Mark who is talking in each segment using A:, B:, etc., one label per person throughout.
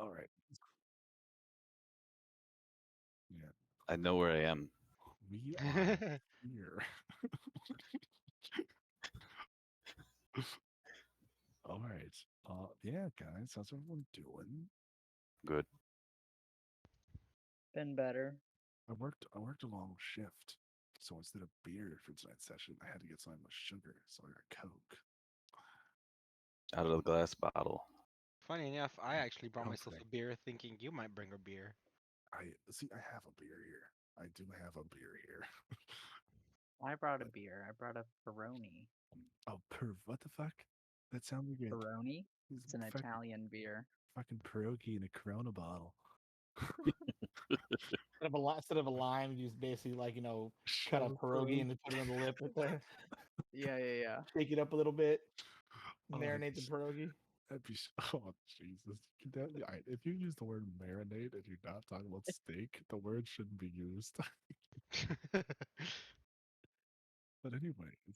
A: All right. Yeah.
B: I know where I am.
A: We are here. All right. Yeah, guys, how's everyone doing?
B: Good.
C: Been better.
A: I worked a long shift. So instead of beer for tonight's session, I had to get something with sugar. So I got Coke.
B: Out of the glass bottle.
D: Funny enough, I actually brought myself
A: Okay.
D: a beer thinking you might bring a beer.
A: I have a beer here. I do have a beer here.
C: I brought a
A: But-
C: beer. I brought a Peroni.
A: What the fuck? That sounds like a
C: Peroni? It's an
A: fucking,
C: Italian beer.
A: fucking pierogi in a Corona bottle.
E: Instead of a lime, you just basically cut a
A: Shove
E: pierogi and then put it on the lip right there.
C: Yeah.
E: Shake it up a little bit.
A: Oh,
E: Marinate the
A: it's-
E: pierogi.
A: That'd be oh Jesus! All right, if you use the word marinate and you're not talking about steak, the word shouldn't be used. But anyways,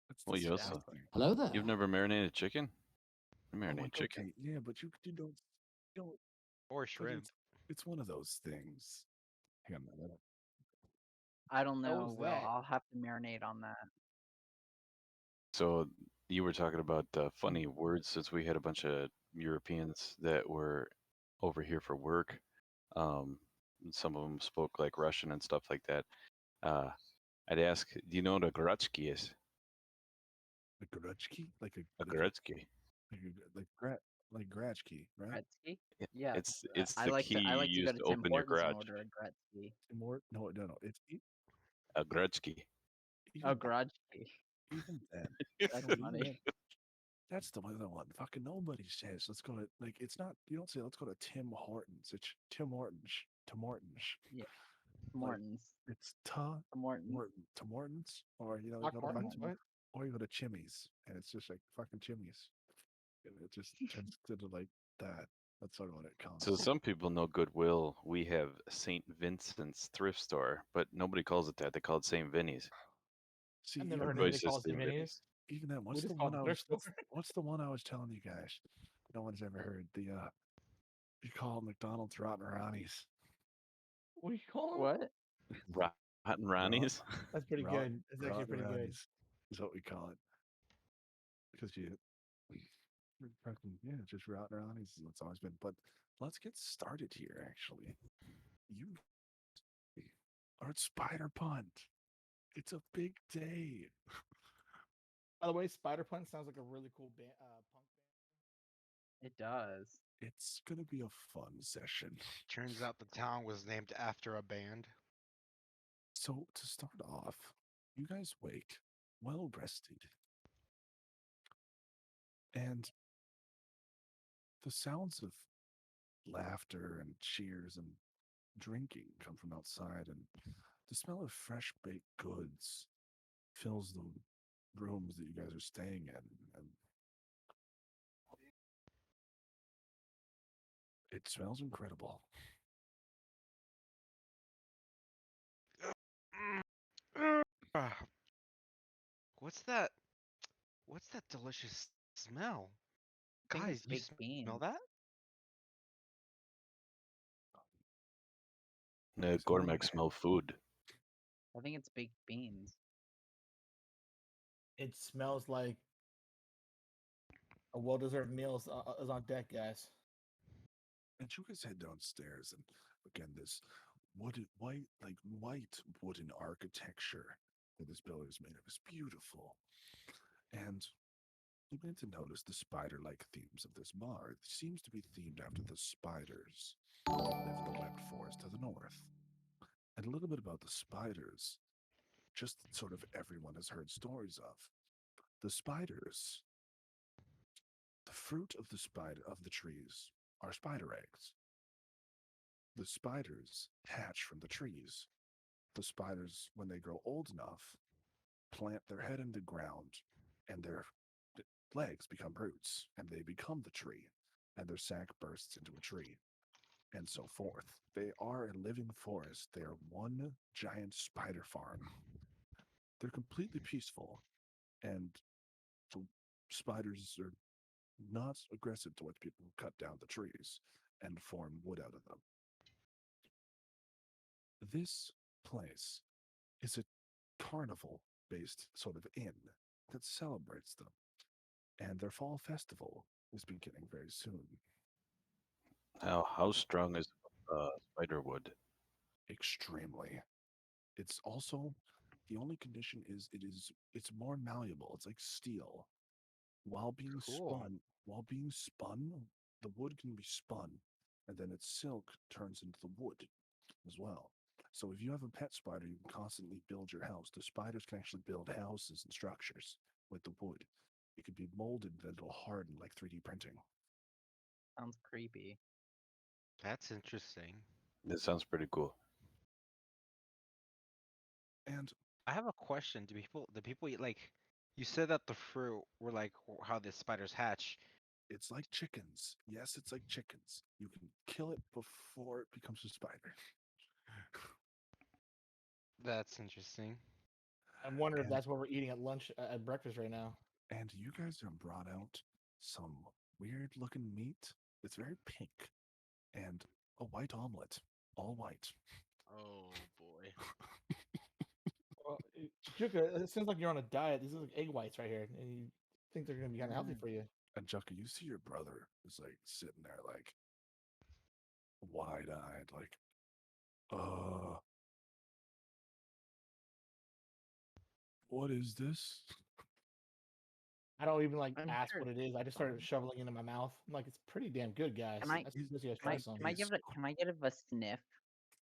A: that's
B: Well, you also
A: disgusting.
F: Hello there.
B: you've never marinated chicken? I
A: Oh,
B: marinate
A: like,
B: chicken.
A: okay, yeah, but you don't, you don't.
D: Or
A: but
D: shrimp.
A: it's one of those things. Hang on a minute.
C: I don't
E: How
C: know.
E: was
C: Well,
E: that?
C: I'll have to marinate on that.
B: So you were talking about funny words since we had a bunch of Europeans that were over here for work. And some of them spoke like Russian and stuff like that. I'd ask, do you know what a grachki is?
A: A Grutchki, like
B: A grachki.
A: like Gratchki, right?
C: Gretzky?
B: Yeah,
C: Yeah.
B: it's
C: I
B: the
C: like
B: key
C: to
B: you
C: go
B: use
C: to
B: to
C: Tim
B: open your
C: Hortons and
B: garage.
C: order a Gretzky.
A: More, no.
B: A grachki.
C: Oh,
A: Even,
C: Grudgy.
A: even then,
C: That's
A: no,
C: funny.
A: that's the other one. Fucking nobody says let's go to it's not you don't say let's go to Tim Hortons. It's Tim Hortons. Tim Hortons.
C: Yeah.
A: Like
C: Morton's.
A: it's
C: Morton.
A: Tim Hortons, or you
E: Doc
A: go to
E: Martens,
A: fucking,
E: what?
A: or you go to Chimmy's, and it's just like fucking Chimmy's, and it just turns into like that. That's sort of what it comes.
B: So some people know Goodwill. We have St. Vincent's thrift store, but nobody calls it that. They call it St. Vinny's.
A: See,
E: I've never heard
A: even
B: Everybody
E: anybody
A: then,
E: call
B: says
E: it
B: St.
E: Vinny's.
B: Vinny's.
A: even then,
E: We just call it the thrift store.
A: what's the one I was telling you guys? No one's ever heard the you call McDonald's Rotten Ronnie's.
E: What do you call them?
C: What?
B: Rotten Ronnie's.
E: That's pretty
A: Rotten-
E: good. That's actually
A: Rotten
E: pretty good.
A: Ronnie's is what we call it. Because yeah, just Rotten Ronnie's is what's always been. But let's get started here. Actually, you are at Spider Punt. It's a big day.
E: By the way, Spider Punt sounds like a really cool punk band.
C: It does.
A: It's gonna be a fun session.
D: Turns out the town was named after a band.
A: So to start off, you guys wake well rested, and the sounds of laughter and cheers and drinking come from outside, and the smell of fresh baked goods fills the rooms that you guys are staying in, and it smells incredible.
D: Ah, What's that? What's that delicious smell?
C: I think
D: Guys,
C: it's
D: you
C: baked
D: smell
C: beans.
D: that?
A: It's
B: Gourmet
A: good.
B: smell food.
C: I think it's baked beans.
E: It smells like a well-deserved meal is on deck, guys.
A: And you guys head downstairs, and again, this white wooden architecture that this building is made of is beautiful. And you begin to notice the spider-like themes of this bar. It seems to be themed after the spiders that live in the webbed forest to the north. And a little bit about the spiders, just sort of everyone has heard stories of. The spiders, the fruit of the trees are spider eggs. The spiders hatch from the trees. The spiders, when they grow old enough, plant their head in the ground, and their legs become roots, and they become the tree, and their sac bursts into a tree, and so forth. They are a living forest. They are one giant spider farm. They're completely peaceful, and the spiders are not aggressive towards people who cut down the trees and form wood out of them. This place is a carnival based sort of inn that celebrates them, and their fall festival is beginning very soon.
B: How strong is spider wood?
A: Extremely. It's also the only condition is it's more malleable. It's like steel. While being
D: Cool.
A: spun, the wood can be spun, and then its silk turns into the wood as well. So if you have a pet spider, you can constantly build your house. The spiders can actually build houses and structures with the wood. It could be molded that it'll harden like 3D printing.
C: Sounds creepy.
D: That's interesting.
B: This sounds pretty cool.
A: And
D: I have a question. Do people eat like? You said that the fruit were like how the spiders hatch.
A: it's like chickens. Yes, it's like chickens. You can kill it before it becomes a spider.
D: That's interesting.
E: I wonder if
A: And
E: that's what we're eating at lunch at breakfast right now.
A: and you guys have brought out some weird looking meat. It's very pink and a white omelet, all white.
D: Oh boy.
E: Well, Juka, it seems like you're on a diet. These are like egg whites right here, and you think they're gonna be kind of healthy
C: Mm.
E: for you.
A: And Jucka, you see your brother is like sitting there like wide eyed, like, what is this?
E: I don't even like
C: I'm
E: ask
C: sure
E: what it
C: it's
E: is. I just started
C: fine.
E: shoveling it into my mouth. I'm like, it's pretty damn good, guys.
C: Can I
E: I
A: Is-
E: suggest you guys
C: can
E: try
C: I
E: some.
C: can I give it
A: It's-
C: can I give it a sniff?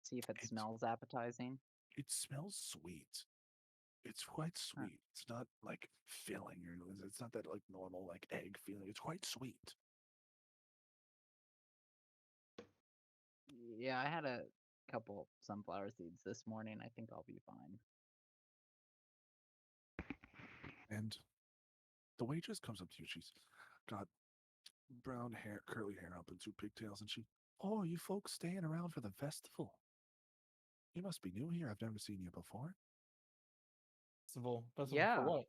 C: See if it
A: It,
C: smells appetizing.
A: it smells sweet. It's quite
C: Huh.
A: sweet. It's not like filling or it's not that like normal like egg feeling. It's quite sweet.
C: Yeah, I had a couple sunflower seeds this morning. I think I'll be fine.
A: And the waitress comes up to you. She's got brown hair, curly hair up and two pigtails, and oh, you folks staying around for the festival? You must be new here. I've never seen you before.
E: Festival for
C: Yeah.
E: what?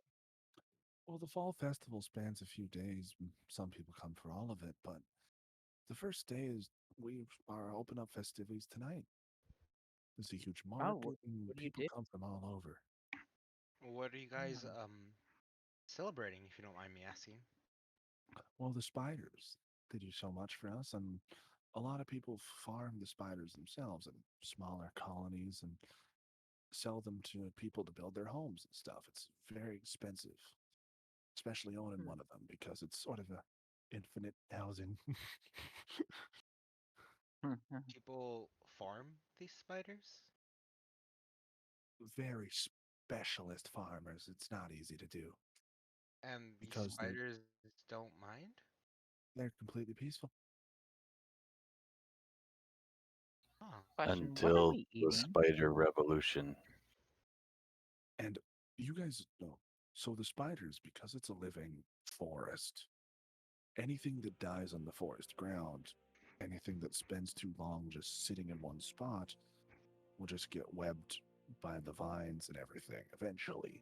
A: Well, the fall festival spans a few days. Some people come for all of it, but the first day is we are open up festivities tonight. There's a huge
C: Oh,
A: market, and
C: what do you
A: people
C: do?
A: come from all over.
D: What are you guys
C: Oh.
D: celebrating, if you don't mind me asking?
A: Well, the spiders, they do so much for us, and a lot of people farm the spiders themselves in smaller colonies and sell them to people to build their homes and stuff. It's very expensive, especially owning
C: Hmm.
A: one of them because it's sort of a infinite housing.
D: People farm these spiders?
A: Very specialist farmers. It's not easy to do
D: And these
A: because
D: spiders don't mind?
A: they're completely peaceful.
D: Oh.
C: Question: what are
B: Until
C: we
B: the
C: eating?
B: spider revolution.
A: And you guys know, so the spiders, because it's a living forest, anything that dies on the forest ground, anything that spends too long just sitting in one spot, will just get webbed by the vines and everything eventually.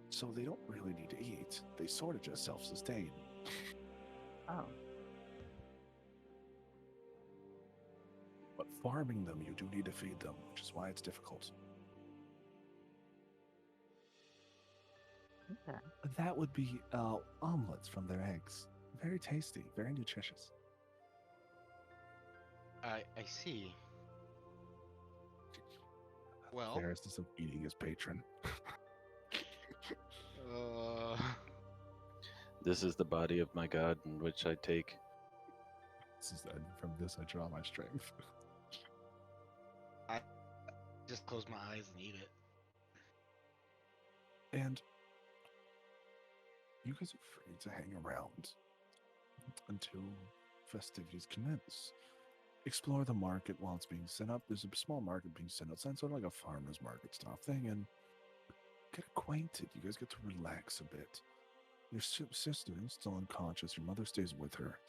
A: So they don't really need to eat. They sort of just self sustain.
C: Oh,
A: But farming them, you do need to feed them, which is why it's difficult.
C: okay.
A: That would be omelets from their eggs. Very tasty, very nutritious.
D: I see. Well,
A: Ferris of eating his patron.
D: uh,
B: This is the body of my god in which I take.
A: From this, I draw my strength.
D: I just close my eyes and eat it.
A: And you guys are free to hang around until festivities commence. Explore the market while it's being set up. There's a small market being set outside, sort of like a farmer's market style thing, and get acquainted. You guys get to relax a bit. Your sister is still unconscious. Your mother stays with her.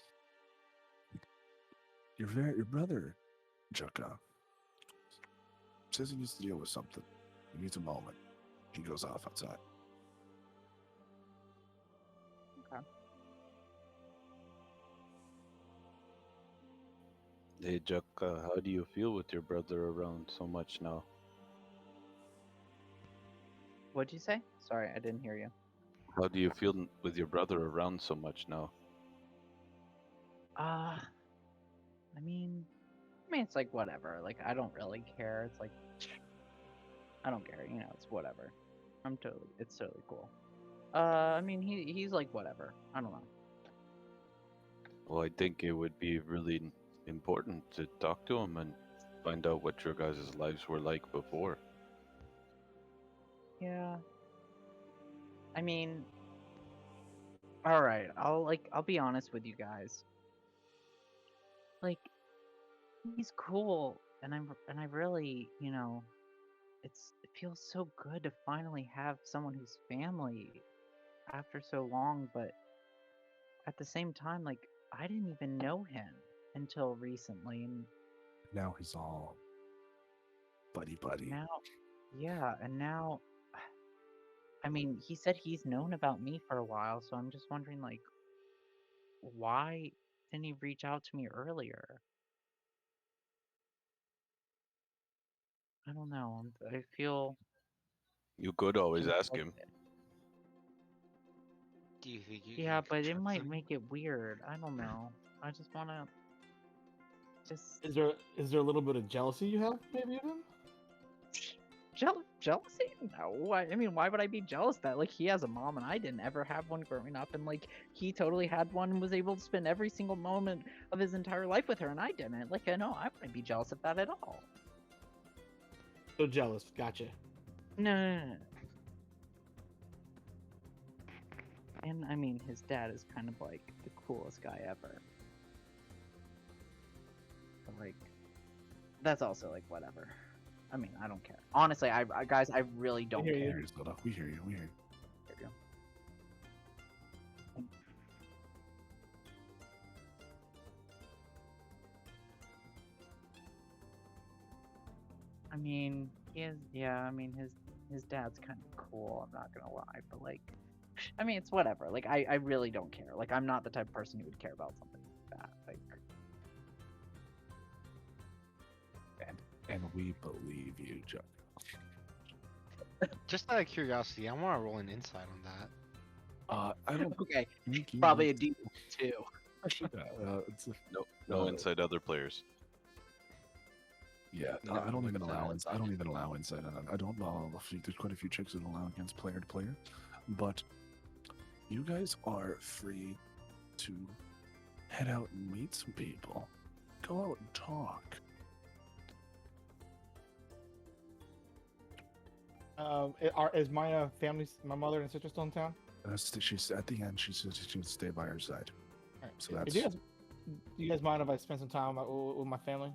A: Your brother, Jucka, says he needs to deal with something. He needs a moment. He goes off outside.
C: Okay.
B: Hey, Jack, how do you feel with your brother around so much now?
C: What'd you say? Sorry, I didn't hear you.
B: How do you feel with your brother around so much now?
C: Uh, I mean, it's like whatever. Like I don't really care. It's like I don't care. You know, it's whatever. It's totally cool. I mean, he's like whatever. I don't know.
B: Well, I think it would be really important to talk to him and find out what your guys' lives were like before.
C: Yeah. I mean, all right. I'll be honest with you guys. Like he's cool, and I really, it feels so good to finally have someone who's family after so long, but at the same time, like I didn't even know him until recently, and
A: Now he's all buddy buddy.
C: now, yeah, and now, I mean, he said he's known about me for a while, so I'm just wondering, like, why didn't he reach out to me earlier? I don't know. I feel
B: You could always ask him.
C: conflicted.
D: Do you think you
C: Yeah,
D: could
C: but it
D: trust
C: might
D: him?
C: make it weird. I don't know. I just wanna just
E: Is there a little bit of jealousy you have maybe of him?
C: jealousy? No. I mean, why would I be jealous that like he has a mom and I didn't ever have one growing up, and like he totally had one and was able to spend every single moment of his entire life with her, and I didn't. Like, I know I wouldn't be jealous of that at all.
E: So jealous. Gotcha.
C: No, no, no, no. And I mean, his dad is kind of like the coolest guy ever. But like, that's also like whatever. I mean, I don't care. Honestly, I guys, I really don't
E: hear
A: We
E: you.
C: care.
A: hear you, Zelda. We hear you. We hear you.
C: There you go. I mean, yeah, I mean, his dad's kind of cool. I'm not gonna lie, but like, I mean, it's whatever. Like, I really don't care. Like, I'm not the type of person who would care about something like that. Like,
A: And we believe you, Chuck.
D: Just out of curiosity, I want to roll an insight on that.
A: I don't
C: okay,
A: think you
C: probably a
A: need
C: D2.
A: yeah, it's
B: No
A: Uh,
B: inside other players.
A: yeah,
B: No,
A: I don't
B: no
A: even
B: insight
A: allow
B: outside.
A: I don't even allow insight on it. I don't know if there's quite a few checks that allow against player to player, but you guys are free to head out and meet some people. Go out and talk.
E: Is my family, my mother and sister still in town?
A: She's at the end. She says she would stay by her side.
E: All right.
A: So that's
E: Do you guys mind if I spend some time with my family?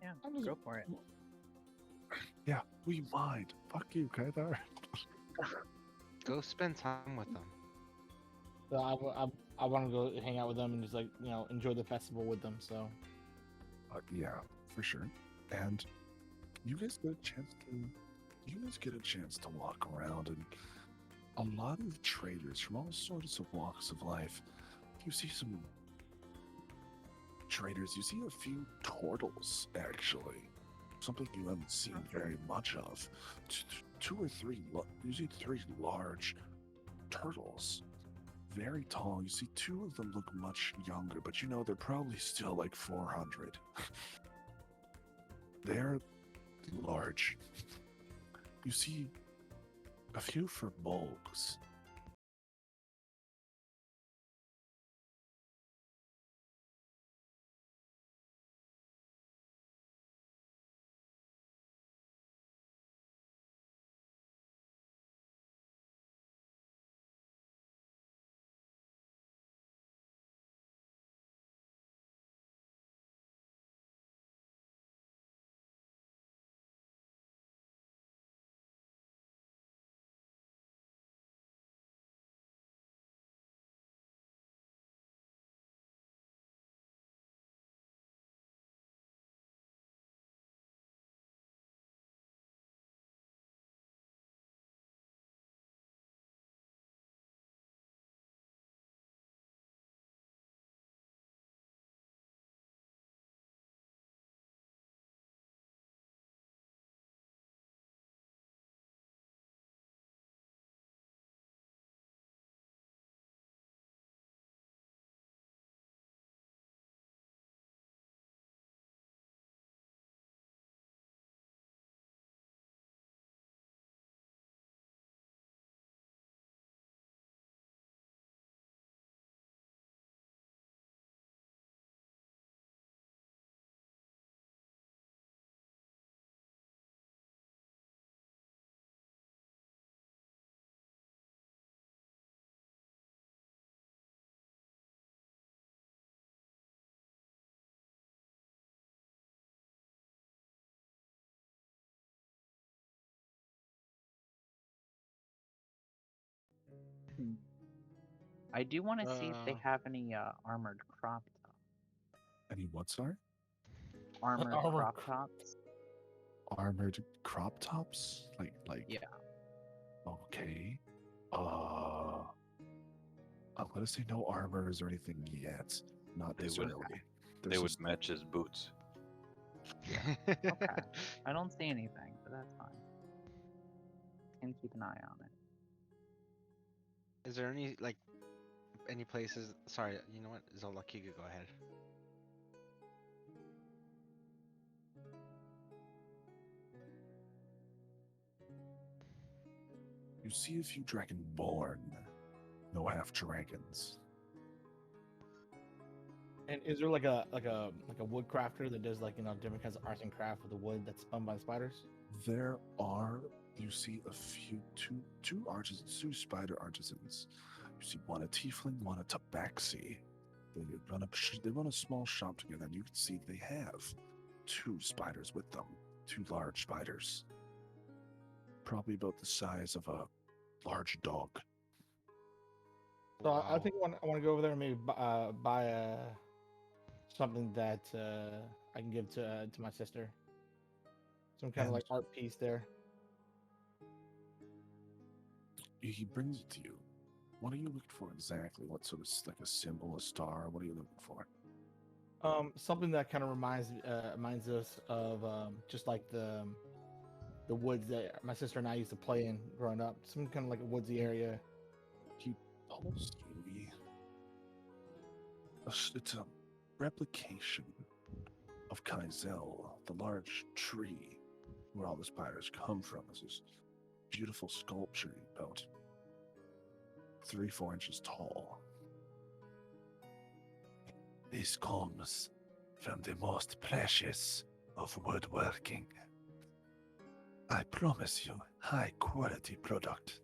C: Yeah,
E: I'm just-
C: go for it.
A: yeah. We mind. Fuck you, Kathar.
D: Go spend time with them.
E: So I want to go hang out with them and just like enjoy the festival with them. So
A: Yeah, for sure. And you guys get a chance to walk around, and a lot of traders from all sorts of walks of life. You see some traders. You see a few turtles, actually. Something you haven't seen very much of. Two or three. You see three large turtles. Very tall. You see two of them look much younger, but you know they're probably still like 400. They're large. You see a few bulgs.
C: Hmm. I do want to see if they
D: Uh,
C: have any armored crop top.
A: Any what, sorry?
C: Armored
E: Armored
C: crop
E: cr-
C: tops.
A: Armored crop tops? Like
C: Yeah.
A: okay. I'm gonna say no armors or anything yet. Not
B: They
A: this
B: would
A: early.
B: they
A: There's
B: would
A: just
B: match his boots.
C: Okay. I don't see anything, but that's fine. Can keep an eye on it.
D: Is there any places? Sorry, you know what? Zola, you could go ahead.
A: you see a few dragonborn, no half dragons.
E: And is there like a wood crafter that does like different kinds of arts and craft with the wood that's spun by the spiders?
A: There are you see a few two artisans, two spider artisans. You see one a tiefling, one a tabaxi. They run a small shop together, and you can see they have two spiders with them, two large spiders, probably about the size of a large dog.
E: So I
D: Wow.
E: think I want to go over there and maybe buy something that I can give to my sister. Some kind of
A: And
E: like art piece there.
A: he brings it to you. What are you looking for exactly? What sort of like a symbol, a star? What are you looking for?
E: Something that kind of reminds us of just like the woods that my sister and I used to play in growing up. Some kind of like a woodsy area.
A: He pulls you. It's a replication of Kaizel, the large tree where all the spiders come from. It's this beautiful sculpture about 3-4 inches tall. This comes from the most precious of woodworking. I promise you, high quality product.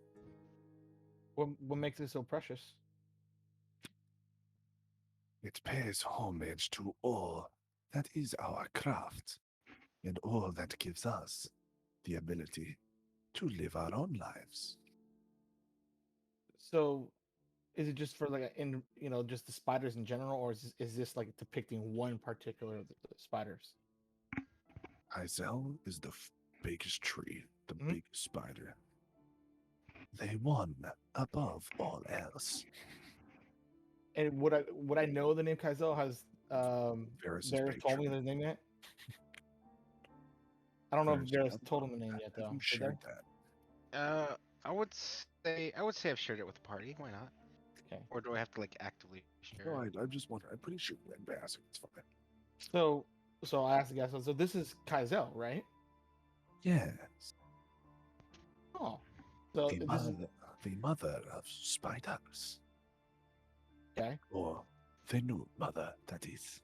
E: What makes it so precious?
A: It pays homage to all that is our craft and all that gives us the ability to live our own lives.
E: So, is it just for like just the spiders in general, or is this like depicting one particular of the spiders?
A: Izel is the biggest tree, the
E: Mhm.
A: biggest spider. They won above all else.
E: And would I know the name Kaizel? Has
A: Varys'
E: Varys
A: big
E: told me
A: tree.
E: the name yet? I don't know if
A: Varys,
E: Varys
A: have
E: told him the name yet
A: have
E: though.
A: you
E: Did they?
A: shared that?
D: I would say I've shared it with the party. Why not?
E: Okay.
D: Or do I have to like actively share
A: No,
D: it?
A: I'm just wondering. I'm pretty sure you went Bassick. It's fine.
E: So I asked the guy. So this is Kaizel, right?
A: Yes.
E: Oh, so
A: The
E: this is
A: mother of spiders.
E: okay.
A: Or the new mother, that is.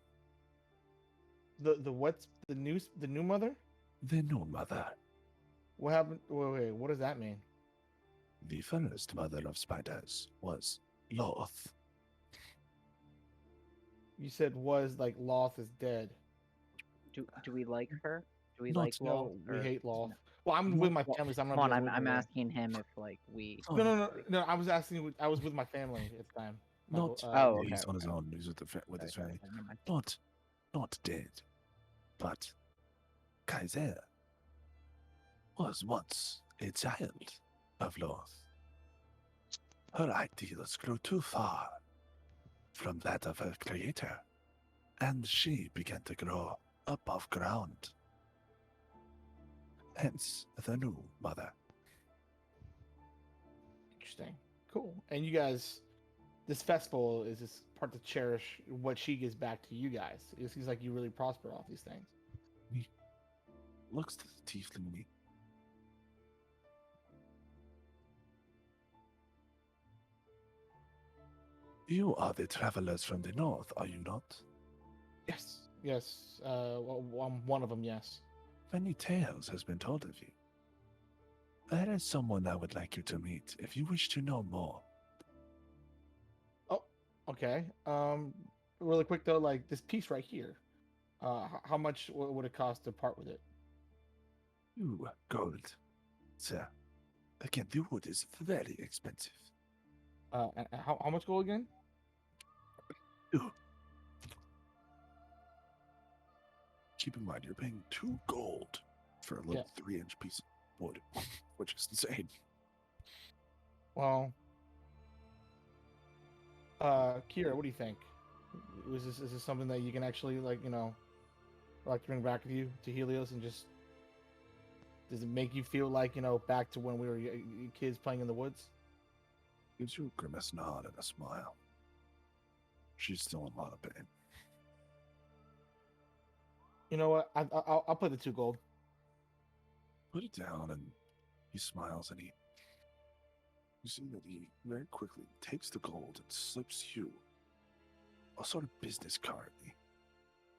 E: The what's the new mother?
A: The new mother.
E: What happened? Wait. What does that mean?
A: The first mother of spiders was Loth.
E: You said was like Loth is dead.
C: Do we like her? Do we
A: Not-
C: like Loth?
E: No, we
C: or-
E: hate Loth. Well, I'm
A: Not-
E: with my
C: Well,
E: family, so I'm not.
C: Come on,
E: gonna be able to
C: I'm
E: go there.
C: asking him if like we.
E: No. I was asking you. I was with my family at the time.
A: Not.
C: Oh,
A: he's
C: okay,
A: on his
C: okay.
A: own. He's with with his
C: Sorry,
A: family.
C: never mind.
A: Not dead, but Kaiser was once a child of Loth. Her ideals grew too far from that of her creator, and she began to grow above ground. Hence the new mother.
E: Interesting. Cool. And you guys, this festival is this part to cherish what she gives back to you guys. It seems like you really prosper off these things.
A: Looks to the tiefling me. You are the travelers from the north, are you not?
E: Yes. Yes. I'm one of them. Yes.
A: Many tales has been told of you. There is someone I would like you to meet if you wish to know more.
E: Oh. Okay. Really quick though, like this piece right here. How much would it cost to part with it?
A: 2 gold, sir. Again, the wood is very expensive.
E: And how much gold again?
A: Ew. Keep in mind, you're paying 2 gold for a little 3-inch piece of wood, which is insane.
E: Well, Kira, what do you think? Is this something that you can actually like bring back with you to Helios and just does it make you feel like back to when we were kids playing in the woods?
A: Gives you a grimace nod and a smile. She's still in a lot of pain.
E: You know what? I'll put the 2 gold.
A: Put it down, and he smiles, and you see that he very quickly takes the gold and slips you a sort of business card.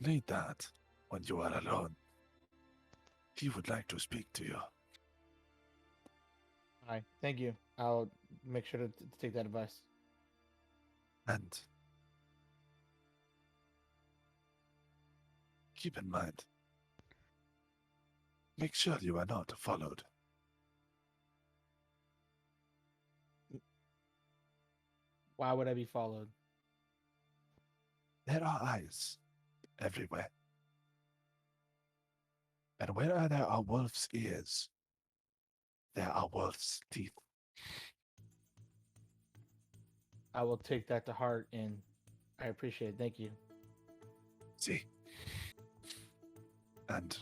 A: Need that when you are alone. He would like to speak to you.
E: All right, thank you. I'll make sure to take that advice.
A: And keep in mind, make sure you are not followed.
E: Why would I be followed?
A: There are eyes everywhere. And where there are wolves' ears, there are wolves' teeth.
E: I will take that to heart, and I appreciate it. Thank you.
A: See? And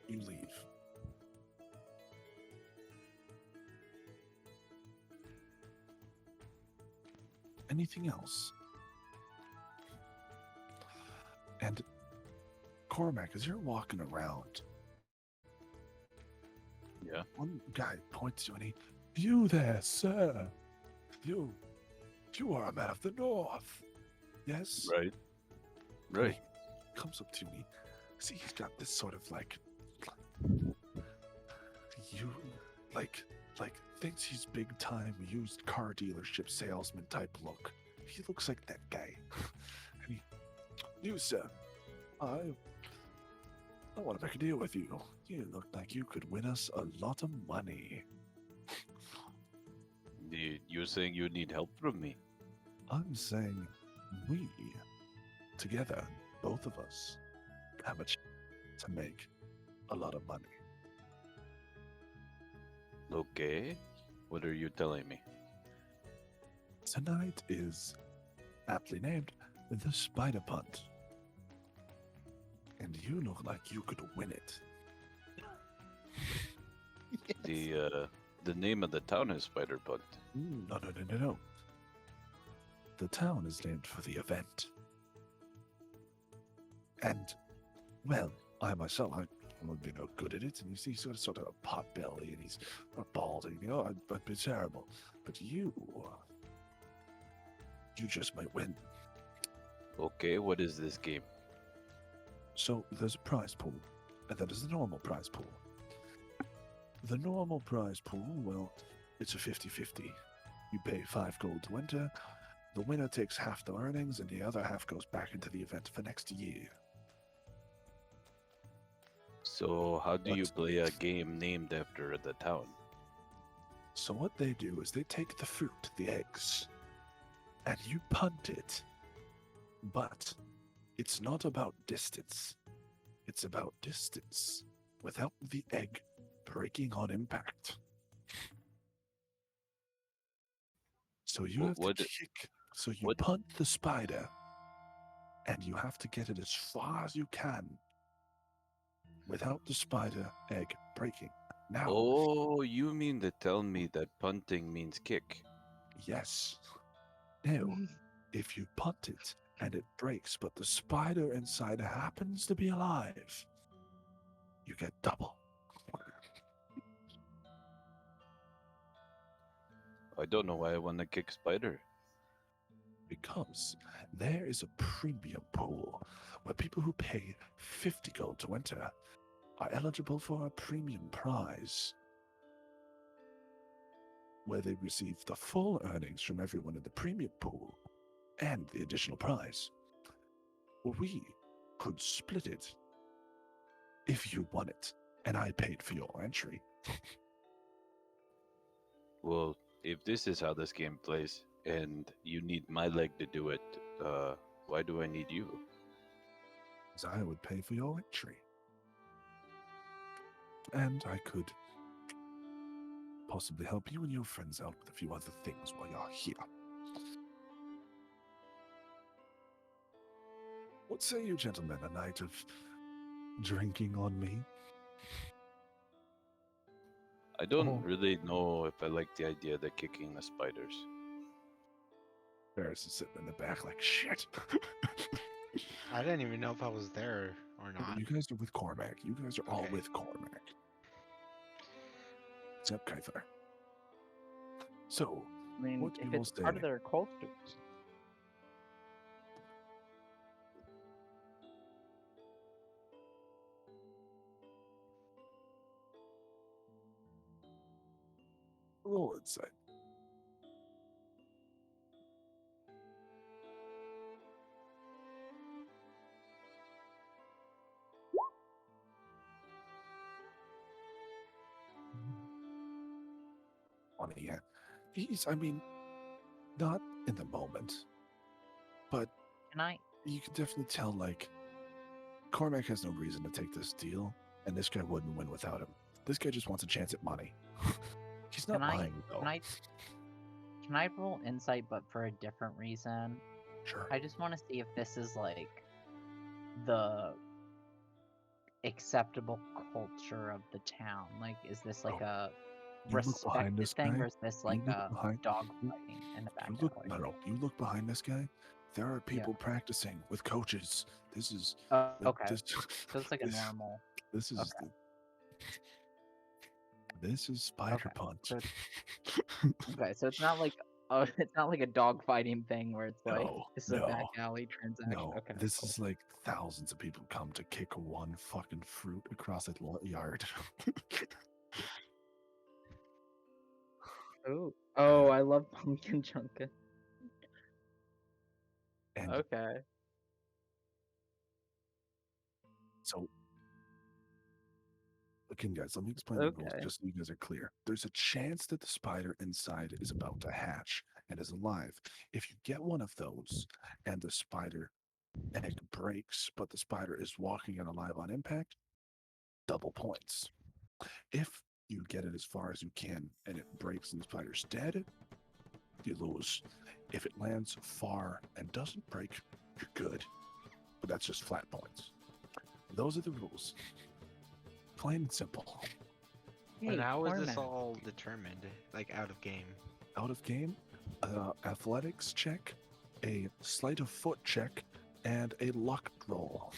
A: you leave. Anything else? And Cormac, as you're walking around,
B: Yeah.
A: one guy points to you and you there, sir. You are a man of the north. Yes?
B: Right. Right.
A: He comes up to me. See, he's got this sort of thinks he's big time used car dealership salesman type look. He looks like that guy. And you, sir, I want to make a deal with you. You look like you could win us a lot of money.
B: You're saying you need help from me?
A: I'm saying we, together, both of us, have a chance to make a lot of money.
B: Okay. What are you telling me?
A: Tonight is aptly named the Spider Punt. And you look like you could win it.
B: The name of the town is Spider Punt.
A: No. The town is named for the event. And, well, I myself, I would be no good at it. And you see, he's got sort of a pot belly, and he's balding. I'd be terrible. But you just might win.
B: Okay, what is this game?
A: So there's a prize pool, and that is the normal prize pool. The normal prize pool, well, it's a 50-50. You pay 5 gold to enter. The winner takes half the earnings, and the other half goes back into the event for next year.
B: So how do you
A: What?
B: play a game named after the town?
A: So what they do is they take the fruit, the eggs, and you punt it. But it's not about distance. It's about distance without the egg breaking on impact. So you have
B: What-
A: to kick. So you
B: what-
A: punt the spider, and you have to get it as far as you can without the spider egg breaking. Now,
B: Oh, you mean to tell me that punting means kick?
A: yes. Now, if you punt it and it breaks, but the spider inside happens to be alive, you get double.
B: I don't know why I want to kick Spider.
A: Because there is a premium pool where people who pay 50 gold to enter are eligible for a premium prize where they receive the full earnings from everyone in the premium pool and the additional prize. We could split it if you won it and I paid for your entry.
B: Well, if this is how this game plays, and you need my leg to do it, why do I need you?
A: As I would pay for your entry. And I could possibly help you and your friends out with a few other things while you're here. What say you, gentlemen, a night of drinking on me?
B: I don't
E: Oh.
B: really know if I like the idea of the kicking the spiders.
A: Ferris is sitting in the back like, shit.
D: I didn't even know if I was there or not.
A: You guys are with Cormac. You guys are all
D: Okay.
A: with Cormac. Except Kaifer. So,
C: I mean,
A: what do
C: if
A: you all
C: it's part
A: say?
C: of their culture.
A: Roll insight. On the end. I mean, not in the moment, but
C: Can I?
A: you can definitely tell, like, Cormac has no reason to take this deal, and this guy wouldn't win without him. This guy just wants a chance at money. He's not
C: Can I?
A: lying, though.
C: Can I roll insight, but for a different reason?
A: Sure.
C: I just want to see if this is like the acceptable culture of the town. Like, is this like
A: Oh,
C: a
A: you look behind
C: respected
A: this
C: thing,
A: guy,
C: or is this like
A: look
C: a
A: behind-
C: dog
A: you-
C: fighting in the back
A: You look
C: alley?
A: no. You look behind this guy. There are people practicing with coaches. This is
C: Okay.
A: This,
C: So it's like a
A: this-
C: normal.
A: This is
C: Okay.
A: This is Spider
C: Okay,
A: Punt.
C: so Okay, so it's not like it's not like a dog fighting thing where it's like
A: No,
C: this is a back
A: no,
C: alley transaction.
A: no.
C: Okay,
A: This
C: cool.
A: is like thousands of people come to kick one fucking fruit across a yard.
C: Oh, I love pumpkin chunkin.
A: And
C: Okay.
A: so, again, guys, let me explain the rules
C: Okay.
A: just so you guys are clear. There's a chance that the spider inside is about to hatch and is alive. If you get one of those and the spider egg breaks, but the spider is walking and alive on impact, double points. If you get it as far as you can and it breaks and the spider's dead, you lose. If it lands far and doesn't break, you're good. But that's just flat points. Those are the rules. Plain and simple.
D: But how is this
C: Cormac.
D: all determined? Like out of game?
A: Out of game, athletics check, a sleight of foot check, and a luck roll.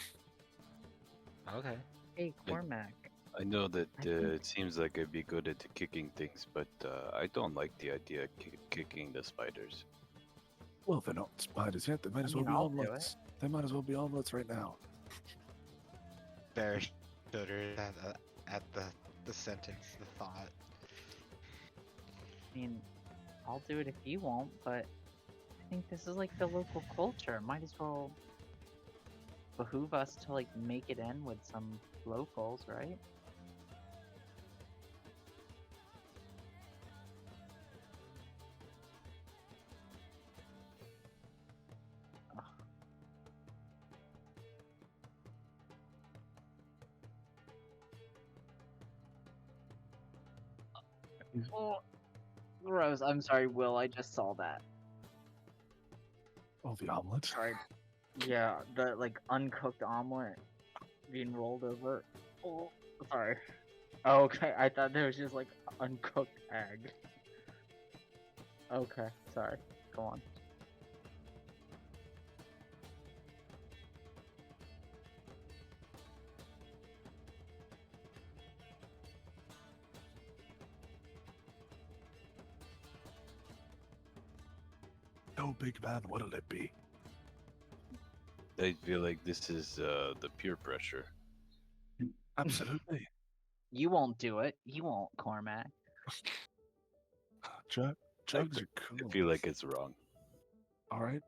D: Okay.
C: Hey,
B: Like-
C: Cormac.
B: I know that
C: I think-
B: it seems like I'd be good at kicking things, but I don't like the idea of kicking the spiders.
A: Well, they're not spiders yet. They might as well
C: mean,
A: be
C: I'll do
A: omelets. They might as well be omelets right now.
D: Bear shuddered at the sentence, the thought.
C: I mean, I'll do it if you won't, but I think this is like the local culture. Might as well behoove us to like make it in with some locals, right? Oh, gross. I'm sorry, Will. I just saw that.
A: Oh, the omelet.
C: Sorry. Yeah, the like uncooked omelet being rolled over. Oh, sorry. Oh, okay. I thought there was just like uncooked egg. Okay, sorry. Go on.
A: Oh, big man, what'll it be?
B: I feel like this is the peer pressure.
A: Absolutely.
C: You won't do it. You won't, Cormac.
A: Jugs are
B: I
A: cool.
B: feel like it's wrong.
A: All right.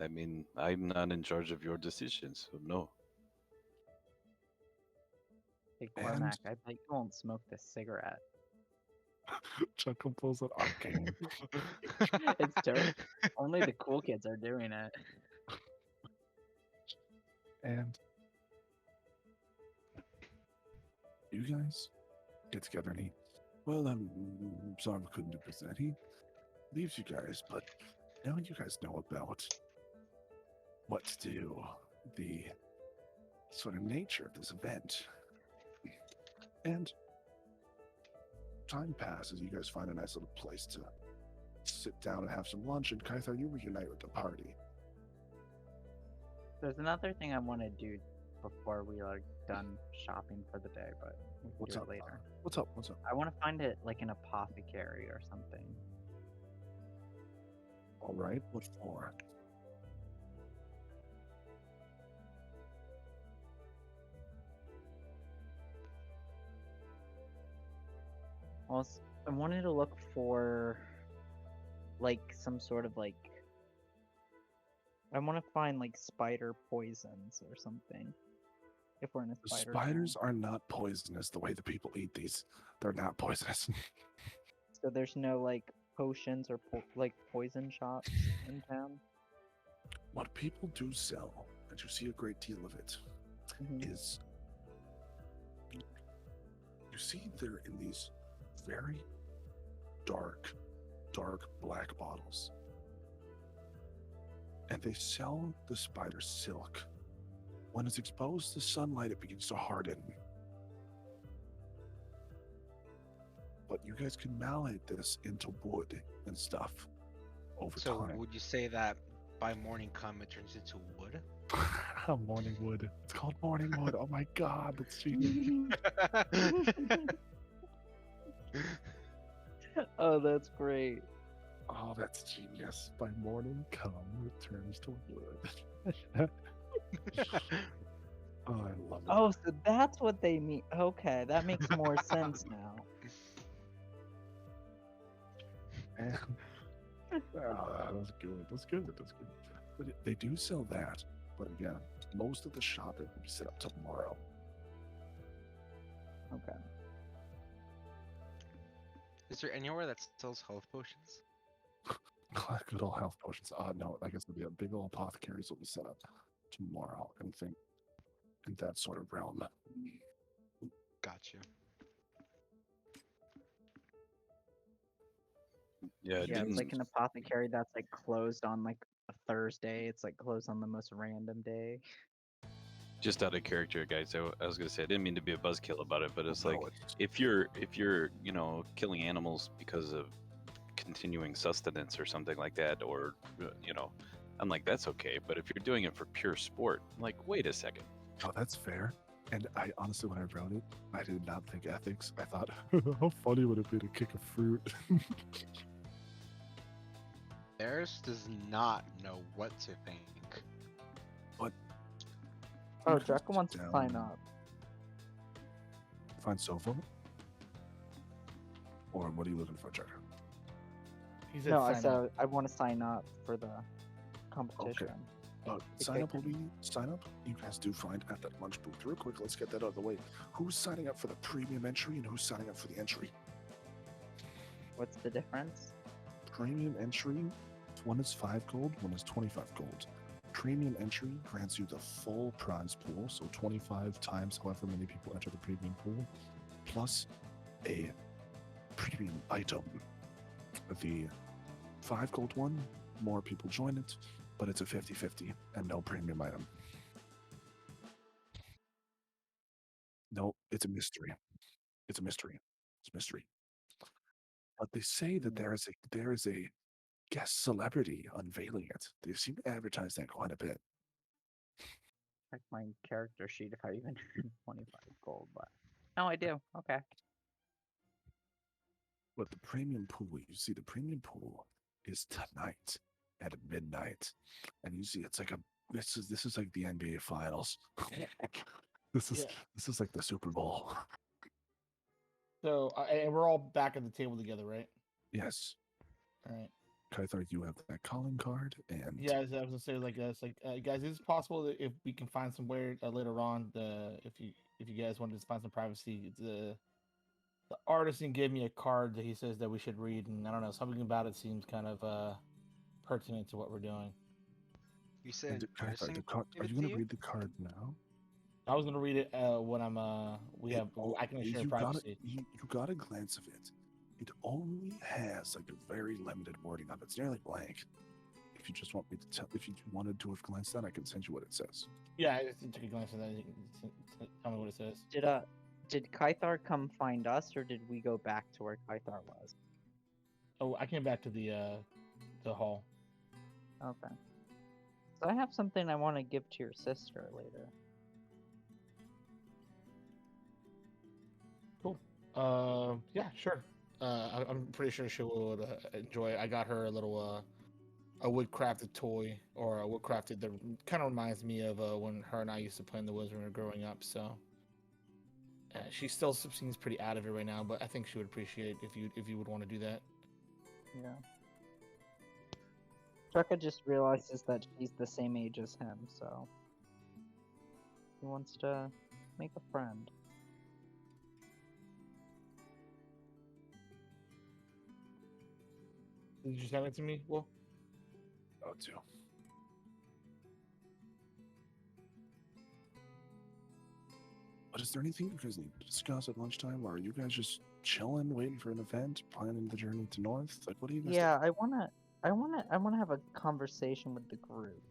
B: I mean, I'm not in charge of your decisions, so no.
C: Hey,
A: And-
C: Cormac, I bet you won't smoke this cigarette.
A: Chuckle pulls an arcane.
C: It's terrible. Only the cool kids are doing it.
A: And you guys get together and well, I'm sorry we couldn't do business. And he leaves you guys, but now you guys know about what to do, the sort of nature of this event. And time passes, you guys find a nice little place to sit down and have some lunch, and Kythar, you reunite with the party.
C: There's another thing I want to do before we are done shopping for the day, but we can
A: What's
C: do
A: up?
C: it later.
A: What's up? What's up?
C: I want to find it like an apothecary or something.
A: All right, what for?
C: Well, I wanted to look for like some sort of like. I want to find like spider poisons or something. If we're in a
A: The
C: spider.
A: spiders
C: town.
A: are not poisonous the way the people eat these. They're not poisonous.
C: So there's no like potions or like poison shops in town.
A: What people do sell, and you see a great deal of it,
C: Mhm.
A: is you see they're in these very dark black bottles. And they sell the spider silk. When it's exposed to sunlight, it begins to harden. But you guys can malate this into wood and stuff over
D: So
A: time.
D: would you say that by morning come it turns into wood?
A: Morning wood. It's called morning wood. Oh my god, that's cheating.
C: Oh, that's great.
A: Oh, that's genius. By morning come, it turns to wood. Oh, I love it.
C: Oh, so that's what they mean. Okay, that makes more sense now.
A: And, that's good. That's good. That's good. But they do sell that. But again, most of the shopping will be set up tomorrow.
C: Okay.
D: Is there anywhere that sells health potions?
A: Good old health potions. No, I guess there'll be a big old apothecaries will be set up tomorrow. Anything in that sort of realm.
D: Gotcha.
B: Yeah, it
C: Yeah, it's like
B: didn't.
C: an apothecary that's like closed on like a Thursday. It's like closed on the most random day.
B: Just out of character, guys. I was gonna say I didn't mean to be a buzzkill about it, but it's like
A: No, it's-
B: if you're killing animals because of continuing sustenance or something like that, or I'm like that's okay. But if you're doing it for pure sport, I'm like wait a second.
A: Oh, that's fair. And I honestly, when I wrote it, I did not think ethics. I thought, how funny would it be to kick a fruit?
D: Eris does not know what to think.
C: Oh,
A: You can
C: Draco
A: sit
C: wants to sign
A: down,
C: up.
A: Find Sofo? Or what are you looking for, Draco?
E: He said
C: No, I
E: sign
C: said
E: up.
C: I want to sign up for the competition.
A: Sign up will
C: can-
A: be sign up. You guys do find at that lunch booth. Real quick, let's get that out of the way. Who's signing up for the premium entry and who's signing up for the entry?
C: What's the difference?
A: Premium entry, one is 5 gold, one is 25 gold. Premium entry grants you the full prize pool, so 25 times however many people enter the premium pool, plus a premium item. The 5 gold one, more people join it, but it's a 50-50 and no premium item. No, it's a mystery. It's a mystery. It's a mystery. But they say that there is a guest celebrity unveiling it. They seem to advertise that quite a bit.
C: Check my character sheet if I even 25 gold, but no, I do. Okay.
A: But the premium pool, you see, the premium pool is tonight at midnight, and you see it's like this is like the NBA Finals. This is
E: Yeah.
A: this is like the Super Bowl.
E: So, and we're all back at the table together, right?
A: Yes.
E: All right.
A: Kythar, you have that calling card, and
E: Yeah, I was gonna say guys, is it possible that if we can find somewhere later on, if you guys wanted to find some privacy, the artisan gave me a card that he says that we should read, and I don't know, something about it seems kind of pertinent to what we're doing.
D: You said
A: and
D: an
A: Kythar,
D: artisan
A: are
D: gave
A: you
D: it
A: going
D: to
A: to
D: you?
A: read the card now?
E: I was gonna read it when I'm I can share
A: you
E: privacy.
A: you got a glance of it. It only has like a very limited wording on it. It's nearly blank. If you just want me to tell, if you wanted to have glanced at, I can send you what it says.
E: Yeah, I just took a glance at that. Tell me what it says.
C: Did Kythar come find us, or did we go back to where Kythar was?
E: Oh, I came back to the hall.
C: Okay. So I have something I want to give to your sister later.
E: Cool. Yeah, sure. I'm pretty sure she would enjoy it. I got her a little a wood crafted toy, or a wood crafted that kind of reminds me of when her and I used to play in the woods when we were growing up. So she still seems pretty out of it right now, but I think she would appreciate if you would want to do that.
C: Yeah. Chaka just realizes that she's the same age as him, so he wants to make a friend.
E: Did you send it to me? Well,
A: Oh, too. But is there anything you guys need to discuss at lunchtime, or are you guys just chilling, waiting for an event, planning the journey to North? Like, what do you guys?
C: Yeah, I wanna have a conversation with the group,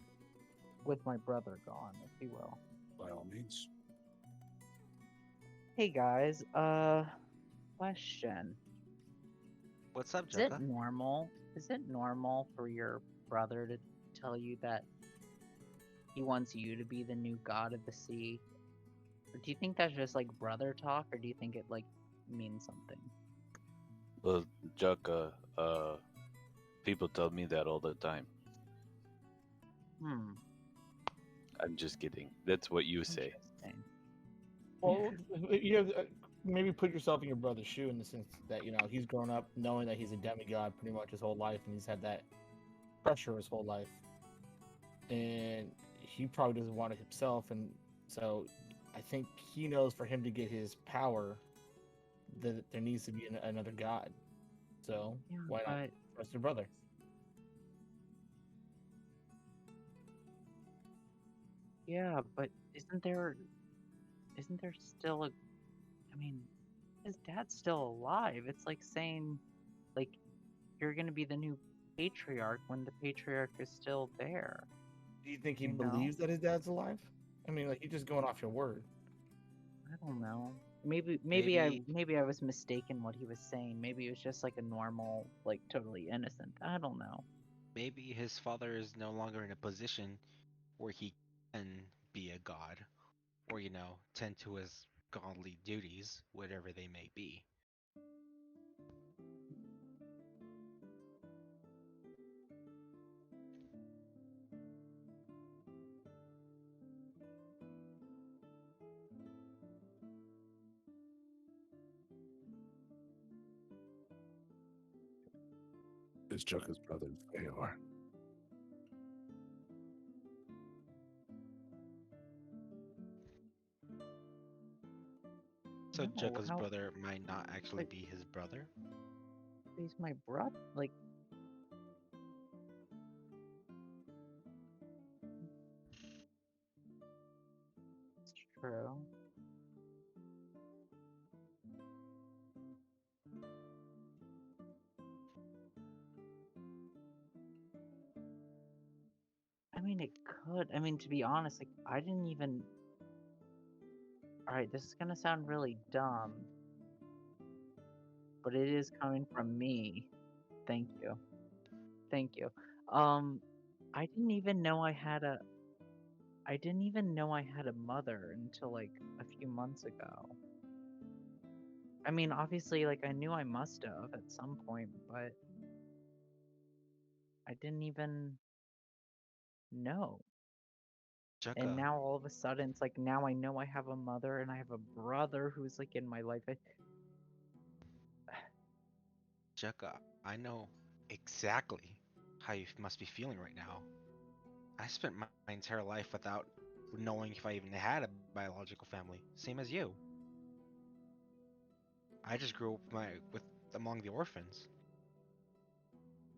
C: with my brother gone, if you will.
A: By all means.
C: Hey guys, question.
D: What's up,
C: Is it
D: Jaka?
C: normal? Is it normal for your brother to tell you that he wants you to be the new god of the sea? Or do you think that's just like brother talk, or do you think it like means something?
B: Well, Chuck, people tell me that all the time.
C: Hmm.
B: I'm just kidding. That's what you say.
C: Interesting.
E: well, you have maybe put yourself in your brother's shoe in the sense that he's grown up knowing that he's a demigod pretty much his whole life, and he's had that pressure his whole life, and he probably doesn't want it himself, and so I think he knows for him to get his power that there needs to be another god. So
C: Yeah,
E: why not
C: but
E: trust your brother?
C: yeah, but isn't there still a? I mean, his dad's still alive. It's like saying, like, you're gonna be the new patriarch when the patriarch is still there.
E: Do you think he
C: You know?
E: believes that his dad's alive? I mean, like, you're just going off your word.
C: I don't know. Maybe I was mistaken what he was saying. Maybe it was just like a normal, like totally innocent. I don't know.
D: Maybe his father is no longer in a position where he can be a god, or tend to his godly duties, whatever they may be.
A: Is Chucka's brother Feor?
D: So
C: No,
D: Jeka's
C: how
D: brother might not actually
C: Wait.
D: be his brother.
C: he's my brother? Like, it's true. I mean, it could. I mean, to be honest, like, I didn't even. Alright, this is gonna sound really dumb, but it is coming from me. Thank you. Thank you. Um, I didn't even know I didn't even know I had a mother until like a few months ago. I mean, obviously, like I knew I must have at some point, but I didn't even know. And
D: Jeka,
C: now all of a sudden, it's like now I know I have a mother and I have a brother who's like in my life.
D: Jeka, I know exactly how you must be feeling right now. I spent my entire life without knowing if I even had a biological family, same as you. I just grew up with among the orphans.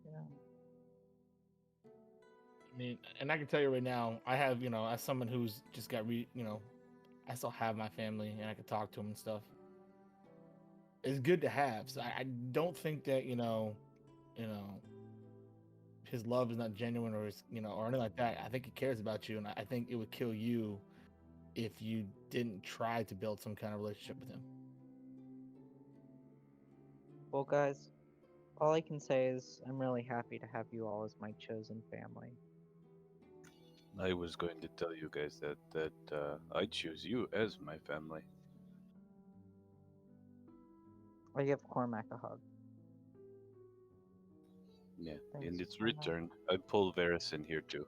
C: Yeah.
E: I mean, and I can tell you right now, I have, as someone who's just got I still have my family and I can talk to them and stuff. It's good to have. So I don't think that, his love is not genuine or or anything like that. I think he cares about you, and I think it would kill you if you didn't try to build some kind of relationship with him.
C: Well, guys, all I can say is I'm really happy to have you all as my chosen family.
B: I was going to tell you guys that I choose you as my family.
C: I give Cormac a hug.
B: Yeah.
C: Thanks,
B: In its
C: Cormac.
B: return, I pull Varys in here too.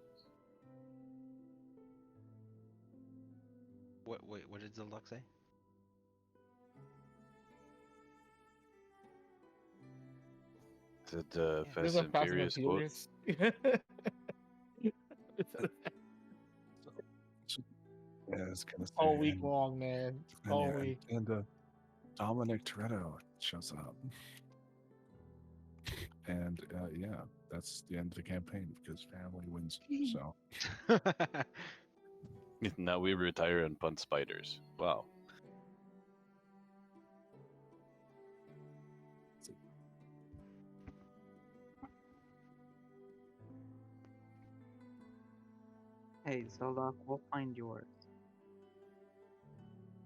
D: What did Zildok say?
B: The
D: Yeah.
E: There's
B: Fast
E: a
B: and
E: Fast and
B: Furious quote.
E: Furious.
A: Yeah, I was gonna say,
E: All week long, man. All week.
A: and Dominic Toretto shows up, and yeah, that's the end of the campaign because family wins. So
B: Now we retire and punt spiders. Wow.
C: Hey, Zeldok, we'll find yours.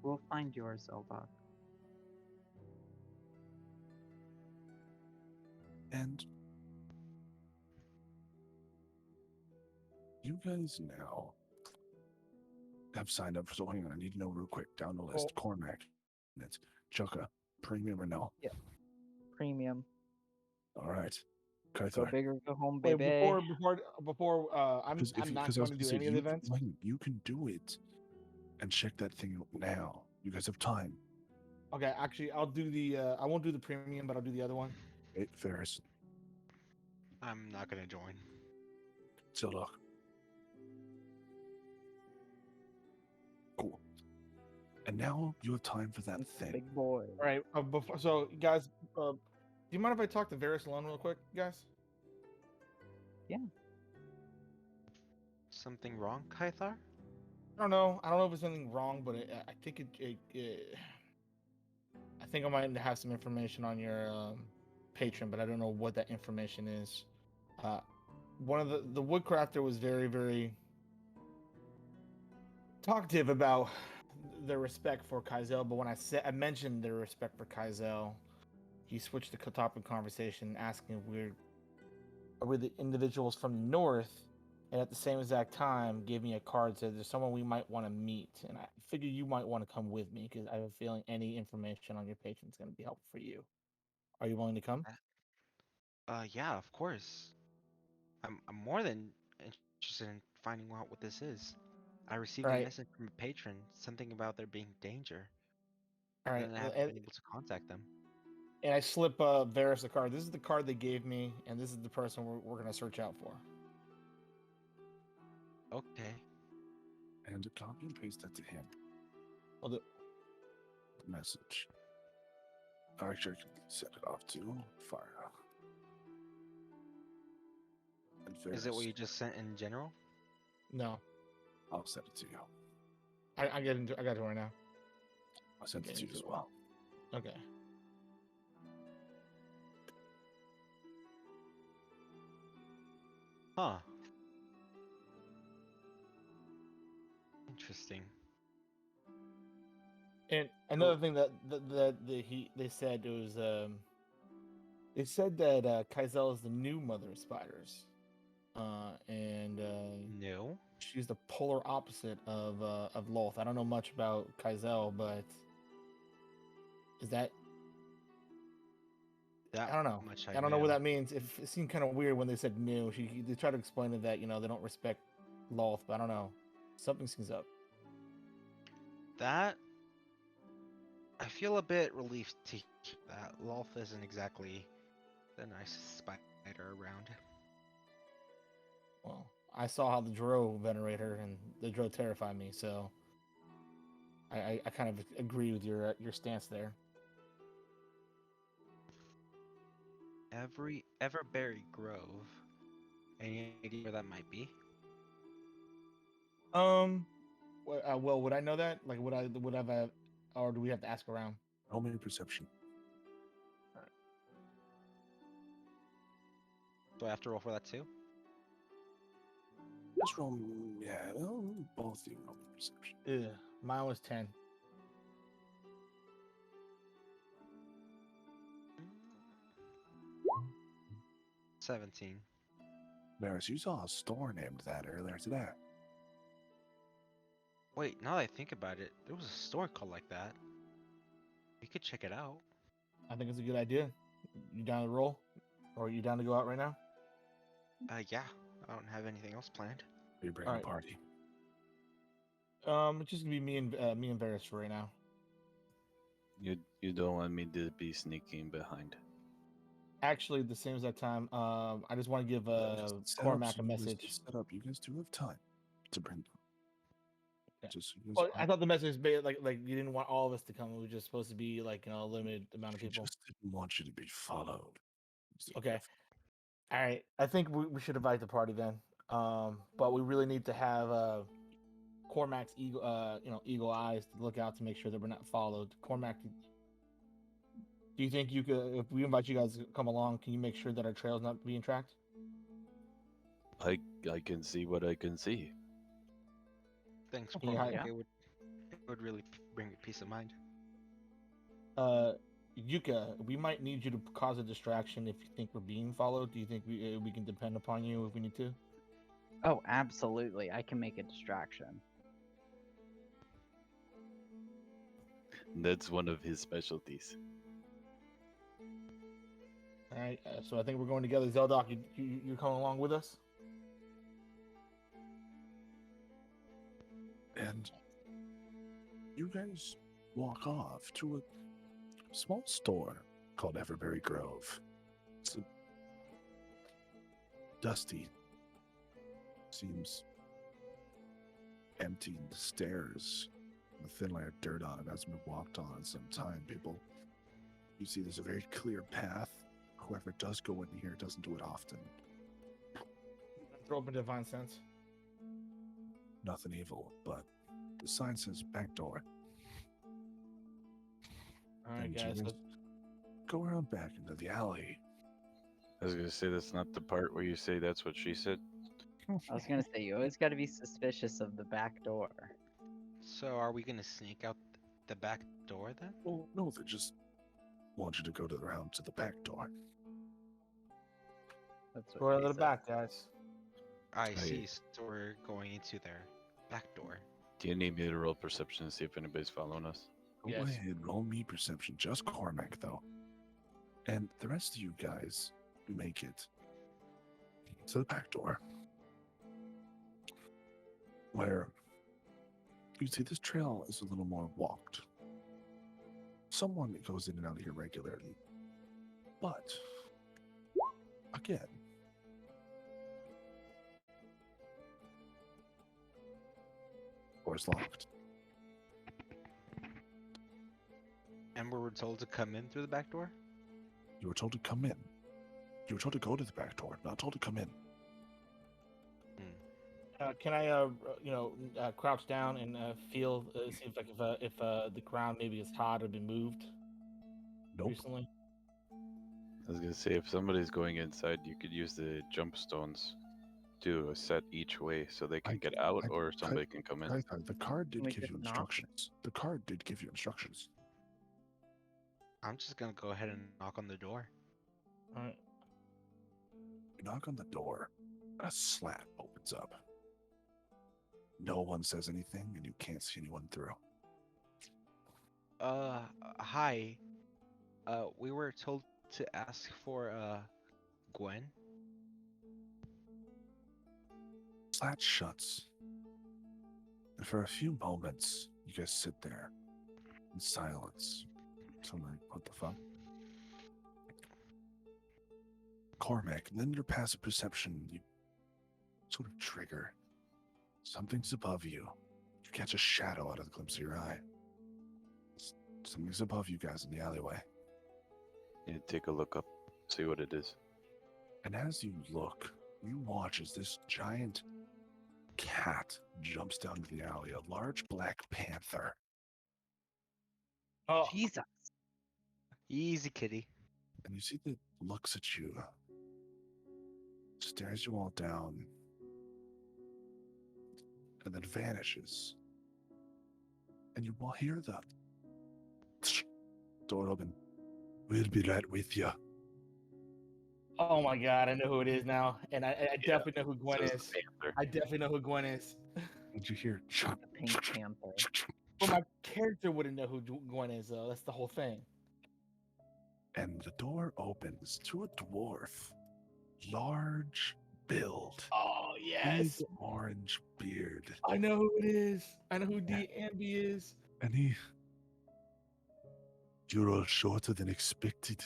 C: We'll find yours, Zeldok.
A: and you guys now have signed up for. So hang on, I need to know real quick down the list. Cormac, it's Chukka, premium or no?
C: Premium.
A: All right,
C: Go
A: Kythar.
C: big or go home,
E: Wait,
C: baby.
E: before I'm not going to do any of the events.
A: You can do it and check that thing out now. You guys have time.
E: Okay, actually, I'll do the. I won't do the premium, but I'll do the other one.
A: Hey, Ferris,
D: I'm not gonna join.
A: Zildok. Cool. And now you have time for that thing.
C: Big boy.
E: All right. So guys, do you mind if I talk to Varys alone real quick, guys?
D: Something wrong, Kythar?
E: I don't know. I don't know if there's anything wrong, but I think I think I might have some information on your patron, but I don't know what that information is. One of the woodcrafter was very, very talkative about their respect for Kaizel, but when I mentioned their respect for Kaizel, he switched the topic of conversation, asking if are we the individuals from the north, and at the same exact time gave me a card, said there's someone we might want to meet, and I figure you might want to come with me because I have a feeling any information on your patron is going to be helpful for you. Are you willing to come?
D: Yeah, of course. I'm more than interested in finding out what this is. I received
E: All
D: a
E: right.
D: message from a patron, something about there being danger,
E: All right,
D: and I haven't been able to contact them.
E: and I slip Varys the card. This is the card they gave me, and this is the person we're going to search out for.
D: Okay.
A: And copy and paste that to him.
E: Well,
A: The message. Actually, I can set it off to fire. And
D: Is it what
A: Ferris,
D: you just sent in general?
E: no,
A: I'll send it to you.
E: I got it right now.
A: I'll send it to you
E: Okay,
A: as well.
E: Okay.
D: Huh. Interesting.
E: And another thing that they said was they said that Kaizel is the new mother of spiders, and
D: No.
E: she's the polar opposite of Lolth. I don't know much about Kaizel, but is that
D: That
E: I don't know.
D: much
E: I don't know what
D: knew.
E: that means. It seemed kind of weird when they said new. They tried to explain it that they don't respect Lolth, but I don't know. Something seems up.
D: That I feel a bit relieved to hear that Lolth isn't exactly the nicest spider around.
E: Well, I saw how the Drow venerate her, and the Drow terrify me. So I kind of agree with your stance there.
D: Everberry Grove. Any idea where that might be?
E: Well, would I know that? Like, would I, or do we have to ask around?
A: Roll me a perception.
D: Do I have to roll for that too?
A: Just roll, yeah, well, both of you roll me perception.
E: Ugh, mine was 10.
D: 17.
A: Maris, you saw a store named that earlier today.
D: Wait, now that I think about it, there was a store called like that. We could check it out.
E: I think it's a good idea. You down to roll, or you down to go out right now?
D: Yeah. I don't have anything else planned.
A: Are you bringing
E: Alright.
A: a party?
E: It's just gonna be me and Varys for right now.
B: You don't want me to be sneaking behind.
E: Actually, the same as that time. I just want to give
A: Just set up
E: Cormac
A: so
E: a
A: you guys
E: message.
A: get set up. You guys do have time to bring.
E: Yeah.
A: Just you guys
E: Well, I
A: aren't-
E: thought the message like you didn't want all of us to come. It was just supposed to be like a limited amount of
A: he
E: people.
A: just didn't want you to be followed. So
E: Okay. All right. I think we should invite the party then. But we really need to have Cormac's eagle eyes to look out to make sure that we're not followed. Cormac, do you think you could, if we invite you guys to come along, can you make sure that our trail's not being tracked?
B: I can see what I can see.
D: Thanks,
E: Yeah,
D: Cormac.
C: yeah.
D: It would really bring me peace of mind.
E: Yuka, we might need you to cause a distraction if you think we're being followed. Do you think we can depend upon you if we need to?
C: Oh, absolutely. I can make a distraction.
B: That's one of his specialties.
E: All right. So I think we're going together. Zeldok, you're coming along with us?
A: And you guys walk off to a small store called Everberry Grove. It's a dusty, seems empty. The stairs, the thin layer of dirt on it hasn't been walked on in some time. People, you see, there's a very clear path. Whoever does go in here doesn't do it often.
E: Throw up a divine sense.
A: Nothing evil, but the sign says back door.
E: All right,
A: And you
E: guys.
A: guys go around back into the alley.
B: I was gonna say that's not the part where you say that's what she said.
C: I was gonna say you always got to be suspicious of the back door.
D: So are we gonna sneak out the back door then?
A: Well, no, they just want you to go around to the back door.
C: That's
E: Go
C: what
E: to
C: she
E: the
C: said.
E: back, guys.
D: I see. So we're going into their back door.
B: Do you need me to roll perception to see if anybody's following us?
A: Go
E: Yes.
A: ahead, roll me perception. Just Cormac, though. And the rest of you guys make it to the back door. Where you see this trail is a little more walked. Someone that goes in and out of here regularly. But, again, door's locked.
D: And we were told to come in through the back door?
A: You were told to come in. You were told to go to the back door, not told to come in.
E: Can I, crouch down and feel, see if the ground maybe is hot or been moved
A: Nope.
E: recently?
B: I was gonna say if somebody's going inside, you could use the jump stones to set each way so they can get out or somebody can come in.
A: The card did
C: Can we
A: give you
C: just knock?
A: instructions. The card did give you instructions.
D: I'm just gonna go ahead and knock on the door.
E: All right.
A: You knock on the door, a slat opens up. No one says anything, and you can't see anyone through.
D: Hi. We were told to ask for, Gwen.
A: Slat shuts. And for a few moments, you guys sit there in silence. So I'm like, what the fuck? Cormac, then your passive perception, you sort of trigger. Something's above you. You catch a shadow out of the glimpse of your eye. Something's above you guys in the alleyway.
B: You take a look up, see what it is.
A: And as you look, you watch as this giant cat jumps down to the alley, a large black panther.
E: Oh,
C: Jesus.
D: Easy, kitty.
A: And you see that looks at you, stares you all down, and then vanishes. And you will hear the door open. We'll be right with you.
E: oh my God! I know who it is now, and I definitely know who Gwen
B: So it's
E: is.
B: the panther.
E: I definitely know who Gwen is.
A: Did you hear?
C: The Pink Panther.
E: But my character wouldn't know who Gwen is, though. That's the whole thing.
A: And the door opens to a dwarf, large build,
E: Oh yes,
A: big orange beard,
E: I know who it is. I know who D Amby is.
A: and you're all shorter than expected.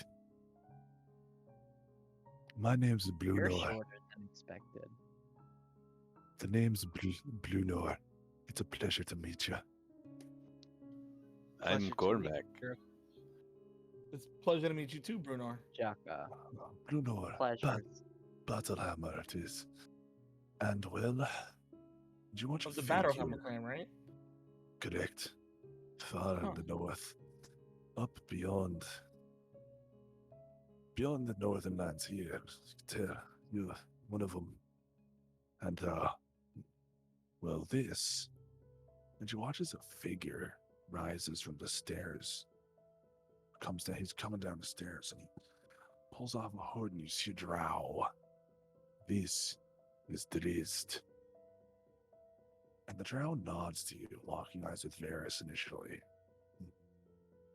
A: My name's
C: You're
A: Bruno.
C: shorter than expected.
A: The name's Bruno. It's a pleasure to meet you.
B: I'm
D: Pleasure to
B: Cormac.
D: meet you.
E: It's a pleasure to meet you too, Bruno.
C: Jaka.
A: Bruno,
C: Pleasures.
A: Battlehammer it is. And well, do you want to
E: Of the
A: figure?
E: Battlehammer clan, right?
A: Correct. Far
E: Huh.
A: in the north. Up beyond the northern lands here. You're one of them. And well, this. And you watch as a figure rises from the stairs. Comes down, he's coming down the stairs and he pulls off a hood and you see a drow. This is Drizzt. And the drow nods to you, locking eyes with Varys initially.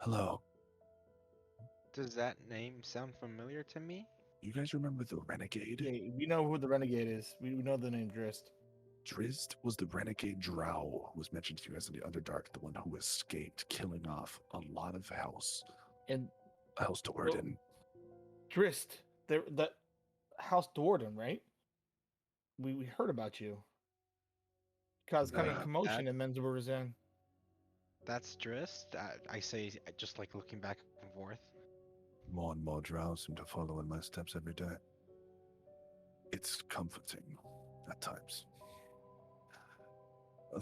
A: Hello.
D: Does that name sound familiar to me?
A: You guys remember the renegade?
E: Yeah, we know who the renegade is. We know the name Drizzt.
A: Drizzt was the renegade drow who was mentioned to you as in the Underdark, the one who escaped, killing off a lot of House
E: And
A: Do'Urden.
E: Drizzt, the House Do'Urden, right? We heard about you. Caused kind of
A: Nah.
E: commotion in Menzberg's Inn.
D: That's Drizzt. I say, just like looking back and forth.
A: More and more drow seem to follow in my steps every day. It's comforting at times.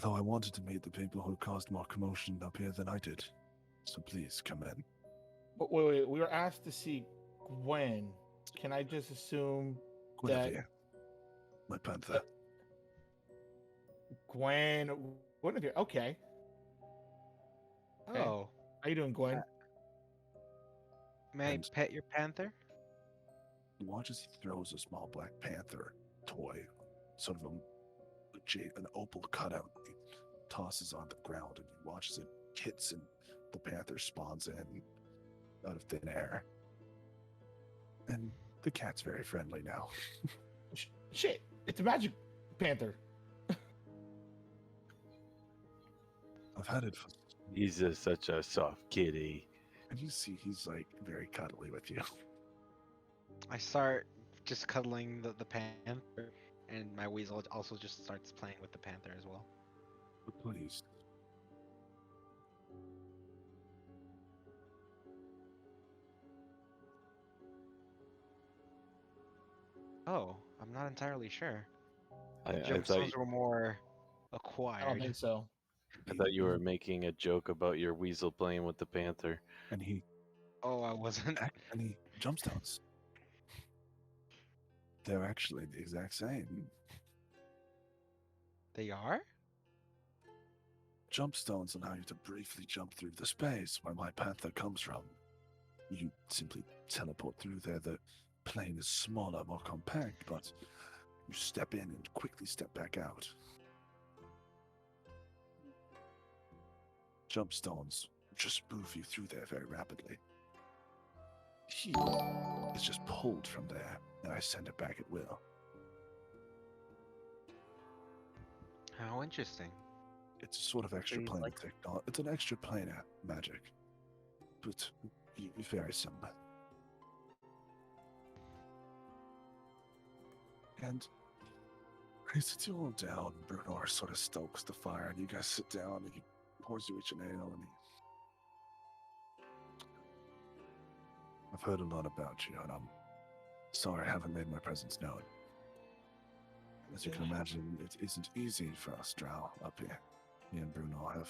A: Though I wanted to meet the people who caused more commotion up here than I did. So please come in.
E: But wait, we were asked to see Gwen. Can I just assume
A: Guinevere, my panther.
E: Gwen? Guinevere? Okay. Okay.
D: Oh,
E: How you doing, Gwen?
D: may I
A: And-
D: pet your panther?
A: You watch as he throws a small black panther toy, sort of an opal cutout. He tosses on the ground, and you watch as it hits, and the panther spawns in out of thin air. And the cat's very friendly now.
E: Shit, it's a magic panther.
A: I've had it, for,
B: He's such a soft kitty.
A: and you see he's like very cuddly with you.
D: I start just cuddling the panther, and my weasel also just starts playing with the panther as well.
A: But please,
D: Oh, I'm not entirely sure.
B: I
D: Gemstones were more
E: I
D: acquired.
E: don't think so.
B: thought you were making a joke about your weasel playing with the panther.
A: and he
D: Oh, I wasn't.
A: and he jumpstones. They're actually the exact same.
D: They are?
A: Jumpstones allow you to briefly jump through the space where my panther comes from. You simply teleport through there. The plane is smaller, more compact, but you step in and quickly step back out. Jumpstones just move you through there very rapidly. He is just pulled from there, and I send it back at will.
D: How interesting.
A: It's a sort of extra
C: he's
A: plane
C: like-
A: technology. It's an extra plane magic, but very similar. And He sits you all down. Bruno sort of stokes the fire, and you guys sit down, and he pours you each an ale, and I've heard a lot about you, and I'm sorry I haven't made my presence known. As you can imagine, it isn't easy for us drow up here. Me and Bruno have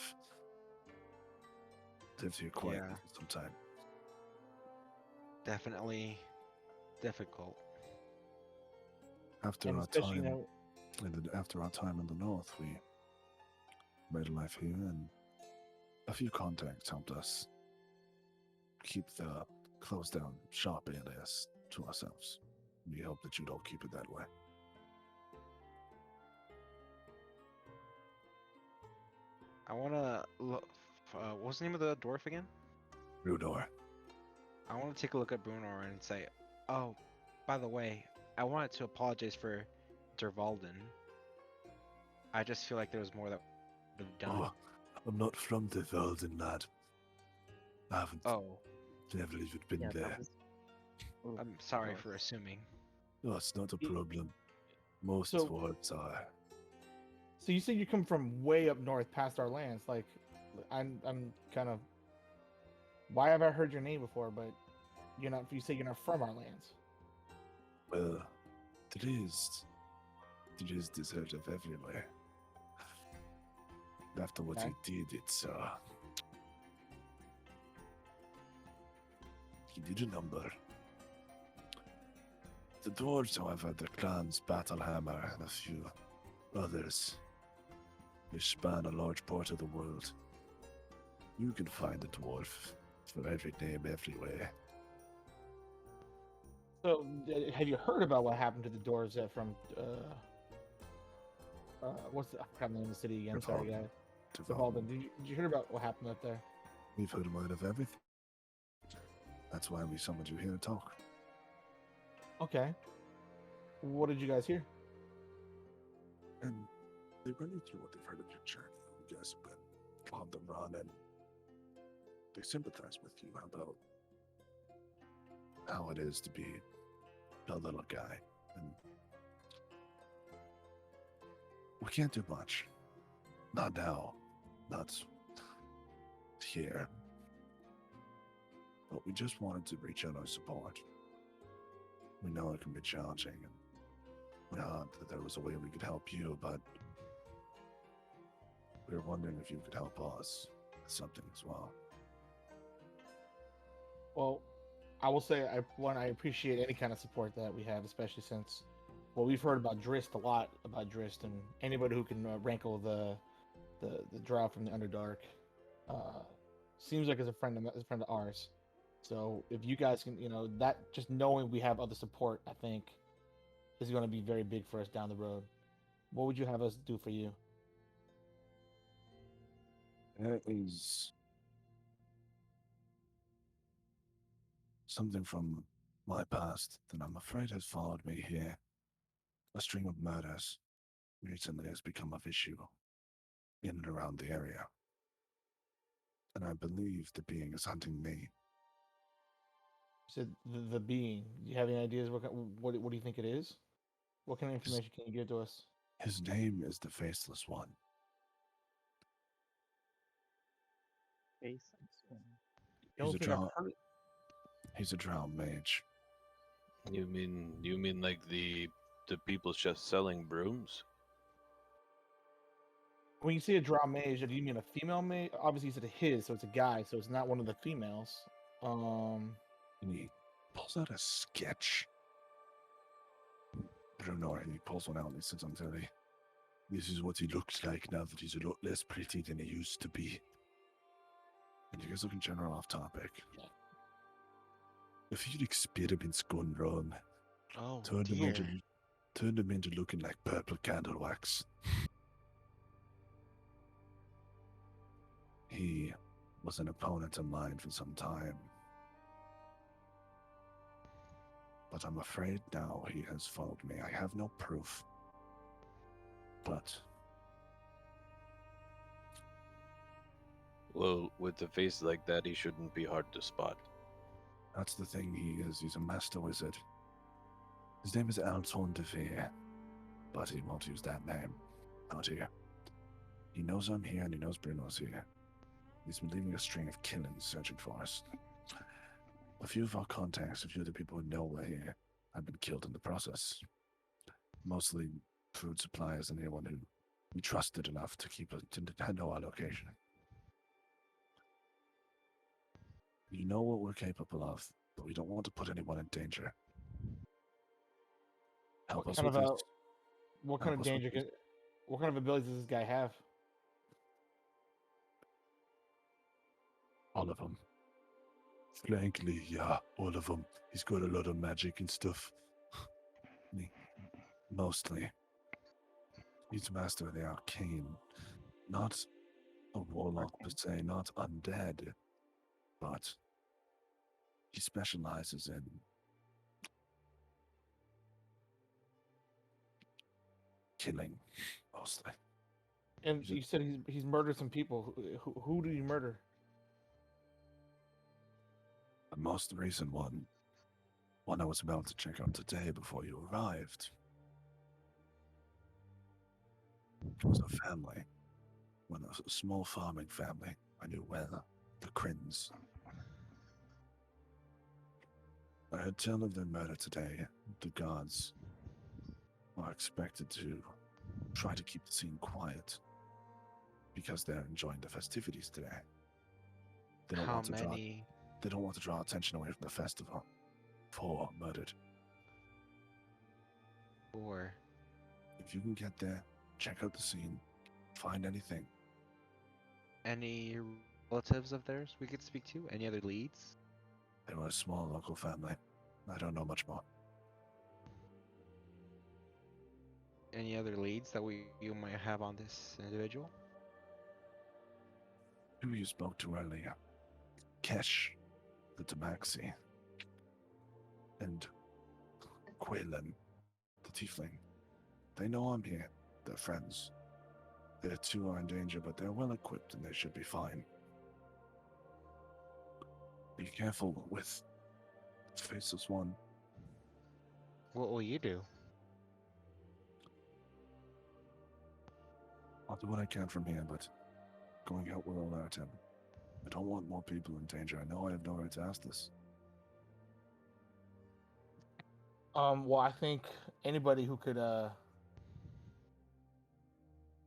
A: lived here quite some time.
D: Definitely difficult.
A: After our time, after our time in the north, we made a life here, and a few contacts helped us keep the closed down shop alias to ourselves. We hope that you don't keep it that way.
D: I want to look. What was the name of the dwarf again?
A: Rudor.
D: I want to take a look at Brunor and say, oh, by the way, I wanted to apologize for Dervalden. I just feel like there was more that would have done.
A: Oh, I'm not from the Velden, lad. I haven't never even been there.
D: I'm sorry for assuming.
A: No, it's not a problem. Most dwarves are.
E: So you say you come from way up north past our lands. Like, I'm kind of. Why have I heard your name before? But you're not. You say you're not from our lands.
A: Well, there is deserted everywhere. After what he did, he did a number. The dwarves, however, the clans Battlehammer and a few others, they span a large part of the world. You can find a dwarf for every name everywhere.
E: So, have you heard about what happened to the dwarves from? What's the name of the city again? Sorry, guys. Dervalden. Did you hear about what happened up there?
A: We've heard about of everything. That's why we summoned you here to talk.
E: Okay. What did you guys hear?
A: And they run you through what they've heard of your journey. You guys have been on the run, and they sympathize with you about how it is to be a little guy. And we can't do much. Not now. Not here. But we just wanted to reach out our support. We know it can be challenging, and we thought that there was a way we could help you, but we were wondering if you could help us with something as well.
E: Well, I will say I appreciate any kind of support that we have, especially since, well, we've heard about Drist a lot, and anybody who can rankle the drow from the Underdark seems like is a friend of ours. So if you guys can, that just knowing we have other support, I think is going to be very big for us down the road. What would you have us do for you?
A: There is something from my past that I'm afraid has followed me here. A string of murders recently has become an issue in and around the area. And I believe the being is hunting me.
E: You said the being. Do you have any ideas what do you think it is? What kind of information can you give to us?
A: His name is the Faceless One.
C: Faceless One.
A: He's a drow mage.
B: You mean like the people just selling brooms?
E: When you say a drow mage, do you mean a female mage? Obviously, you said his, so it's a guy, so it's not one of the females.
A: And he pulls out a sketch. Bruno, and he pulls one out and he says, "I'm telling you, this is what he looks like now that he's a lot less pretty than he used to be." And you guys look in general off topic. If you'd experiments gone wrong, turned him into looking like purple candle wax. He was an opponent of mine for some time. But I'm afraid now he has followed me. I have no proof. But...
B: well, with a face like that, he shouldn't be hard to spot.
A: That's the thing he is. He's a master wizard. His name is Alton de Vere. but he won't use that name. Not here. He knows I'm here and he knows Bruno's here. He's been leaving a string of killings searching for us. A few of our contacts, a few of the people who know we're here, have been killed in the process. Mostly food suppliers and anyone who we trusted enough to keep us to know our location. You know what we're capable of, but we don't want to put anyone in danger. Help
E: What
A: us
E: kind
A: with
E: of
A: this.
E: what kind
A: Help
E: of
A: us with
E: danger?
A: this.
E: What kind of abilities does this guy have?
A: All of them. Frankly, yeah, all of them. He's got a lot of magic and stuff. Mostly. He's master of the arcane. Not a warlock per se, not undead, but he specializes in killing, mostly.
E: And
A: He's a-
E: you said he's murdered some people. Who did he murder?
A: The most recent one I was about to check out today before you arrived. It was a family. One of a small farming family I knew well, the Krins. I heard tell of their murder today. The guards are expected to try to keep the scene quiet because they're enjoying the festivities today. They don't
D: How
A: want to draw.
D: many?
A: They don't want to draw attention away from the festival. 4 murdered.
D: 4.
A: If you can get there, check out the scene, find anything.
D: Any relatives of theirs we could speak to? Any other leads?
A: They were a small local family. I don't know much more.
D: Any other leads that you might have on this individual?
A: Who you spoke to earlier? Kesh, the Tamaxi, and Quaylen, the Tiefling. They know I'm here. They're friends. Their two are in danger, but they're well equipped and they should be fine. Be careful with the Faceless One.
D: What will you do?
A: I'll do what I can from here, but going out will alert him. I don't want more people in danger. I know I have no right to ask this.
E: Well, I think anybody who could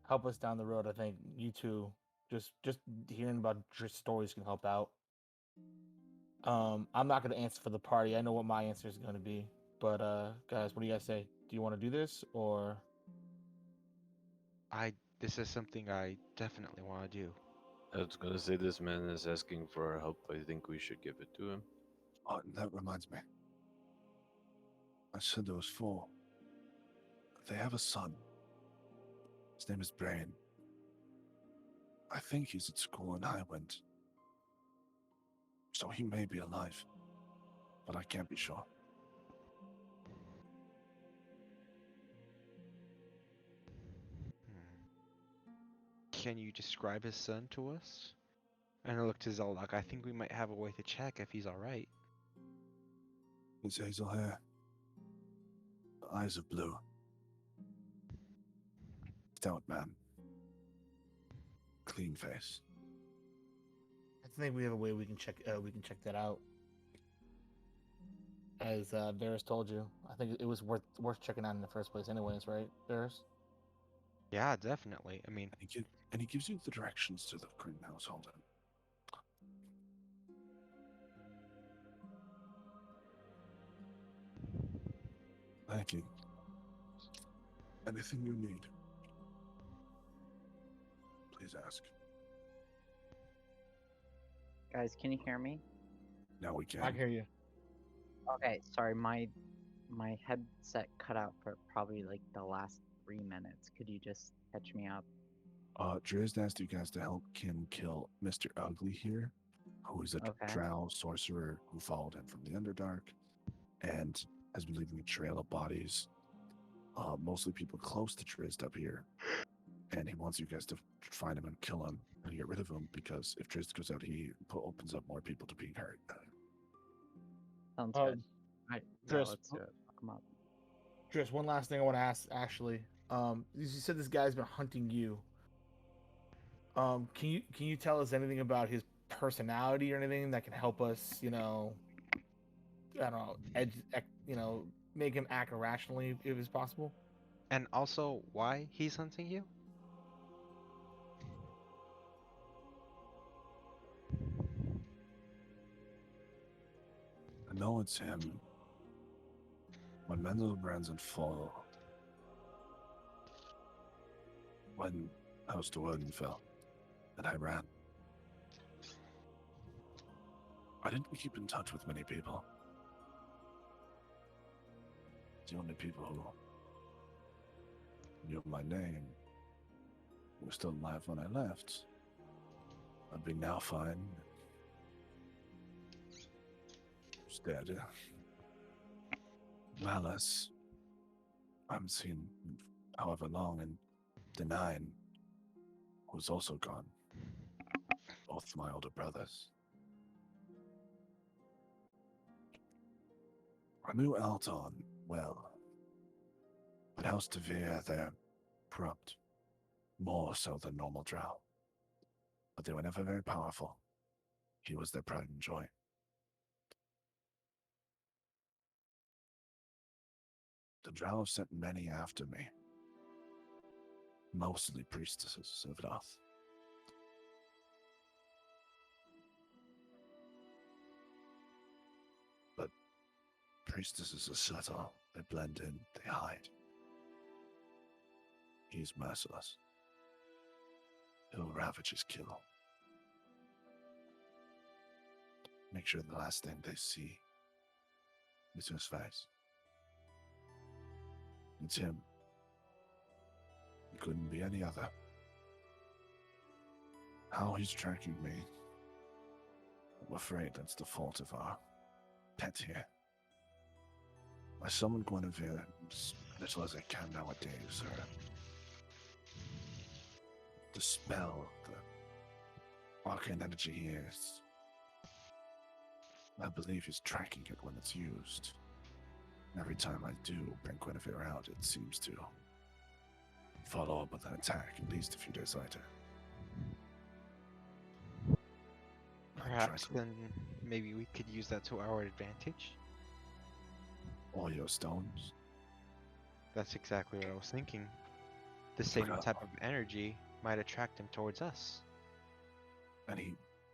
E: help us down the road. I think you two, just hearing about your stories can help out. I'm not gonna answer for the party. I know what my answer is gonna be. But guys, what do you guys say? Do you want to do this or?
D: This is something I definitely want to do.
B: I was gonna say this man is asking for our help. I think we should give it to him.
A: Oh, that reminds me. I said there was 4. They have a son. His name is Brain. I think he's at school in Highwind. So he may be alive. But I can't be sure.
D: Can you describe his son to us? And I look to Zeldak. I think we might have a way to check if he's alright.
A: His hazel hair. The eyes of blue. Stout man. Clean face.
E: I think we have a way we can check that out. As Varys told you, I think it was worth checking out in the first place, anyways, right, Varys?
D: Yeah, definitely. I mean,
A: And he gives you the directions to the Crin household. Thank you. Anything you need, please ask.
C: Guys, can you hear me?
A: Now we can.
E: I can hear you.
C: Okay, sorry, my headset cut out for probably like the last 3 minutes. Could you just catch me up?
A: Drizzt asked you guys to help Kim kill Mr. Ugly here, who is a
C: Okay.
A: drow sorcerer who followed him from the Underdark and has been leaving a trail of bodies, mostly people close to Drizzt up here. And he wants you guys to find him and kill him and get rid of him, because if Drizzt goes out, he opens up more people to being hurt.
C: Sounds
E: Uh,
C: good. Right, yeah,
E: Driss,
C: let's do it. Fuck 'em up.
E: Driss, one last thing I want to ask Ashley. You said this guy's been hunting you. Can you tell us anything about his personality or anything that can help us? I don't know, make him act irrationally if it's possible.
D: And also, why he's hunting you?
A: I know it's him. When Mendelbrand's in fall, when House to Odin fell, and I ran. I didn't keep in touch with many people. The only people who knew my name were still alive when I left. I'd be now fine. He's dead. Malice, I haven't seen in however long, and Denine was also gone. Both my older brothers. I knew Alton well, but House Devere, they're corrupt, more so than normal drow. But they were never very powerful. He was their pride and joy. The drow have sent many after me, mostly priestesses of Doth. But priestesses are subtle. They blend in, they hide. He's merciless. He'll ravage his kill. Make sure the last thing they see is his face. It's him. It couldn't be any other. How he's tracking me, I'm afraid that's the fault of our pet here. I summoned Guinevere as little as I can nowadays, or dispel the arcane energy he is. I believe he's tracking it when it's used. Every time I do bring Guinevere out, it seems to follow up with an attack at least a few days later.
D: Perhaps then maybe we could use that to our advantage.
A: All your stones.
D: That's exactly what I was thinking. The same type of energy might attract him towards us.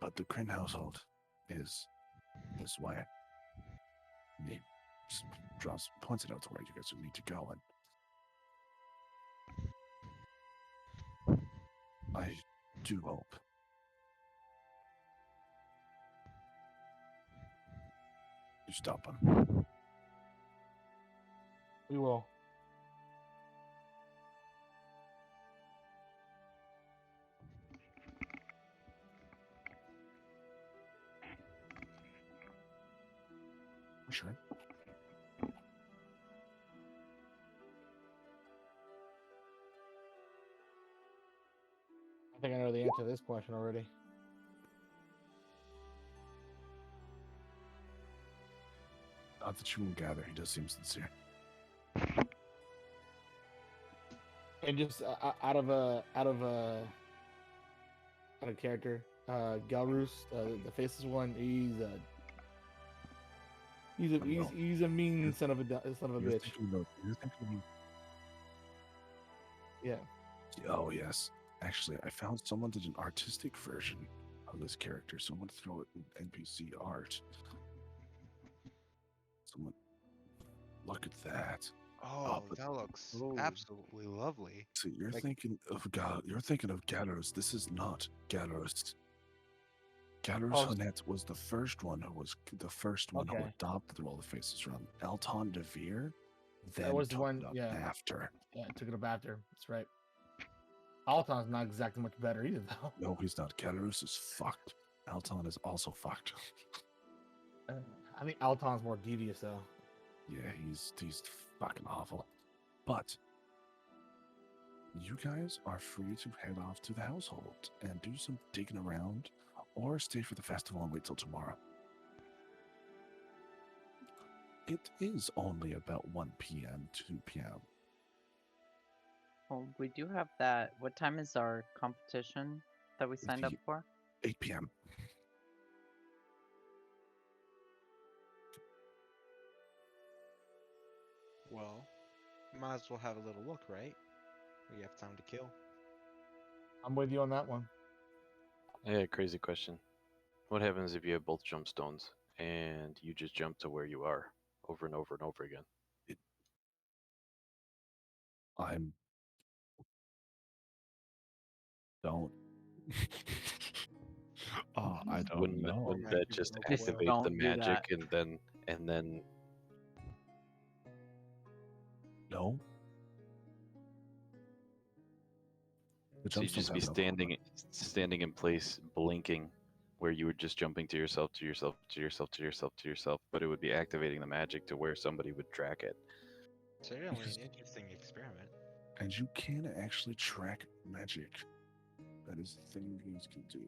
A: But the Kryn household is this way. He points it out to where you guys would need to go, and I do hope you stop him.
E: We will.
A: Sure.
E: I think I know the answer to this question already.
A: Not that you will gather, he does seem sincere.
E: And just out of character, Galrus, the faceless one, he's a mean son of a bitch.
A: You're thinking
E: Yeah.
A: Oh yes, actually, I found someone did an artistic version of this character. Someone throw it in NPC art. Someone, look at that.
D: Oh, that looks absolutely lovely.
A: See, you're thinking of God. You're thinking of Galos. This is not Galos. Galos Honet was the first one who adopted the role of faces from Elton Devere. That was the one. Yeah. After.
E: Yeah, took it up after. That's right. Alton's not exactly much better either, though.
A: No, he's not. Galos is fucked. Alton is also fucked.
E: I think Alton's more devious, though.
A: Yeah, he's fucking awful. But you guys are free to head off to the household and do some digging around, or stay for the festival and wait till tomorrow. It is only about 1 p.m., 2 p.m.
C: Well, we do have that. What time is our competition that we signed up
A: The
C: for?
A: 8 p.m.
D: Well, might as well have a little look, right? We have time to kill.
E: I'm with you on that one.
B: Yeah, crazy question. What happens if you have both jump stones and you just jump to where you are over and over and over again?
A: I'm don't. I don't
B: Wouldn't
A: know.
B: wouldn't that just
E: Just
B: activate the
C: don't do
B: magic
C: that.
B: and then
A: No. The
B: so you
A: jump stones
B: just be
A: have no cooldown.
B: standing in place, blinking, where you were just jumping to yourself, to yourself, to yourself, to yourself, to yourself, but it would be activating the magic to where somebody would track it.
D: Certainly
A: Because-
D: an interesting experiment.
A: And you can actually track magic. That is the thing you guys can do.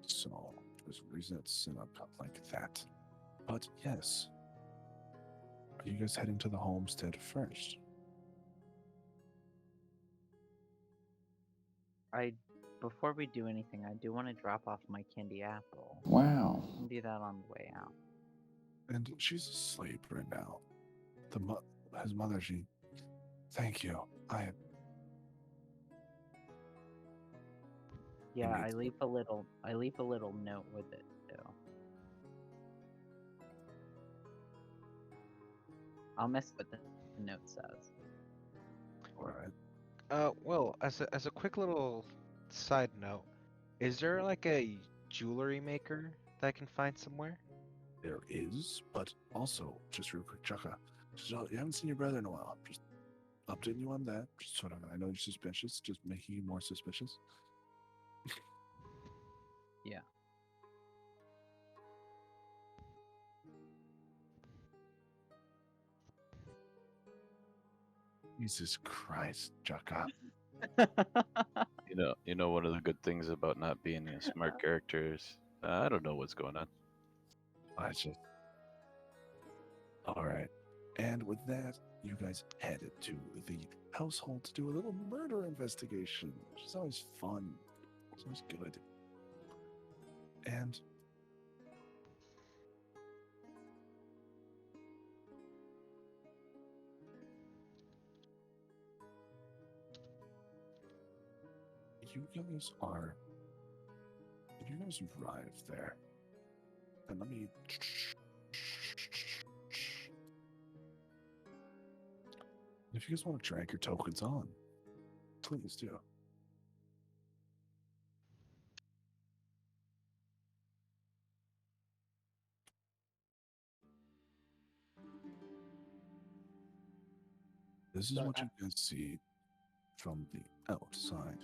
A: So there's a reason it's set up like that. But yes. Are you guys heading to the homestead first?
C: Before we do anything, I do want to drop off my candy apple.
F: Wow.
C: We can do that on the way out.
A: And she's asleep right now. His mother, thank you.
C: Yeah,
A: me
C: I
A: too.
C: leave a little note with it too. I'll miss what the note says.
A: All right.
D: Well, as a quick little side note, is there like a jewelry maker that I can find somewhere?
A: There is, but also, just real quick, Chaka, you haven't seen your brother in a while. Just updating you on that. Just sort of, I know you're suspicious, just making you more suspicious.
C: Yeah.
A: Jesus Christ, Chaka.
B: You know, one of the good things about not being a smart character is I don't know what's going on.
A: I just. All right. And with that, you guys headed to the household to do a little murder investigation, which is always fun. It's always good. And you guys arrive there. And let me. If you guys want to drag your tokens on, please do. This is
E: So
A: what you guys see from the outside.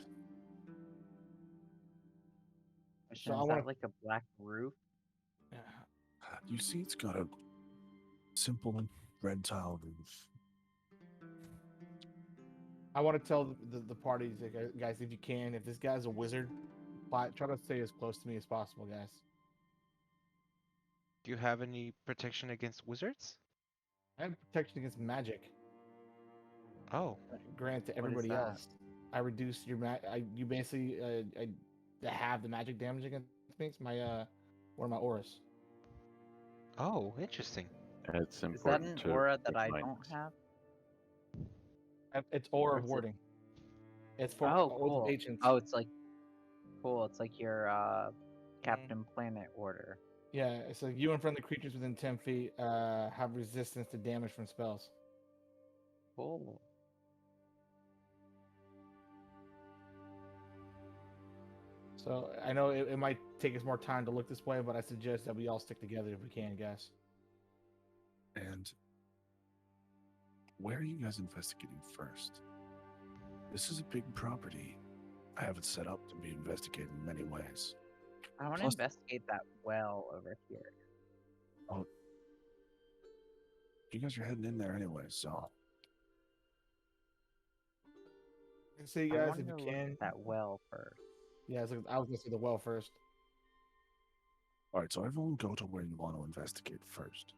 C: Question,
E: I
C: is
E: wanna-
C: that like a black roof?
A: You see, it's got a simple red tile roof.
E: I want to tell the parties, like, guys, if you can, if this guy's a wizard, try to stay as close to me as possible, guys.
D: Do you have any protection against wizards?
E: I have protection against magic.
D: Oh,
E: Grant to
C: What is
E: everybody
C: that?
E: else. I reduce your you basically I have the magic damage against me. It's my one of my auras.
D: oh, interesting.
B: It's
C: Is that
B: important
C: an
B: to
C: aura that I
B: remind
C: don't
B: us.
C: have?
E: It's aura
C: Or
E: of
C: is it-
E: warding. It's for
C: Oh,
E: all
C: cool.
E: the ancients.
C: Oh, it's like cool. It's like your Captain Planet order.
E: Yeah, it's like you and friendly creatures within 10 feet have resistance to damage from spells.
C: Cool.
E: So I know it might take us more time to look this way, but I suggest that we all stick together if we can, guys.
A: And where are you guys investigating first? This is a big property. I have it set up to be investigated in many ways.
C: I want to
A: Plus-
C: investigate that well over here.
A: You guys are heading in there anyway, so
E: See you
C: I
E: guys
C: want
E: if
C: to
E: you
C: look
E: can.
C: at that well first.
E: Yeah, I was gonna say the well first.
A: all right. So everyone, go to where you want to investigate first.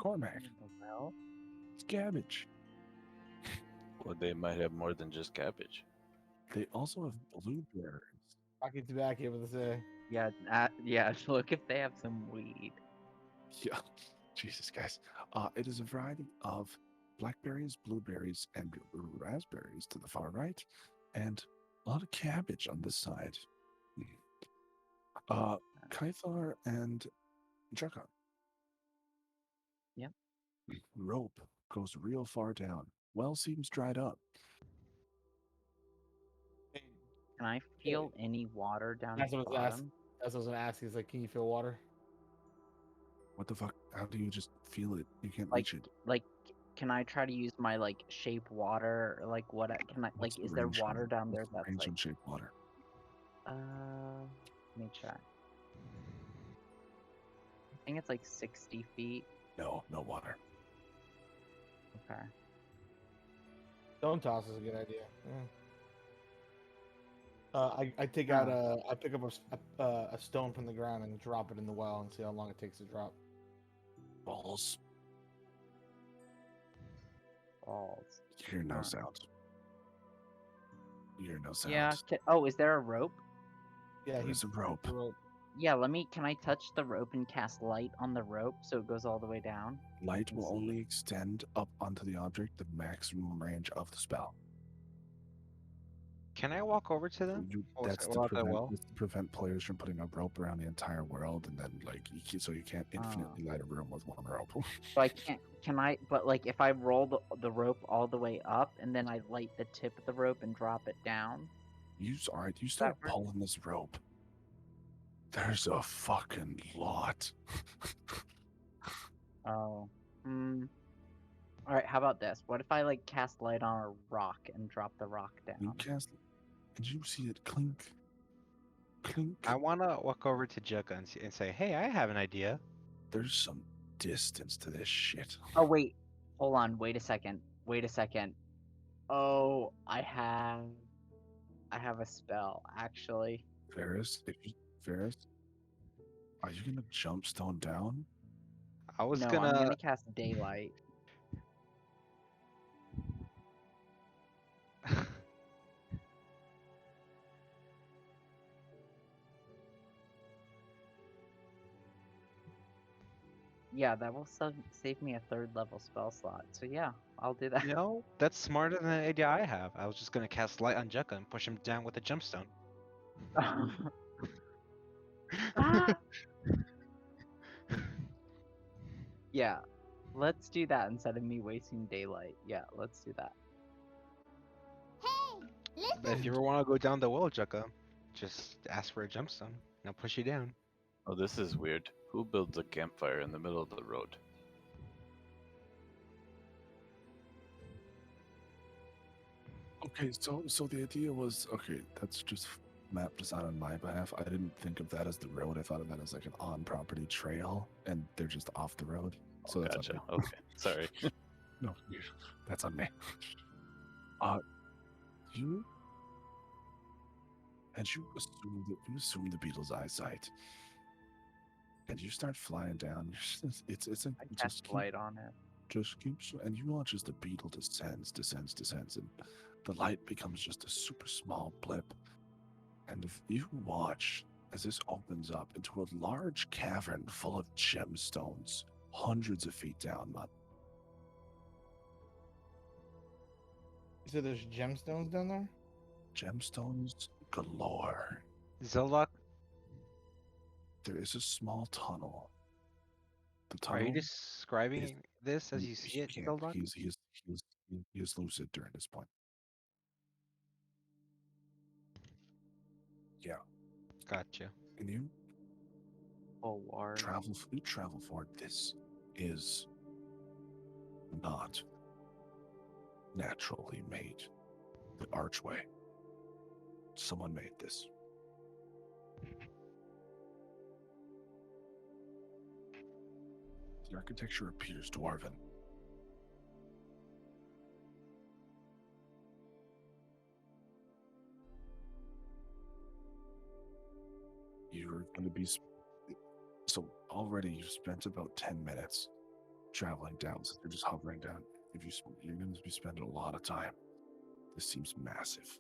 A: Cormac.
C: Well,
A: It's cabbage.
B: Well, they might have more than just cabbage.
A: They also have blueberries.
E: I get back here with this.
C: yeah, yeah. Look if they have some weed.
A: Yeah, Jesus, guys. It is a variety of blackberries, blueberries, and raspberries to the far right, and a lot of cabbage on this side. Kythar and Jukka.
C: Yep.
A: Rope goes real far down. Well seems dried up.
C: Can I feel any water down at
E: That's
C: the
E: what I was asking.
C: bottom?
E: That's what I was gonna ask. Is like, can you feel water?
A: What the fuck? How do you just feel it? You can't
C: Like,
A: reach it.
C: like, can I try to use my like shape water? Or, like, what? Can I
A: What's
C: like?
A: the
C: Is there
A: range
C: water
A: on-
C: down there
A: what's the
C: that's
A: range
C: like?
A: on shape water?
C: Let me check. I think it's like 60 feet.
A: No water.
C: Okay.
E: Stone toss is a good idea. Yeah. I take out I pick up a stone from the ground and drop it in the well and see how long it takes to drop.
A: Balls.
C: Balls.
A: You hear no
C: Alright.
A: sound. You hear no sound.
C: Yeah. Oh, is there a rope?
E: Yeah,
A: There's a rope.
C: Yeah. Can I touch the rope and cast light on the rope so it goes all the way down?
A: Light
C: can
A: will
C: see.
A: only extend up onto the object the maximum range of the spell.
D: Can I walk over to them?
A: That's
D: Well,
A: to
D: at that well?
A: prevent players from putting a rope around the entire world, and then so you can't infinitely light a room with one rope.
C: So I can't. Can I? But like, if I roll the rope all the way up and then I light the tip of the rope and drop it down.
A: You start
C: work?
A: pulling this rope. There's a fucking lot.
C: Oh. All right. How about this? What if I like cast light on a rock and drop the rock
A: You
C: down?
A: cast, and you see it clink, clink.
D: I want to walk over to Jukka and say, hey, I have an idea.
A: There's some distance to this shit.
C: Oh wait. Hold on. Wait a second. Wait a second. Oh, I have a spell actually.
A: Ferris, are you gonna jump stone down?
D: I was
C: No,
D: gonna.
C: I'm gonna cast daylight. Yeah, that will save me a 3rd level spell slot. So yeah, I'll do that.
D: No, that's smarter than the idea I have. I was just gonna cast light on Jukka and push him down with a gemstone.
C: Ah! Yeah, let's do that instead of me wasting daylight. Yeah, let's do that.
D: But if you ever want to go down the well, Jukka, just ask for a gemstone. And I'll push you down.
B: Oh, this is weird. Who builds a campfire in the middle of the road?
A: Okay, so the idea was that's just mapped design on my behalf. I didn't think of that as the road. I thought of that as like an on-property trail, and they're just off the road. So that's
B: Gotcha.
A: on me.
B: Okay, sorry.
A: No, that's on me. You assume the beetle's eyesight, and you start flying down. It's a
C: I
A: just
C: cast
A: keep,
C: light on it.
A: just keeps, and you watch as the beetle descends, and the light becomes just a super small blip. And if you watch as this opens up into a large cavern full of gemstones, hundreds of feet down, man.
E: You said there's gemstones down there?
A: Gemstones galore.
D: Zelok,
A: There is a small tunnel. The
D: are
A: tunnel.
D: you describing this as you see it,
A: can't.
D: Zelok?
A: He is lucid during this point. Yeah.
D: Gotcha.
A: And you
C: Forward.
A: travel forward. This is not naturally made. The archway. Someone made this. The architecture appears dwarven. You're going to be so already you've spent about 10 minutes traveling down, so they're just hovering down. You're going to be spending a lot of time. This seems massive.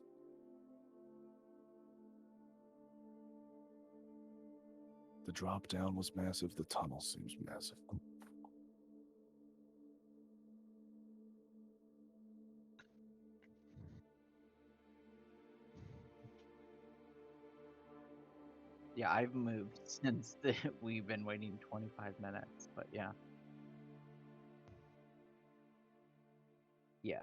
A: The drop down was massive. The tunnel seems massive.
C: Yeah, I've moved since we've been waiting 25 minutes, but yeah. Yeah.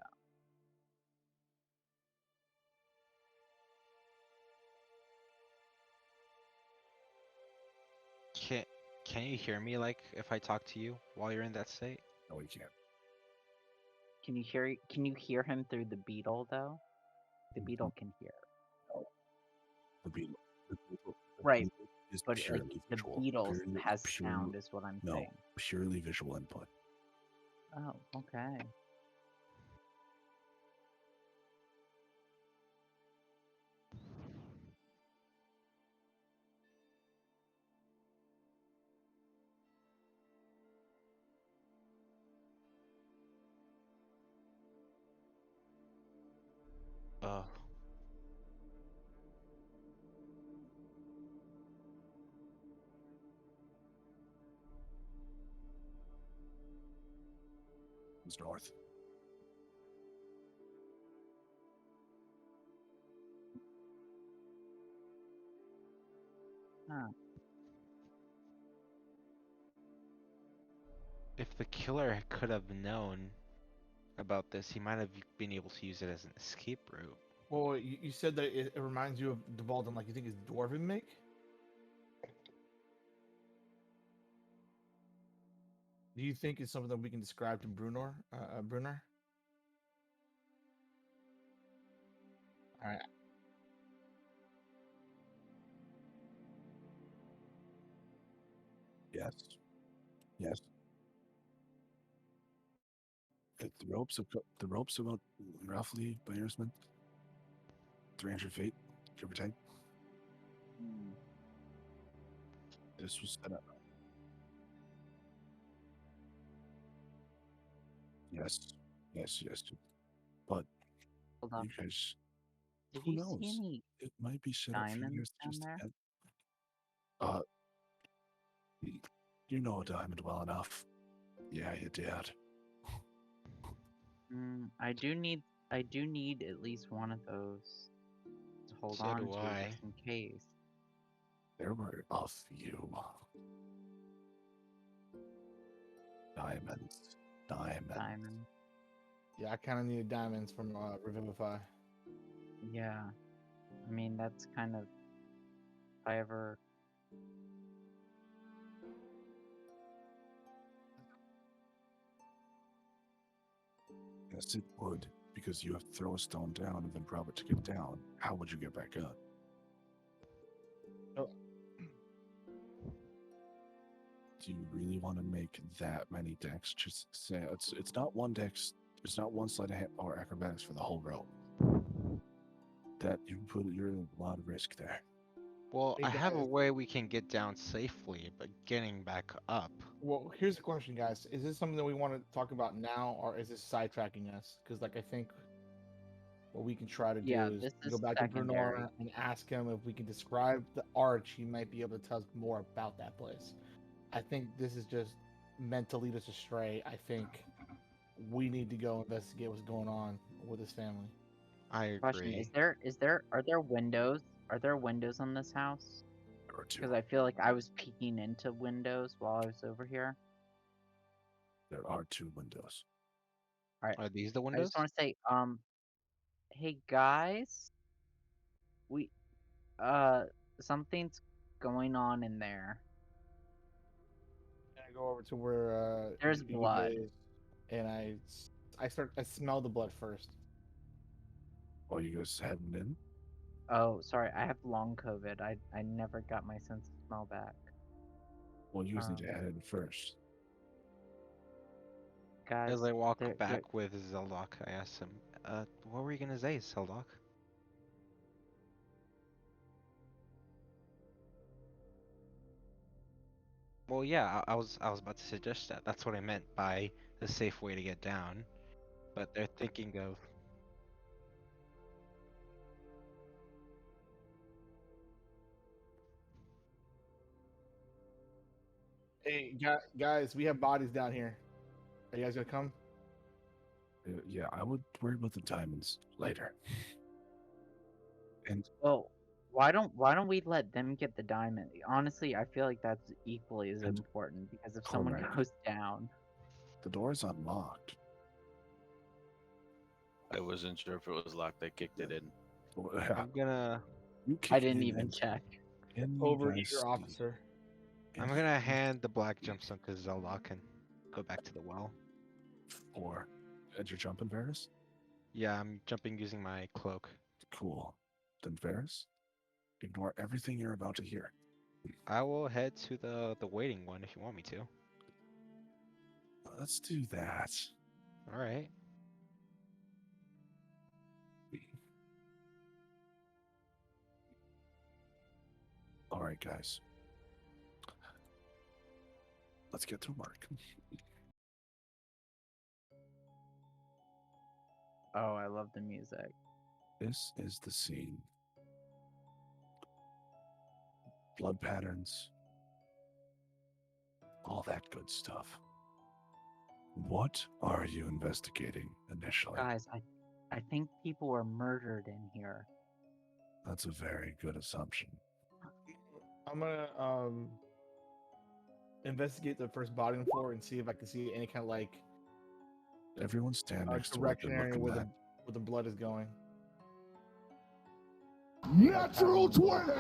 D: Can you hear me like if I talk to you while you're in that state?
A: No, we can't.
C: Can you hear him through the beetle though? The beetle can hear.
A: The beetle. The
C: Right,
A: beetle is
C: but like
A: purely
C: the
A: visual.
C: beetle has
A: pure-
C: sound is what I'm
A: No,
C: saying.
A: purely visual input.
C: Oh, okay.
D: Uh,
A: It's north.
C: Huh.
D: if the killer could have known about this, he might have been able to use it as an escape route.
E: Well, you said that it reminds you of the Valden, like you think it's dwarven make. Do you think it's something that we can describe to Brunor? Brunner? All right.
A: Yes. Yes. The ropes about roughly by Earsman 300 feet, give or take.
C: Hmm.
A: This was set up. Yes. But
C: Hold on.
A: you guys,
C: Did
A: who
C: you
A: knows?
C: see any
A: It might be set up for you
C: diamonds
A: guys
C: down there?
A: You know a diamond well enough. Yeah, you did.
C: I do need at least one of those to hold
D: So
C: on
D: do
C: to
D: I.
C: just in case.
A: There were a few diamonds.
C: Diamond.
E: Yeah, I kind of needed diamonds from Revivify.
C: Yeah. I mean that's kind of if I ever
A: Yes, it would, because you have to throw a stone down and then drop it to get down. How would you get back up?
E: Oh.
A: Do you really want to make that many decks? Just say it's not one dex. It's not one sleight of hand or acrobatics for the whole row. That you're in a lot of risk there.
D: Well,
E: Hey,
D: I have a
E: guys.
D: way we can get down safely, but getting back up.
E: Well, here's the question, guys. Is this something that we want to talk about now, or is this sidetracking us? Because, like, I think what we can try to
C: Yeah,
E: do is
C: this
E: go
C: is
E: back
C: secondary.
E: to Brunor and ask him if we can describe the arch. He might be able to tell us more about that place. I think this is just meant to lead us astray. I think we need to go investigate what's going on with his family.
D: I
C: Question,
D: agree.
C: are there windows? Are there windows on this house?
A: There are two.
C: Because I feel like I was peeking into windows while I was over here.
A: There are two windows.
C: Alright.
D: Are these the
C: I
D: windows?
C: just want to say, hey guys, we, something's going on in there.
E: And I go over to where
C: There's
E: Yuge
C: blood.
E: is, and I smell the blood first.
A: Are you guys heading in?
C: Oh, sorry, I have long COVID. I never got my sense of smell back.
A: Well, you guys need to
C: Um,
A: head in first.
C: Guys,
D: As I walk
C: there,
D: back with Zeldok, I asked him, what were you gonna say, Zeldok? Well, yeah, I was about to suggest that. That's what I meant by the safe way to get down. But they're thinking of.
E: Hey, guys, we have bodies down here. Are you guys gonna come?
A: Yeah, I would worry about the diamonds later. And
C: Well, why don't we let them get the diamond? Honestly, I feel like that's equally as
A: And
C: important because if someone
A: Cormac.
C: goes down,
A: the door is unlocked.
B: I wasn't sure if it was locked. I kicked it in.
A: Well, yeah,
D: I'm gonna.
A: you kick
C: I
A: it
C: didn't
A: in
C: even
A: and
C: check.
A: can you
E: Over
A: guys
E: eager
A: see
E: officer.
D: I'm
A: any
D: gonna hand the black jumpstone to Zeldok and go back to the well.
A: four? And you're jumping, Varys?
D: Yeah, I'm jumping using my cloak.
A: Cool. Then Varys, ignore everything you're about to hear.
D: I will head to the waiting one if you want me to.
A: Let's do that.
D: All right.
A: All right, guys. Let's get to work.
C: Oh, I love the music.
A: This is the scene. Blood patterns, all that good stuff. What are you investigating initially?
C: Guys, I think people were murdered in here.
A: That's a very good assumption.
E: I'm gonna investigate the first body on the floor and see if I can see any kind of like
A: Everyone stand next to what
E: direction
A: they're
E: area
A: looking
E: where
A: at.
E: the blood is going.
F: Natural 20!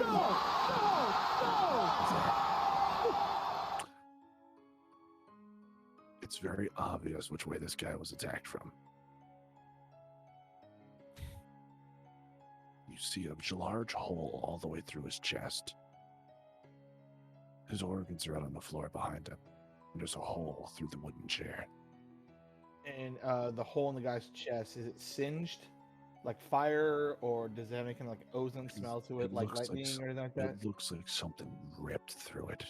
A: It's very obvious which way this guy was attacked from. You see a large hole all the way through his chest. His organs are out on the floor behind him. And there's a hole through the wooden chair.
E: And the hole in the guy's chest, is it singed like fire, or does it have any kind of like ozone smell to it, like
A: looks
E: lightning or anything like that?
A: It looks like something ripped through it.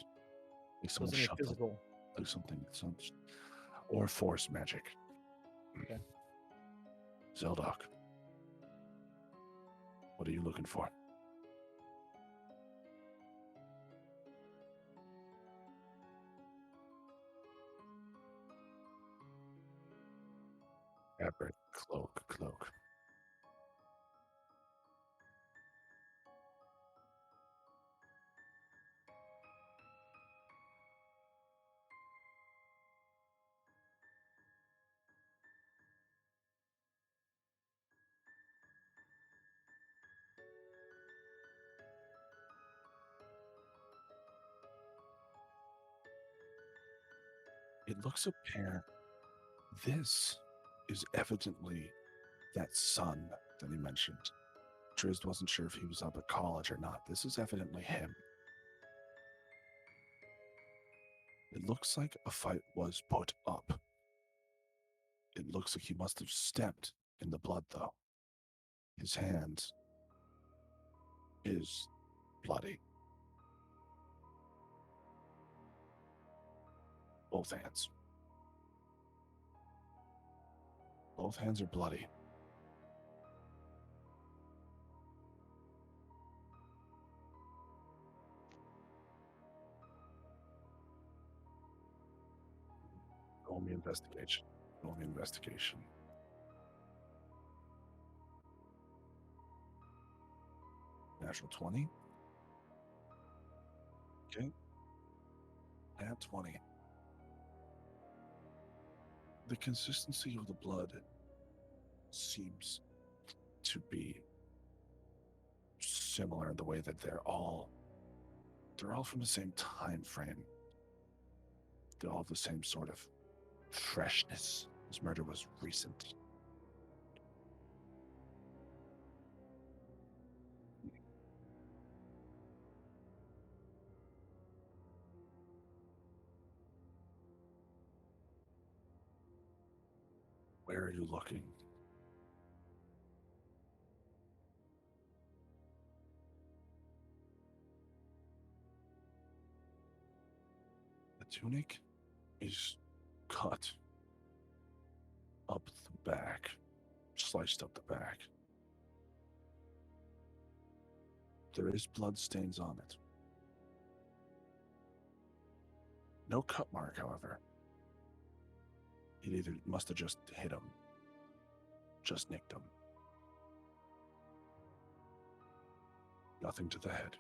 A: Like someone
E: Something
A: shoved
E: physical.
A: like something, or force magic.
E: Okay.
A: Zeldok, what are you looking for? Fabric, cloak. It looks apparent. This is evidently that son that he mentioned. Drizzt wasn't sure if he was up at college or not. This is evidently him. It looks like a fight was put up. It looks like he must have stepped in the blood, though. His hand is bloody. Both hands. Both hands are bloody. Roll me investigation. Roll me investigation. Natural 20. Okay. Nat 20. The consistency of the blood seems to be similar in the way that they're all from the same time frame. They all have the same sort of freshness. This murder was recent. Where are you looking? tunic is cut up the back, sliced up the back. There is blood stains on it. No cut mark, however. It either must have just hit him, just nicked him. Nothing to the head.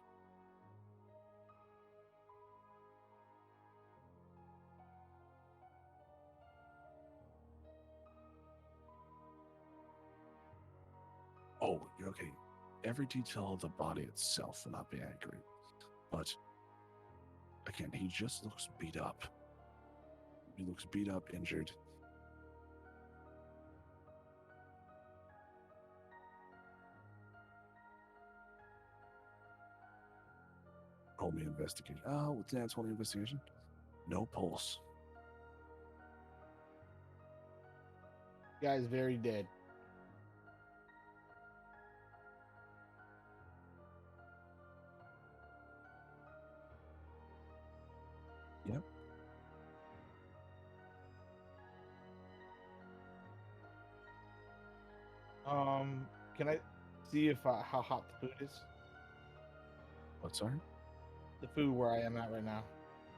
A: Oh, you're okay. Every detail of the body itself will not be accurate. But, again, he just looks beat up. He looks beat up, injured. Roll me investigation. Oh, what's that? 20 investigation? No pulse.
E: Guy's very dead.
A: Yep.
E: Can I see if how hot the food is?
A: What, sorry?
E: The food where I am at right now.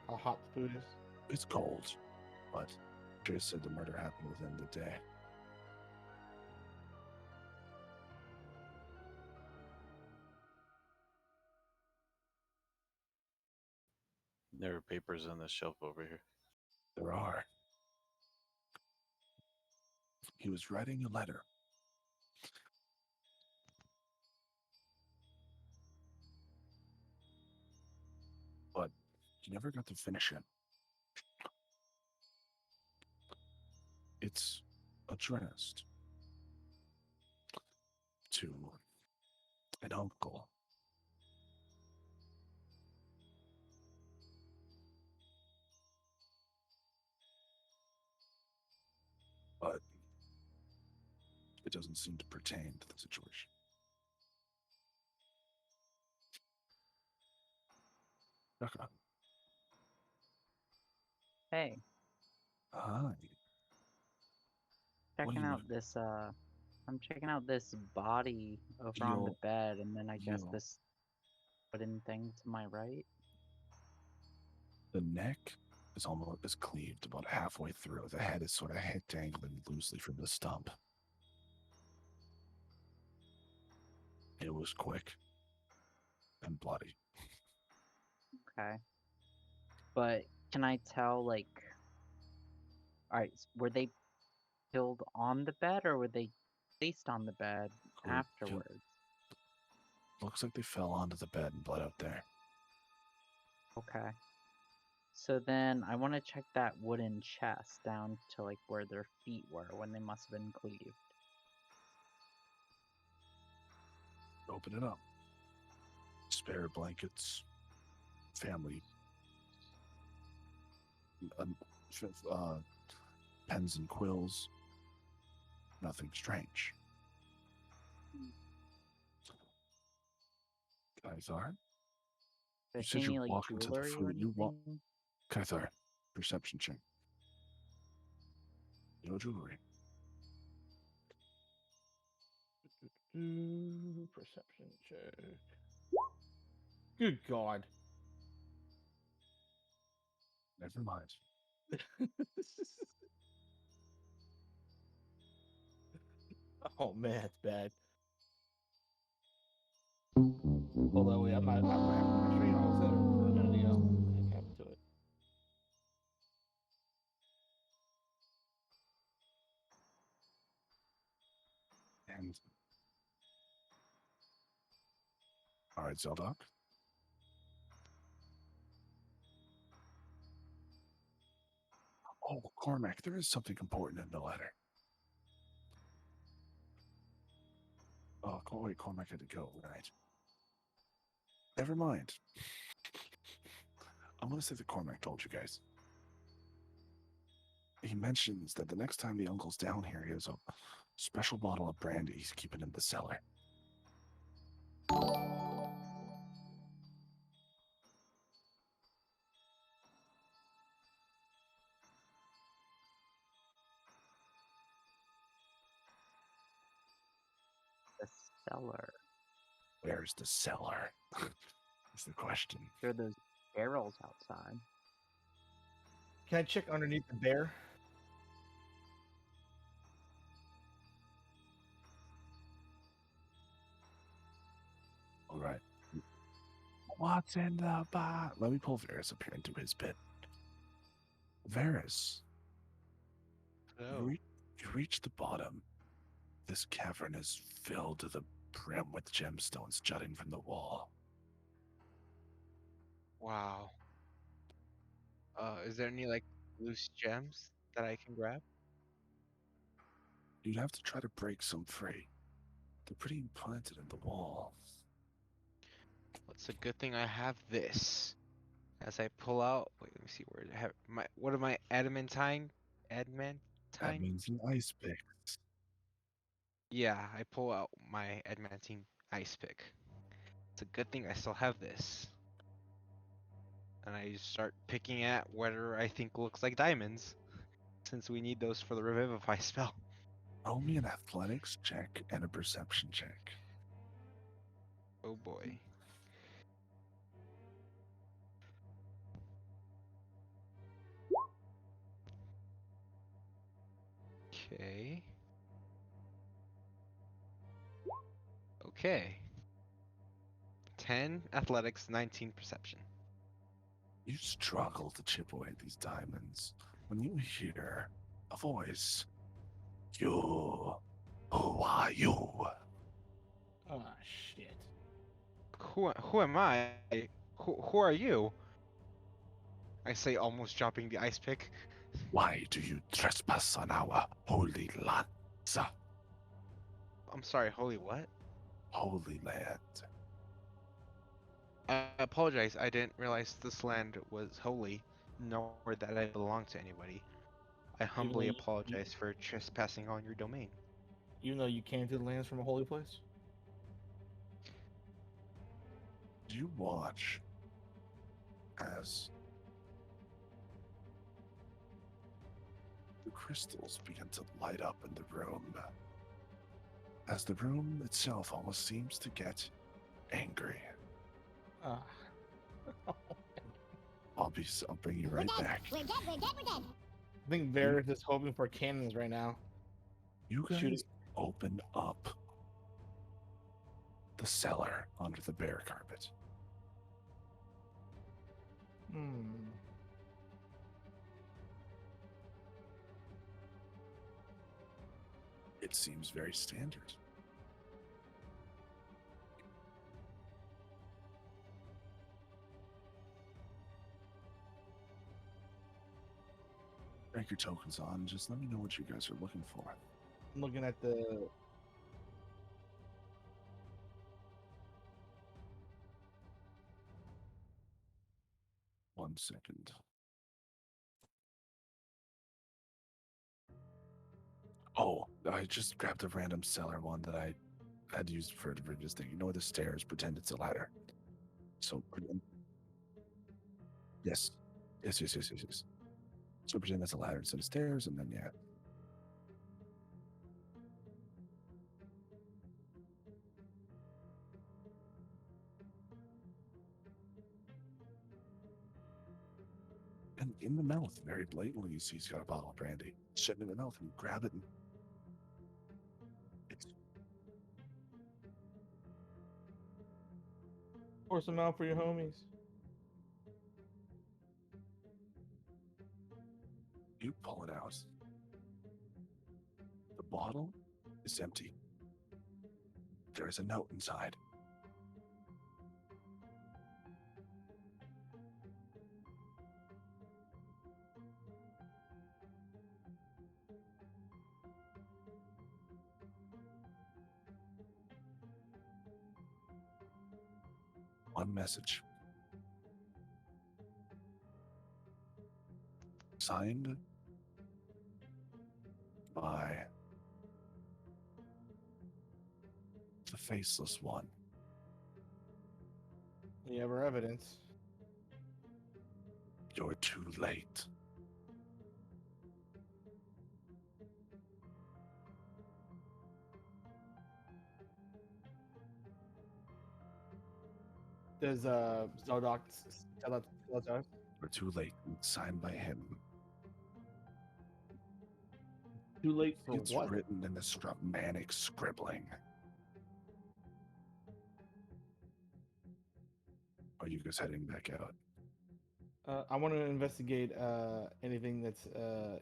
E: How hot the food is?
A: It's cold, but Jay said the murder happened within the day.
B: There are papers on this shelf over here.
A: There are. He was writing a letter. But he never got to finish it. It's addressed to an uncle. But it doesn't seem to pertain to the situation. Okay.
C: Hey,
A: Hi. What do
C: checking
A: you
C: out
A: want?
C: this I'm checking out this body over on the
A: Yo,
C: bed, and then I guess
A: yo.
C: this wooden thing to my right.
A: The neck is cleaved about halfway through. The head is sort of dangling loosely from the stump. It was quick and bloody.
C: Okay. But can I tell, like, alright, were they killed on the bed or were they placed on the bed
A: Who killed-
C: afterwards?
A: Looks like they fell onto the bed and bled out there.
C: Okay. So then I want to check that wooden chest down to like where their feet were when they must have been cleaved.
A: Open it up. Spare blankets, family, pens and quills. Nothing strange. Kaithar? You said
C: Any
A: you
C: like
A: walk into the
C: jewelry or
A: food. You want
C: anything?
A: Kaithar, perception check. No jewelry.
E: Perception check. Good God.
A: Never mind.
E: Oh man, it's bad. Although wait, I'm not my screen all set for a minute ago. What happened to it?
A: And all right, Zeldok. Oh, Cormac, there is something important in the letter. Oh, wait, Cormac had to go, right? Never mind. I'm going to say that Cormac told you guys. He mentions that the next time the uncle's down here, he has a special bottle of brandy he's keeping in the cellar.
C: cellar.
A: Where's the cellar? That's the question.
C: There are those barrels outside.
E: Can I check underneath the bear?
A: All right. What's in the box? Let me pull Varys up here into his pit. Varys, you,
D: Oh,
A: you reach the bottom. This cavern is filled to the brim with gemstones jutting from the wall.
D: wow. Is there any like loose gems that I can grab?
A: You'd have to try to break some free. They're pretty implanted in the wall.
D: Well, it's a good thing I have this. As I pull out, wait, let me see where I have my. What am I? Adamantine.
A: That
D: Adamantine.
A: means an ice pick.
D: Yeah, I pull out my adamantine ice pick. It's a good thing I still have this. And I start picking at whatever I think looks like diamonds, since we need those for the revivify spell.
A: Roll me an athletics check and a perception check.
D: Oh boy. Okay. Okay. 10 athletics, 19 perception.
A: You struggle to chip away at these diamonds when you hear a voice. You. Who are you?
E: Oh shit.
D: Who am I? Who are you? I say, almost dropping the ice pick.
A: Why do you trespass on our holy lands?
D: I'm sorry, holy what?
A: Holy land.
D: I apologize. I didn't realize this land was holy, nor that I belong to anybody. I humbly
E: you-
D: apologize for trespassing on your domain.
E: Even though you came to the lands from a holy place?
A: You watch as the crystals begin to light up in the room. As the room itself almost seems to get angry.
E: Ah.
A: I'll bring you right back.
F: We're dead.
E: I think Varys is hoping for cannons right now.
A: You
E: Shoot
A: guys
E: it.
A: open up the cellar under the bear carpet.
E: Hmm.
A: It seems very standard. Break your tokens on. Just let me know what you guys are looking for.
E: I'm looking at the.
A: One second. Oh, I just grabbed a random cellar one that I had used for the previous thing. You know the stairs? Pretend it's a ladder. So, yes. Yes. So pretend that's a ladder instead of stairs, and then yeah. And in the mouth, very blatantly, you see he's got a bottle of brandy. Shit in the mouth, and you grab it, and it's
E: Pour some out for your homies.
A: you pull it out. The bottle is empty. There is a note inside. One message. Signed by the Faceless One.
E: You have our evidence.
A: You're too late.
E: Does Zodok tell that to us?
A: We're too late. It's signed by him.
E: Too late for
A: It's
E: what?
A: written in this Manic scribbling. Are you guys heading back out?
E: I want to investigate anything that's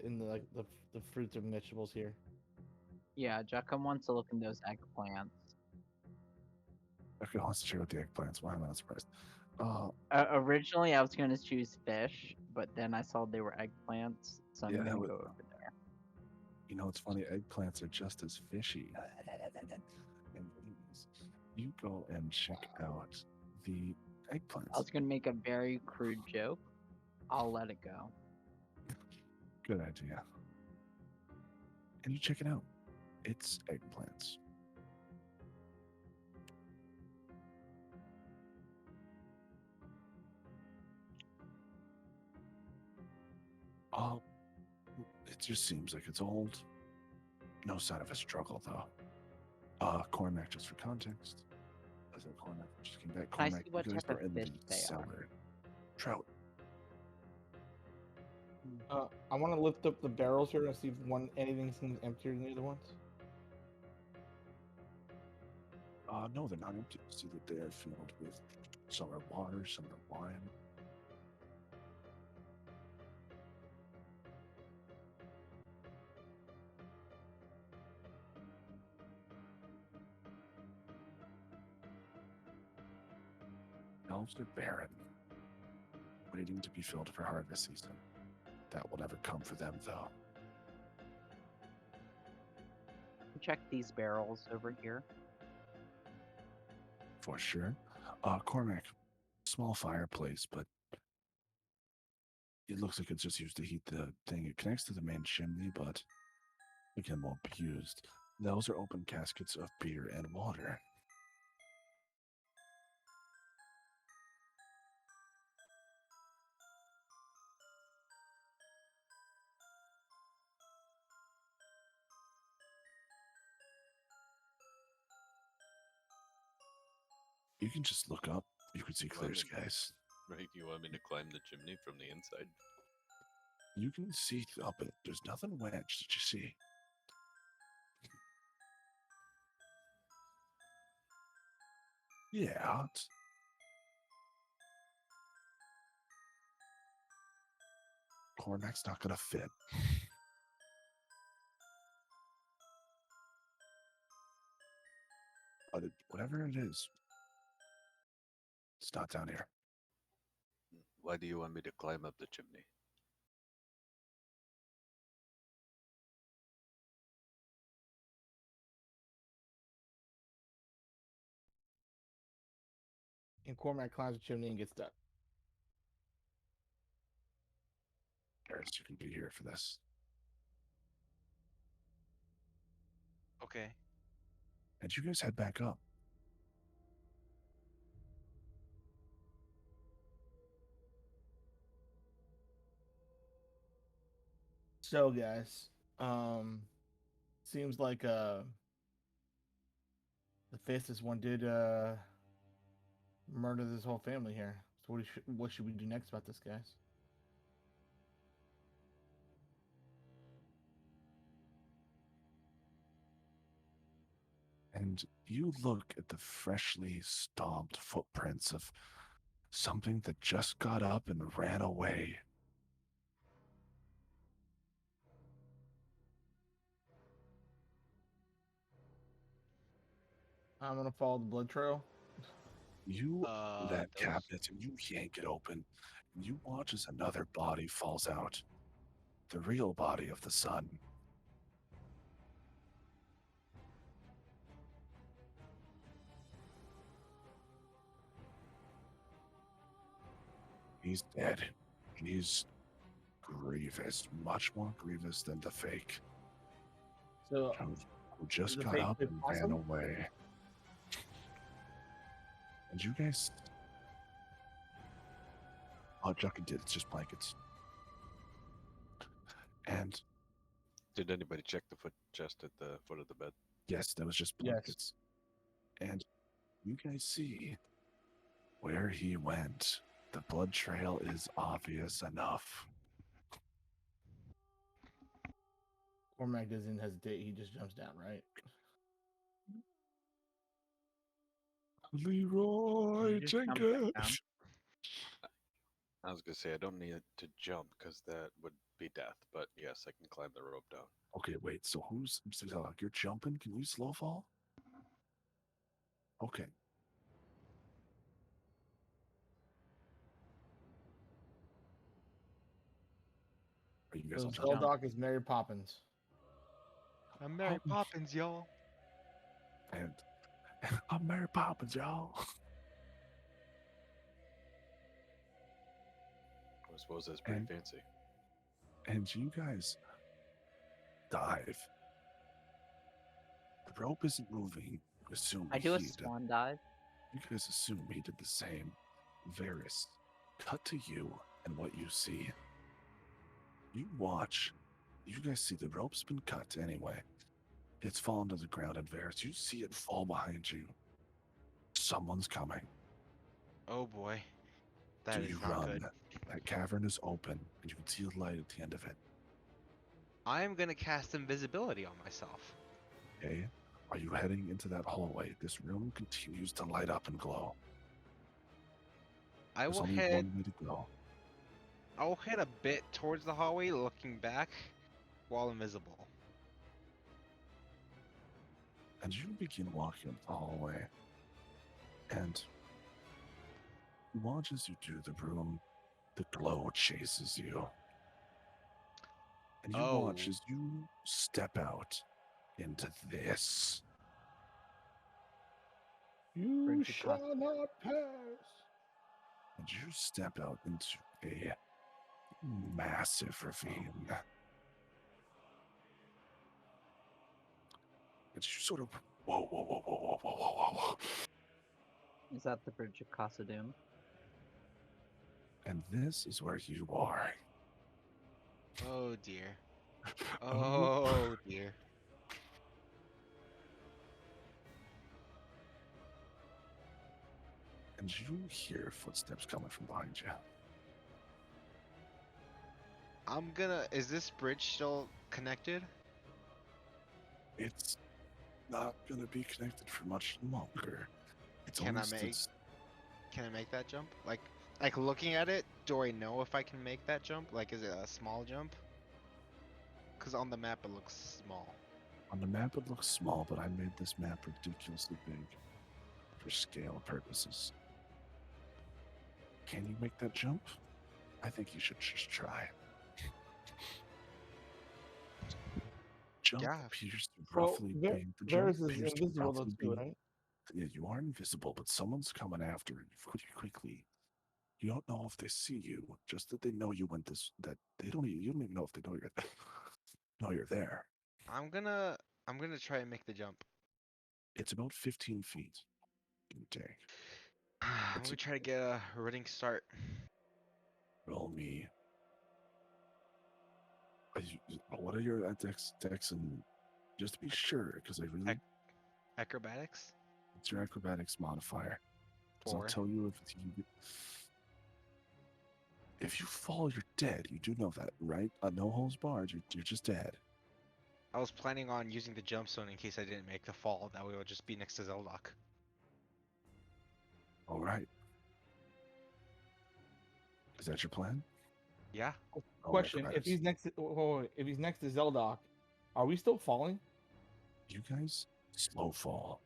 E: in the the fruits or vegetables here.
C: Yeah, Jackum wants to look in those eggplants.
A: Okay, let's check out the eggplants. Why am I not surprised?
C: Originally, I was going to choose fish, but then I saw they were eggplants, so I'm
A: Yeah, that
C: going to
A: would-
C: go over there.
A: You know, it's funny. Eggplants are just as fishy. And please, you go and check out the
C: I
A: eggplants.
C: was going to make a very crude joke. I'll let it go.
A: Good idea. And you check it out. It's eggplants. Oh, it just seems like it's old. No sign of a struggle, though. Cormac, just for context. As a Cormac just came back.
C: Can I
A: Cormac,
C: see what
A: you guys
C: type
A: are
C: of
A: in
C: fish
A: the
C: they are?
A: cellar. Trout.
E: I want to lift up the barrels here and see if anything seems emptier than the other ones.
A: No, they're not empty. See that they are filled with some are water, some are wine. Elves are barren, waiting to be filled for harvest season. That will never come for them, though.
C: Check these barrels over here.
A: For sure. Cormac, small fireplace, but it looks like it's just used to heat the thing. It connects to the main chimney, but again, won't be used. Those are open caskets of beer and water. You can just look up. You can see clear
B: Right.
A: skies.
B: Right? You want me to climb the chimney from the inside?
A: You can see up it. There's nothing wedged. Did you see? Yeah. Cormac's not gonna fit. But whatever it is, it's not down here.
B: Why do you want me to climb up the chimney?
E: And Cormac climbs the chimney and gets stuck.
A: Harris, you can be here for this.
D: Okay.
A: And you guys head back up.
E: So, guys, seems like the Faceless One did murder this whole family here. So, what should we do next about this, guys?
A: And you look at the freshly stomped footprints of something that just got up and ran away.
E: I'm gonna follow the blood trail.
A: You that
D: Those-
A: cabinet and you yank it open, and you watch as another body falls out. The real body of the son. He's dead. He's grievous, much more grievous than the fake.
E: So,
A: Who just
E: the
A: got
E: fake
A: up
E: bit
A: and
E: possum?
A: ran away. And you guys. All Jucky did, it's just blankets. And
B: Did anybody check the foot chest at the foot of the bed?
A: yes, that was just
E: Yes.
A: blankets. And you guys see where he went. The blood trail is obvious enough.
E: Cormac doesn't hesitate. He just jumps down, right?
A: Leroy
C: just jump back down?
A: Jenkins.
B: I was gonna say I don't need to jump because that would be death, but yes, I can climb the rope down.
A: Okay, wait. So who's you're jumping? Can you slow fall? Okay. Are you guys
E: So
A: all jumping?
E: Zeldock is Mary Poppins.
D: I'm Mary
A: Oh.
D: Poppins, y'all.
A: And I'm Mary Poppins, y'all.
B: I suppose that's pretty
A: And-
B: fancy.
A: And you guys dive. The rope isn't moving. Assume
C: I do a
A: he did-
C: swan dive.
A: You guys assume he did the same. Varys, cut to you and what you see. You watch. You guys see the rope's been cut anyway. It's fallen to the ground, and Varys, you see it fall behind you. Someone's coming.
D: Oh boy. That
A: Do
D: is
A: you
D: not
A: run?
D: good.
A: That cavern is open, and you can see a light at the end of it.
D: I am gonna cast invisibility on myself.
A: Okay? Are you heading into that hallway? This room continues to light up and glow.
D: I
A: There's
D: will
A: only
D: head
A: one way to go.
D: I'll head a bit towards the hallway, looking back while invisible.
A: And you begin walking up the hallway. And you watch as you do, the room, the glow chases you. And you watch
D: Oh.
A: as you step out into this.
E: You
C: Bridge
E: shall
C: across.
E: not pass.
A: And you step out into a massive ravine. And you sort of, whoa, whoa, whoa, whoa, whoa, whoa, whoa, whoa.
C: Is that the bridge of Casa Doom?
A: And this is where you are.
D: Oh dear. Oh dear.
A: And you hear footsteps coming from behind you.
D: Is this bridge still connected?
A: It's not going to be connected for much longer. It's
D: Can I
A: almost
D: make- Can I make that jump? Like looking at it, do I know if I can make that jump? Like, is it a small jump? Because on the map it looks small.
A: on the map it looks small, but I made this map ridiculously big for scale purposes. Can you make that jump? I think you should just try. Jump
D: Yeah.
A: appears to
E: Well,
A: roughly
E: Var-
A: be the jump
E: Varys is
A: appears to
E: invisible though
A: roughly
E: too,
A: be.
E: right?
A: Yeah, you are invisible, but someone's coming after you pretty quickly. You don't know if they see you, just that they know you went this. That they don't. You don't even know if they know you're know you're there.
D: I'm gonna try and make the jump.
A: It's about 15 feet. Give or take.
D: I'm
A: It's
D: gonna
A: a-
D: try to get a running start.
A: Roll me. What are your dex and just to be sure, because I really
D: Acrobatics?
A: it's your acrobatics modifier. 'Cause I'll
D: 4.
A: tell you if you fall, you're dead. You do know that, right? No holds barred. You're just dead.
D: I was planning on using the jump zone in case I didn't make the fall. That way it would just be next to Zeldock.
A: All right. Is that your plan?
D: Yeah.
A: Roll
E: Question: If
A: acrobatics.
E: he's next to, if he's next to Zeldock, are we still falling?
A: You guys slow fall.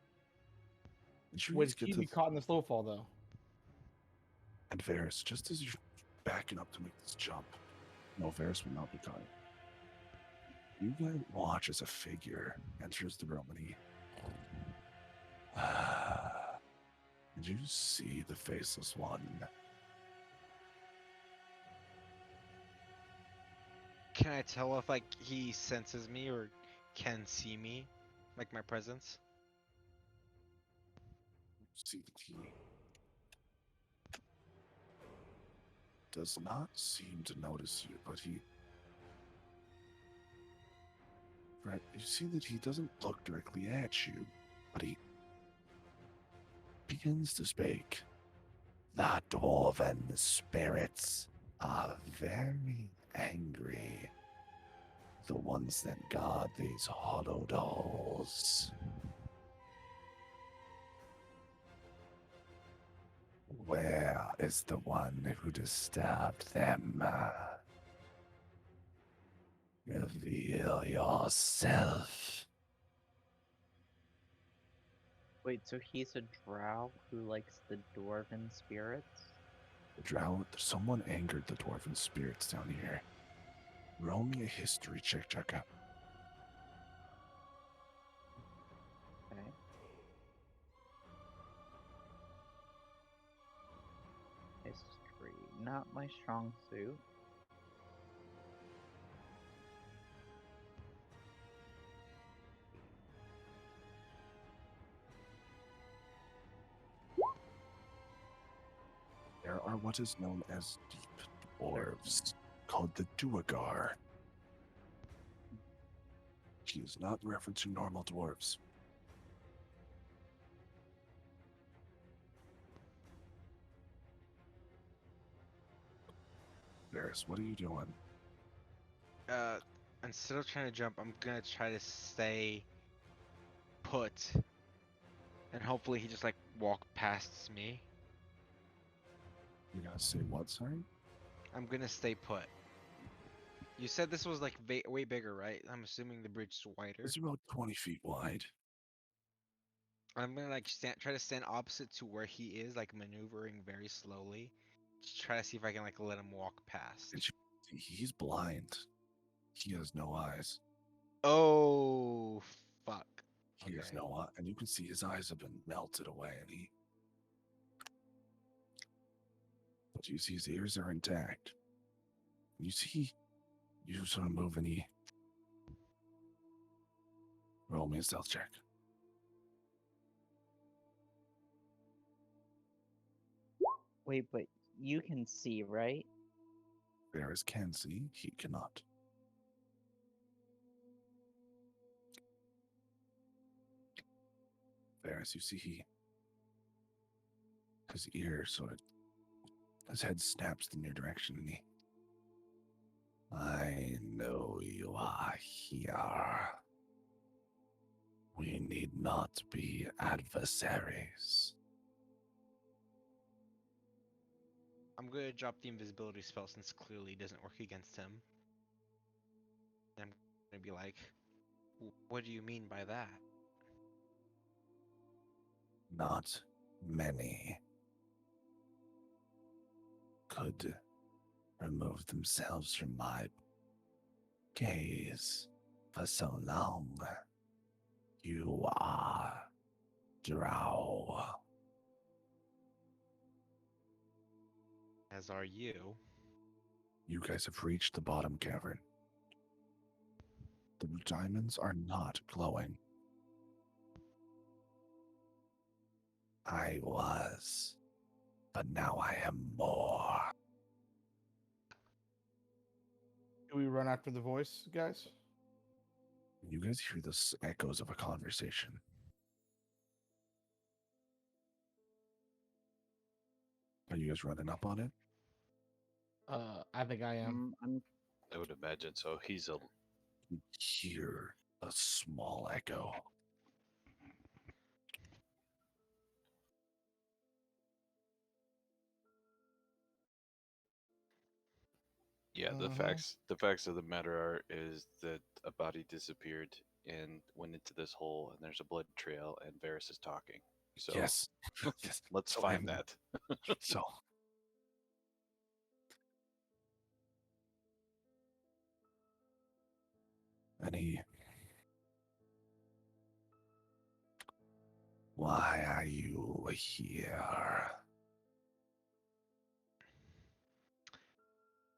A: And you
E: Would
A: guys get
E: he
A: to
E: be caught in the slow fall though?
A: and Varys, just as you're backing up to make this jump, no, Varys will not be caught. You guys watch as a figure enters the room and he and you see the faceless one.
D: Can I tell if like he senses me or can see me, like my presence?
A: See that he does not seem to notice you, but he right, you see that he doesn't look directly at you, but he begins to speak. The dwarven spirits are very angry. The ones that guard these hollow dolls. Where is the one who disturbed them? Reveal yourself.
C: Wait, so he's a drow who likes the dwarven spirits?
A: The drow, someone angered the dwarven spirits down here. Roll me a history check out.
C: Okay. History, not my strong suit.
A: There are what is known as deep dwarves, called the Duergar. He is not referencing normal dwarves. Varys, what are you doing?
D: Instead of trying to jump, I'm gonna try to stay put, and hopefully he just like walk past me.
A: You're gonna say what, sorry?
D: I'm gonna stay put. You said this was like way bigger, right? I'm assuming the bridge is wider.
A: It's about 20 feet wide.
D: I'm gonna like try to stand opposite to where he is, like maneuvering very slowly. Just try to see if I can like let him walk past.
A: And he's blind. He has no eyes.
D: Oh fuck.
A: He has
D: Okay.
A: no eye, and you can see his eyes have been melted away, and but you see his ears are intact. You see, you sort of move, and he roll me a stealth check.
C: Wait, but you can see, right?
A: Varys can see, he cannot. Varys, you see his ear sort of, his head snaps in your direction, and I know you are here. We need not be adversaries.
D: I'm gonna drop the invisibility spell since clearly it doesn't work against him. And I'm gonna be like, what do you mean by that?
A: Not many could remove themselves from my gaze for so long. You are drow.
D: As are you.
A: You guys have reached the bottom cavern. The diamonds are not glowing. I was, but now I am more.
E: Do we run after the voice, guys?
A: You guys hear the echoes of a conversation. Are you guys running up on it?
E: I think I am.
B: I would imagine so. He's a
A: You hear a small echo.
B: yeah. The facts of the matter are is that a body disappeared and went into this hole, and there's a blood trail, and Varys is talking. So
A: Yes. Yes.
B: let's
A: So
B: find
A: I'm-
B: that.
A: So. And why are you here?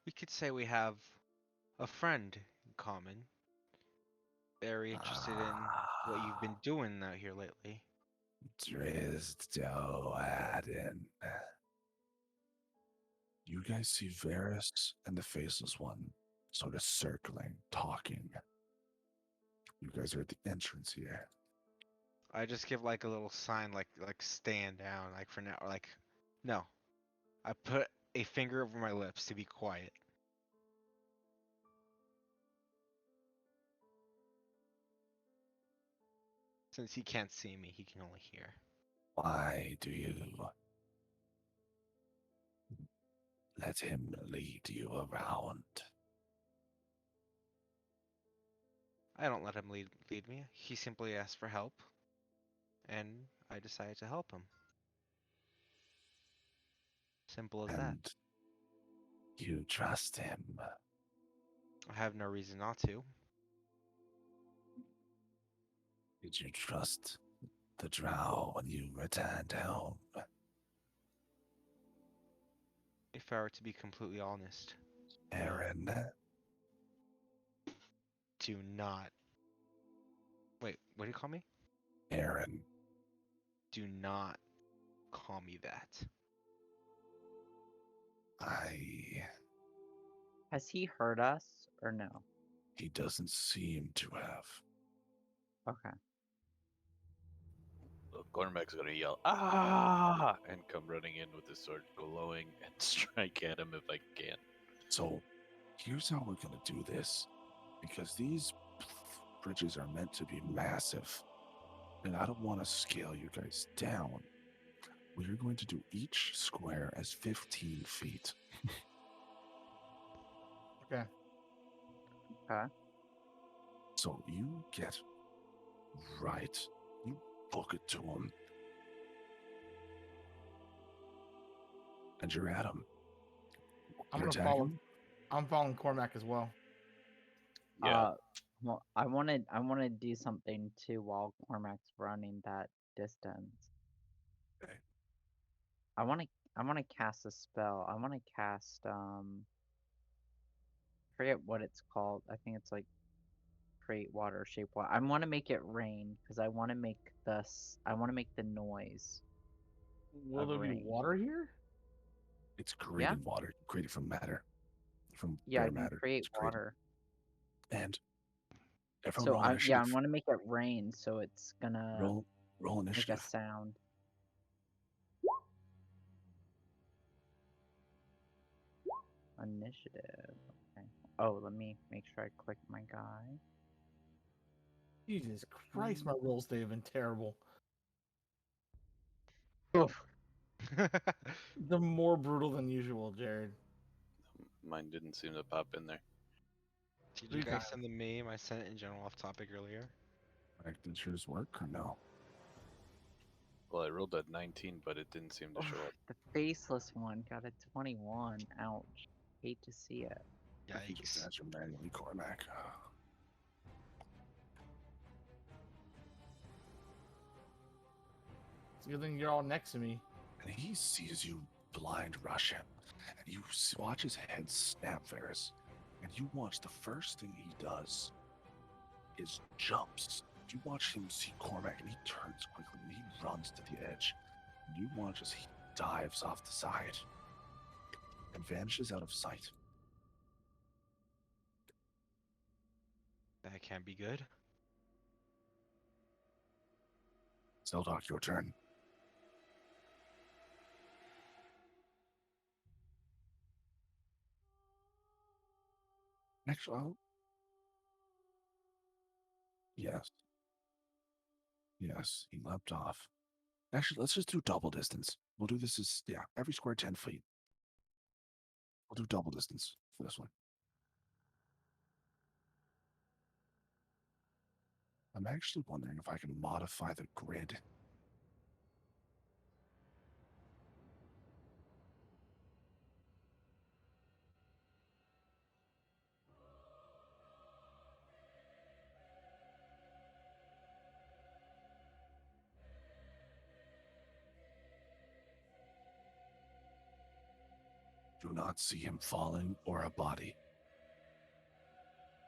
D: We could say we have a friend in common. Very interested in what you've been doing out here lately.
A: Drizdoadin. You guys see Varys and the Faceless One sort of circling, talking. You guys are at the entrance here.
D: I just give like a little sign, like stand down, like for now, or like no. I put a finger over my lips to be quiet. Since he can't see me, he can only hear.
A: Why do you let him lead you around?
D: I don't let him lead me. He simply asked for help, and I decided to help him. Simple as that.
A: And you trust him?
D: I have no reason not to.
A: Did you trust the drow when you returned home?
D: If I were to be completely honest,
A: Aaron,
D: do not. Wait, what do you call me?
A: Aaron,
D: Do not call me that.
C: Has he heard us or no?
A: He doesn't seem to have.
C: Okay.
B: So Cormac's gonna yell, "Ah!" and come running in with his sword glowing and strike at him if I can.
A: So, here's how we're gonna do this. Because these bridges are meant to be massive, and I don't want to scale you guys down. We're going to do each square as 15 feet.
E: Okay.
C: Okay.
A: So you get right. You book it to him. And you're at him.
E: I'm
A: You're
E: gonna follow.
A: attacking?
E: I'm following Cormac as well.
B: Yeah,
C: Well, I wanna do something too while Cormac's running that distance.
A: Okay.
C: I wanna cast a spell. I wanna cast forget what it's called. I think it's like create water, shape water. I want to make it rain because I want to make the noise
E: Will
C: of
E: there be
C: rain.
E: water here?
A: It's creating water. Created from matter. From
C: Yeah, I
A: bare
C: can
A: matter.
C: create
A: It's created.
C: water.
A: And everyone
C: So
A: roll
C: I
A: initiative.
C: want to make it rain so it's gonna
A: Roll
C: make a
A: initiative.
C: sound. Initiative. Okay. Oh, let me make sure I click my guy.
E: Jesus Christ, my rolls today have been terrible.
C: Oof.
E: They're more brutal than usual, Jared.
B: mine didn't seem to pop in there.
D: Did you
E: Three
D: guys
E: times.
D: send the meme I sent in general off topic earlier?
A: Did yours work or no?
B: Well, I rolled a 19, but it didn't seem to show up.
C: The faceless one got a 21. Ouch. Hate to see it.
A: I can just
D: Yikes.
A: answer manually, Cormac.
E: It's a good thing you're all next to me.
A: And he sees you blind rush him. And you watch his head snap, Varys. And you watch the first thing he does is jumps. You watch him see Cormac and he turns quickly and he runs to the edge. And you watch as he dives off the side and vanishes out of sight.
D: That can't be good.
A: Zeldok, your turn. Actually, yes. Yes, he leapt off. Actually, let's just do double distance. We'll do this as, every square 10 feet. We'll do double distance for this one. I'm actually wondering if I can modify the grid. Do not see him falling or a body.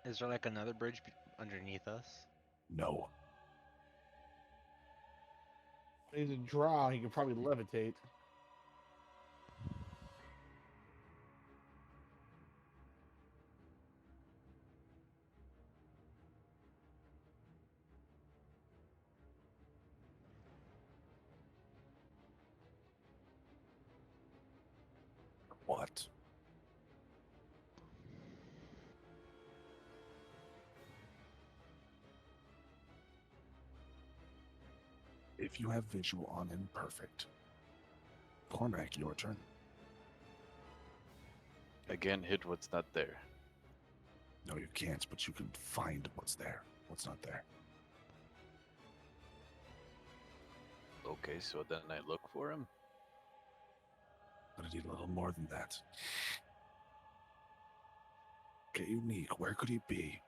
D: Is there like another bridge underneath us?
A: No.
E: He's a drow. He could probably levitate.
A: But if you have visual on him, perfect. Cormac, your turn.
B: Again, hit what's not there.
A: No, you can't, but you can find what's there, what's not there.
B: Okay, so then I look for him.
A: But I need a little more than that. Get unique. Where could he be?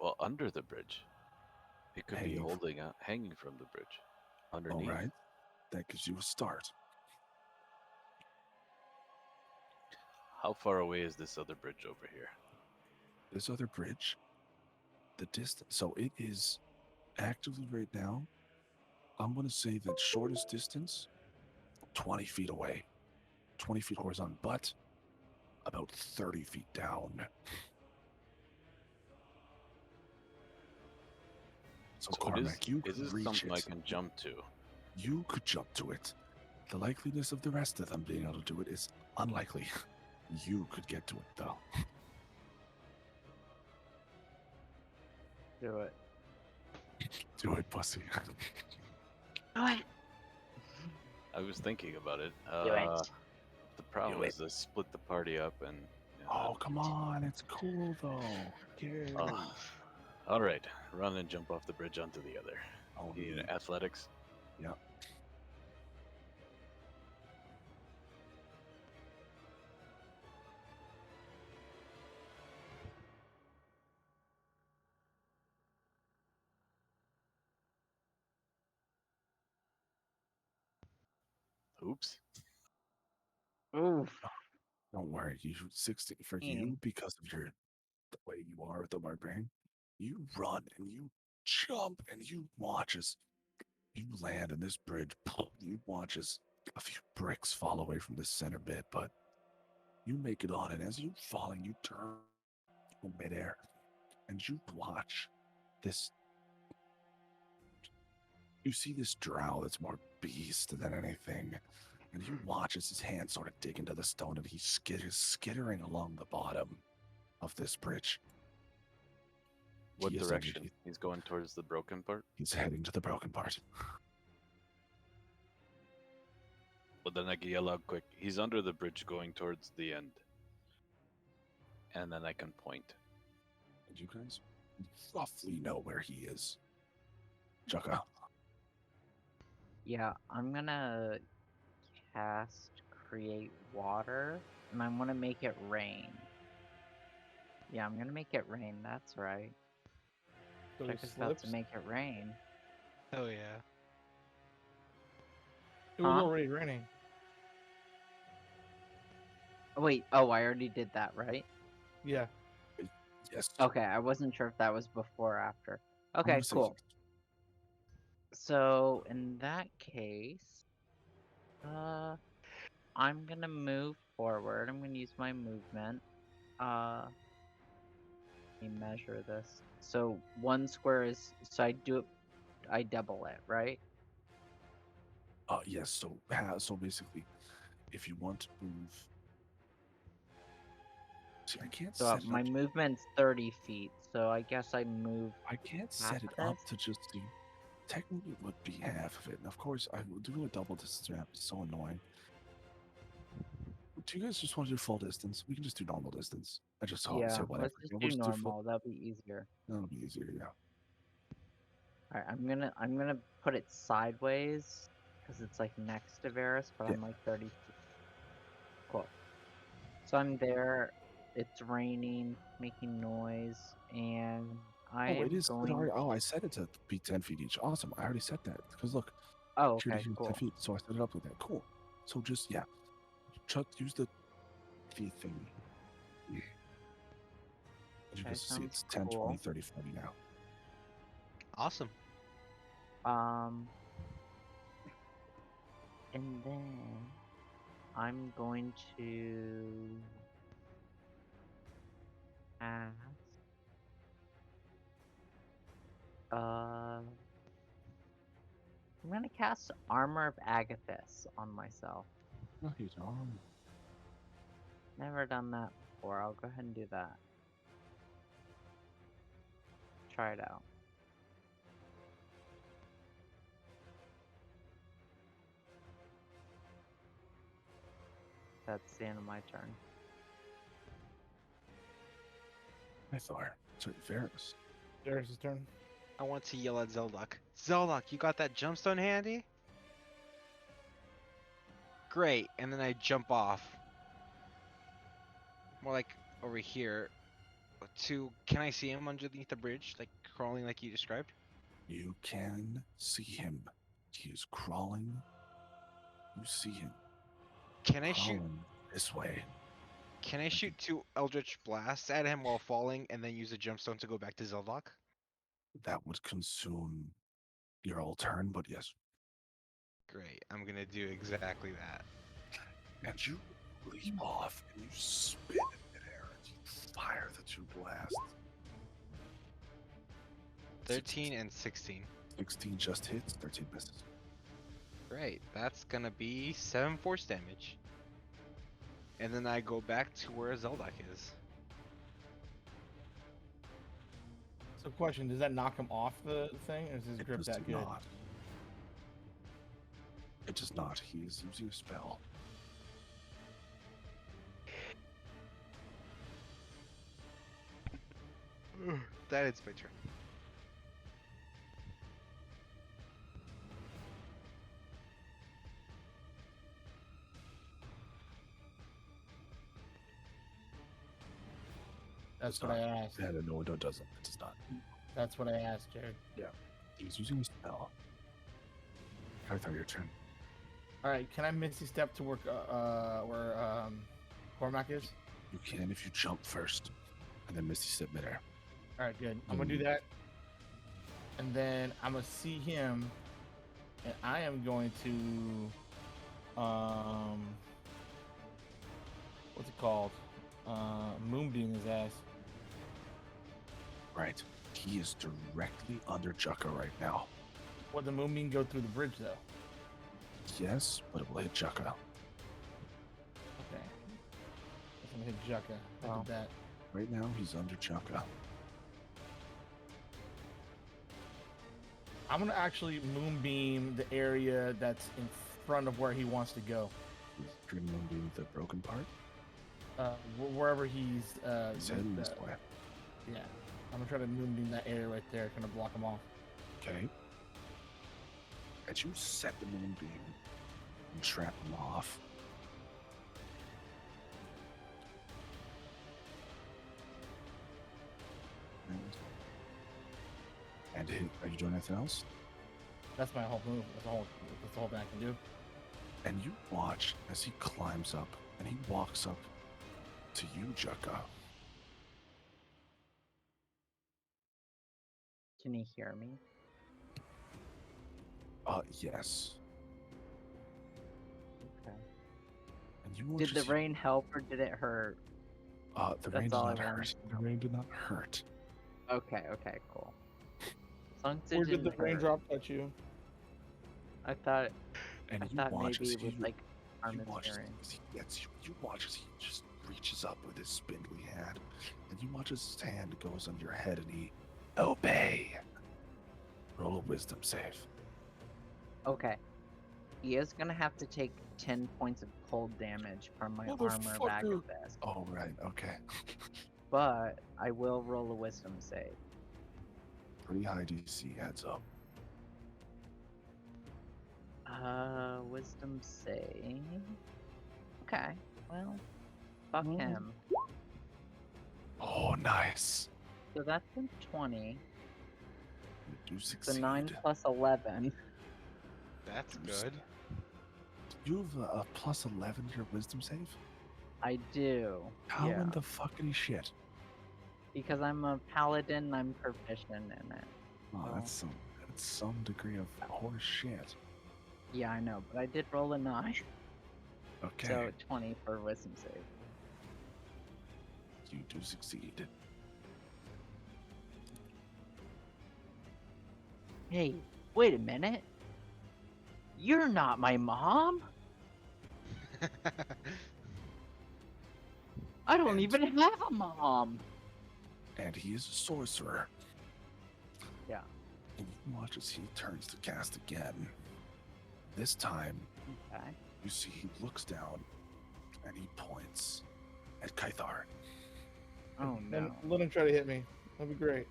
B: Well, under the bridge. It could be
A: Hanging
B: hanging from the bridge.
A: All
B: Underneath.
A: right. That gives you a start.
B: How far away is this other bridge over here?
A: This other bridge, the distance. So it is actively right now. I'm going to say that shortest distance, 20 feet away. 20 feet horizontal, but about 30 feet down. So, Cormac, you
B: is
A: could
B: this
A: reach
B: something I
A: it.
B: can jump to?
A: You could jump to it. The likeliness of the rest of them being able to do it is unlikely. You could get to it, though.
C: Do it.
A: Do it, pussy.
C: Do it.
B: I was thinking about it.
C: Do it.
B: The problem
A: Do
B: is to split the party up and.
A: Oh, come on. It's cool, though. Yeah.
B: All right, run and jump off the bridge onto the other.
A: Oh,
B: You need
A: neat.
B: athletics.
A: Yeah.
B: Oops.
C: Oof.
A: Don't worry. You 60 for you because of your the way you are with the barbarian. You run and you jump and you watch as you land in this bridge. You watch as a few bricks fall away from the center bit, but you make it on, and as you falling, you turn in midair and you watch this. You see this drow that's more beast than anything, and you watch as his hands sort of dig into the stone, and he's skittering along the bottom of this bridge.
B: What
A: He is
B: direction?
A: underneath.
B: He's going towards the broken part?
A: He's heading to the broken part.
B: Well, then I can yell out quick. He's under the bridge going towards the end. And then I can point.
A: And you guys roughly know where he is. Chaka.
C: Yeah, I'm gonna cast Create Water, and I'm gonna make it rain. Yeah, I'm gonna make it rain. That's right.
E: So he
C: Chaka's about to
E: slips.
C: make it rain.
D: Oh yeah.
E: It was
C: Huh?
E: already raining.
C: Oh, wait. Oh, I already did that, right?
E: Yeah.
A: Yes.
C: Okay, I wasn't sure if that was before or after.
A: I'm
C: Okay,
A: gonna say
C: cool. So in that case, I'm gonna move forward. I'm gonna use my movement. Let me measure this. So 1 square is, so I double it, right?
A: Yes. So basically, if you want to move, see, I can't
C: So
A: set it
C: my
A: up.
C: movement's 30 feet. So I guess I move.
A: I can't
C: half
A: set it
C: of
A: up
C: this?
A: to just do. Technically, it would be half of it, and of course, I will do a double distance map. It's so annoying. Do you guys just want to do full distance? We can just do normal distance. I just said
C: Yeah,
A: whatever.
C: let's just
A: We'll
C: do
A: full.
C: normal. That'll be easier.
A: That'll be easier. Yeah.
C: All right, I'm gonna put it sideways because it's like next to Varus, but
A: Yeah.
C: I'm like 30 feet. Cool. So I'm there. It's raining, making noise, and I
A: Oh, it
C: am
A: is.
C: going.
A: Oh, I set it to be 10 feet each. Awesome. I already set that because look,
C: Oh,
A: shooting
C: okay,
A: here is 10
C: cool.
A: feet, so I set it up like that. Cool. So just use the thing. Yeah. As you
C: Okay,
A: can see,
C: sounds
A: it's 10,
C: cool.
A: 20, 30, 40 now.
D: Awesome.
C: And then I'm going to ask. I'm gonna cast Armor of Agathis on myself.
A: No, you don't.
C: Never done that before. I'll go ahead and do that. Try it out. That's the end of my turn.
A: Mythar. Sorry, Varus.
E: Darius' turn.
D: I want to yell at Zeldok. Zeldok, you got that gemstone handy? Great, and then I jump off. More like over here. Can I see him underneath the bridge, like crawling like you described?
A: You can see him. He is crawling. You see him
D: Can I shoot?
A: crawling this way.
D: Can I shoot 2 Eldritch blasts at him while falling, and then use a gemstone to go back to Zeldok?
A: That would consume your whole turn, but yes.
D: Great, I'm gonna do exactly that.
A: And you leap off and you spin in midair and you fire the 2 blasts.
D: 13 and 16.
A: 16 just hits, 13 misses.
D: Great, that's gonna be 7 force damage. And then I go back to where Zeldok is.
E: So, question: does that knock him off the thing, or is his
A: It
E: grip
A: does
E: that good?
A: not. It does not. He is using a spell.
D: That is my turn.
E: That's what I asked.
A: Yeah, no, it doesn't. It does not.
E: That's what I asked, Jared.
A: He's using a spell. Arthur, your turn.
E: All right, can I Misty Step to where Cormac is?
A: You can if you jump first, and then Misty Step midair.
E: All right, good. I'm gonna do that, and then I'm gonna see him, and I am going to, what's it called? Moonbeam his ass.
A: Right. He is directly under Jukka right now.
E: Would the Moonbeam go through the bridge though?
A: Yes, but it will hit Jukka.
E: Okay. I'm gonna hit Jukka. I
C: Wow.
E: did that.
A: Right now, he's under Jukka.
E: I'm gonna actually Moonbeam the area that's in front of where he wants to go.
A: He's Dream Moonbeam the broken part.
E: Wherever he's
A: He's heading this way.
E: yeah. I'm gonna try to Moonbeam that area right there, kind of block him off.
A: Okay. As you set the Moonbeam and trap him off, and hit, are you doing anything else?
E: That's my whole move. That's the whole thing I can do.
A: And you watch as he climbs up and he walks up to you, Jukka.
C: Can he hear me?
A: Yes.
C: Okay.
A: And you watch
C: Did the
A: as he-
C: rain help or did it hurt?
A: the rain did
C: all I
A: not
C: wanted
A: hurt.
C: to
A: The
C: know.
A: rain did not hurt.
C: Okay, cool. As long as it
E: Where did the
C: didn't hurt.
E: raindrop touch you?
C: I thought
A: And
C: I
A: you
C: thought
A: watch
C: maybe
A: as
C: it was
A: he,
C: like
A: you watch
C: armor
A: as he gets you. You watch as he just reaches up with his spindly hand, and you watch as his hand goes on your head, and he obey. Roll a wisdom save.
C: Okay. He is gonna have to take 10 points of cold damage from my armor back
A: Motherfucker.
C: of this.
A: Oh right, okay.
C: But I will roll a wisdom save.
A: Pretty high DC. Heads up.
C: Wisdom save. Okay. Well, fuck him.
A: Oh, nice.
C: So that's a 20.
A: You do
C: So
A: succeed.
C: 9 plus 11.
D: That's
A: Just-
D: good.
A: You have a plus 11 to your wisdom save?
C: I do.
A: How
C: yeah.
A: in the fucking shit?
C: Because I'm a paladin, I'm proficient in it.
A: Oh,
C: Oh.
A: that's some degree of horse shit.
C: Yeah, I know, but I did roll a 9.
A: Okay,
C: So 20 for wisdom save.
A: you do succeed.
C: Hey, wait a minute. You're not my mom? I don't
A: And-
C: even have a mom.
A: And he is a sorcerer.
C: Yeah.
A: And you can watch as he turns to cast again. This time,
C: Okay.
A: you see he looks down and he points at Kythar.
C: Oh no.
E: Let him try to hit me. That'd be great.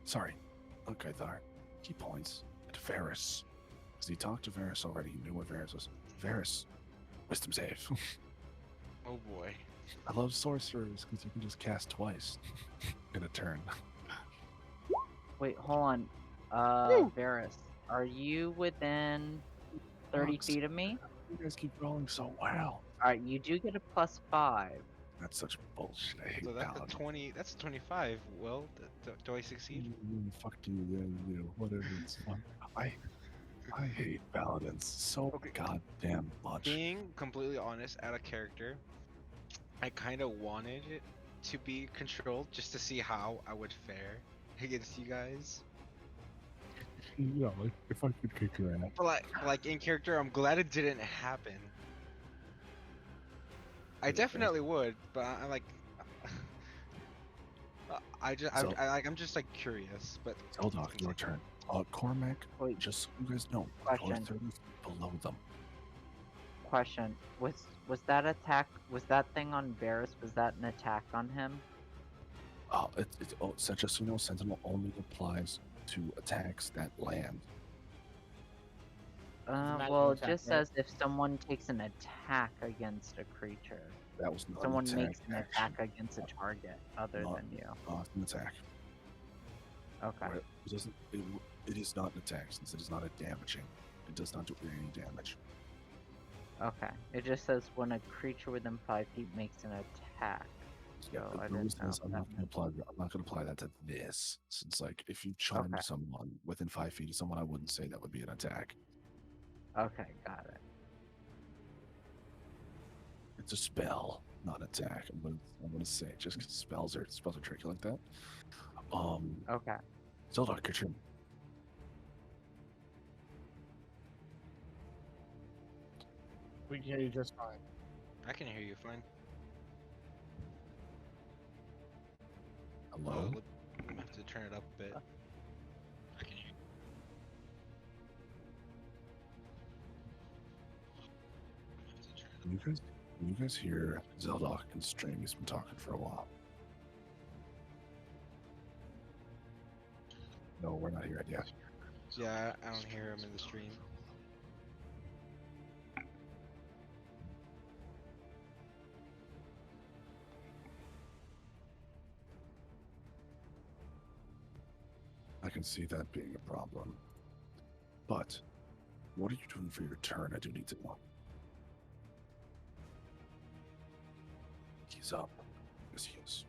A: Sorry, not Kythar. He points at Varys. Because he talked to Varys already. He knew what Varys was. Varys, wisdom save.
D: Oh boy.
A: I love sorcerers because you can just cast twice in a turn.
C: Wait, hold on.
D: Woo!
C: Varys, are you within 30
A: Fox.
C: feet of me?
A: You guys keep rolling so well.
C: Alright, you do get a +5.
A: That's such bullshit. I hate
D: So that's a
A: Paladin.
D: 20. That's a 25. Will, do I succeed?
A: Fuck you, yeah, you, whatever. It's fun. I hate Paladins so
D: Okay.
A: goddamn much.
D: Being completely honest, out of character, I kind of wanted it to be controlled just to see how I would fare against you guys.
A: Yeah, like if I could kick your ass.
D: But like in character, I'm glad it didn't happen. I
A: Okay.
D: definitely would, but I'm like,
A: So-
D: I'm just like curious. But
A: Zeldoc, your turn. Cormac,
C: Wait,
A: just so you guys know,
C: Question.
A: you're 30 feet below them.
C: question. Was that attack, was that thing on Varys, was that an attack on him?
A: So just so you know, Sentinel only applies to attacks that land.
E: not
C: Well,
E: an
C: it
E: attack,
C: just
E: right?
C: says if someone takes an attack against a creature.
A: That was not
C: Someone
A: an attack.
C: makes an attack against a target other
A: Not-
C: than you.
A: Not an attack.
C: Okay.
A: Where it doesn't. It is not an attack since it is not a damaging. It does not do any damage.
C: Okay. It just says when a creature within 5 feet makes an attack.
A: Yeah,
C: So
A: but
C: I
A: the
C: didn't
A: reason
C: know
A: is
C: if
A: I'm
C: that
A: not going to apply. I'm not going to apply that to this, since like if you charmed
C: Okay.
A: someone within 5 feet of someone, I wouldn't say that would be an attack.
C: Okay, got it.
A: It's a spell, not an attack. I'm gonna say it just because spells are tricky like that.
C: Okay.
A: Zelda, get your
E: We can hear you just fine.
D: I can hear you fine.
A: hello.
D: I'm gonna have to turn it up a bit. I can hear you. I'm gonna have to turn it up.
A: You guys hear Zelda in stream? He's been talking for a while. No, we're not here yet.
D: Yeah, I don't hear him in the stream.
A: I can see that being a problem. But what are you doing for your turn? I do need to know. He's up. Yes, he is.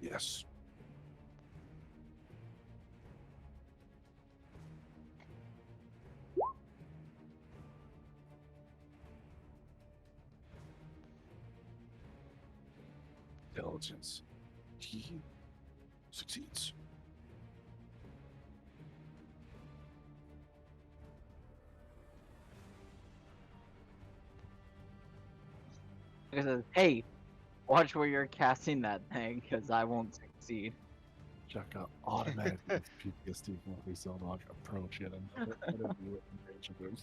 A: Yes. Intelligence. He succeeds.
C: It says, hey, watch where you're casting that thing, because I won't succeed.
A: Check out automatic PTSD when we Zelda approach it and what do it in range of him.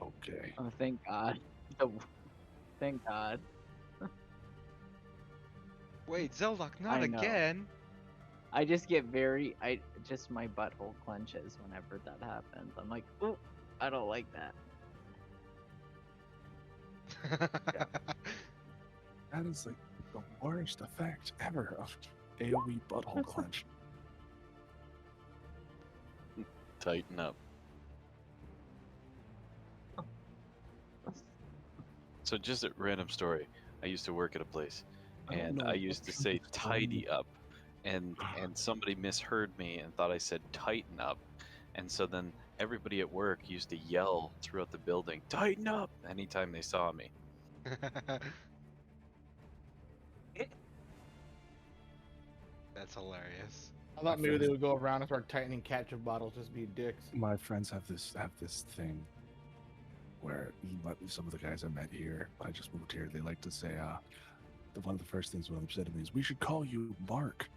A: Okay.
C: Oh, thank God. Thank God.
D: Wait, Zeldoc, not
C: I know.
D: again!
C: I just my butthole clenches whenever that happens. I'm like, ooh, I don't like that.
A: That is like the worst effect ever of AoE butthole clench.
B: Tighten up. So just a random story. I used to work at a place,
A: I don't
B: and
A: know
B: I
A: what
B: used to
A: kind
B: say
A: of time-
B: tidy up, and somebody misheard me and thought I said tighten up, and so then everybody at work used to yell throughout the building, tighten up, anytime they saw me.
D: That's hilarious.
E: I thought maybe they would go around and start tightening ketchup bottles, just be dicks.
A: My friends have this thing where some of the guys I met here, I just moved here, they like to say, one of the first things one of them said to me is, "We should call you Mark."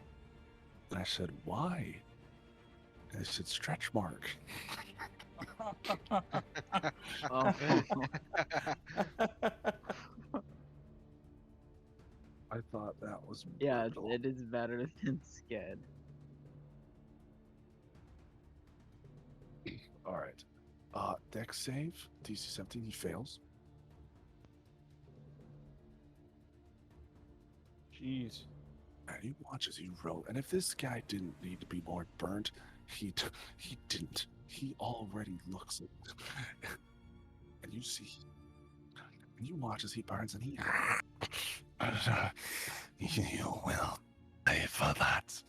A: And I said, "Why?" And they said, "Stretch Mark."
C: Oh,
A: I thought that was
C: yeah,
A: brutal.
C: it is better than Skid.
A: All right. Dex save, DC 17, he fails.
E: Jeez.
A: And he watches you roll. And if this guy didn't need to be more burnt, he didn't. He already looks it. And you see, and you watch as he burns, and he you will pay for that.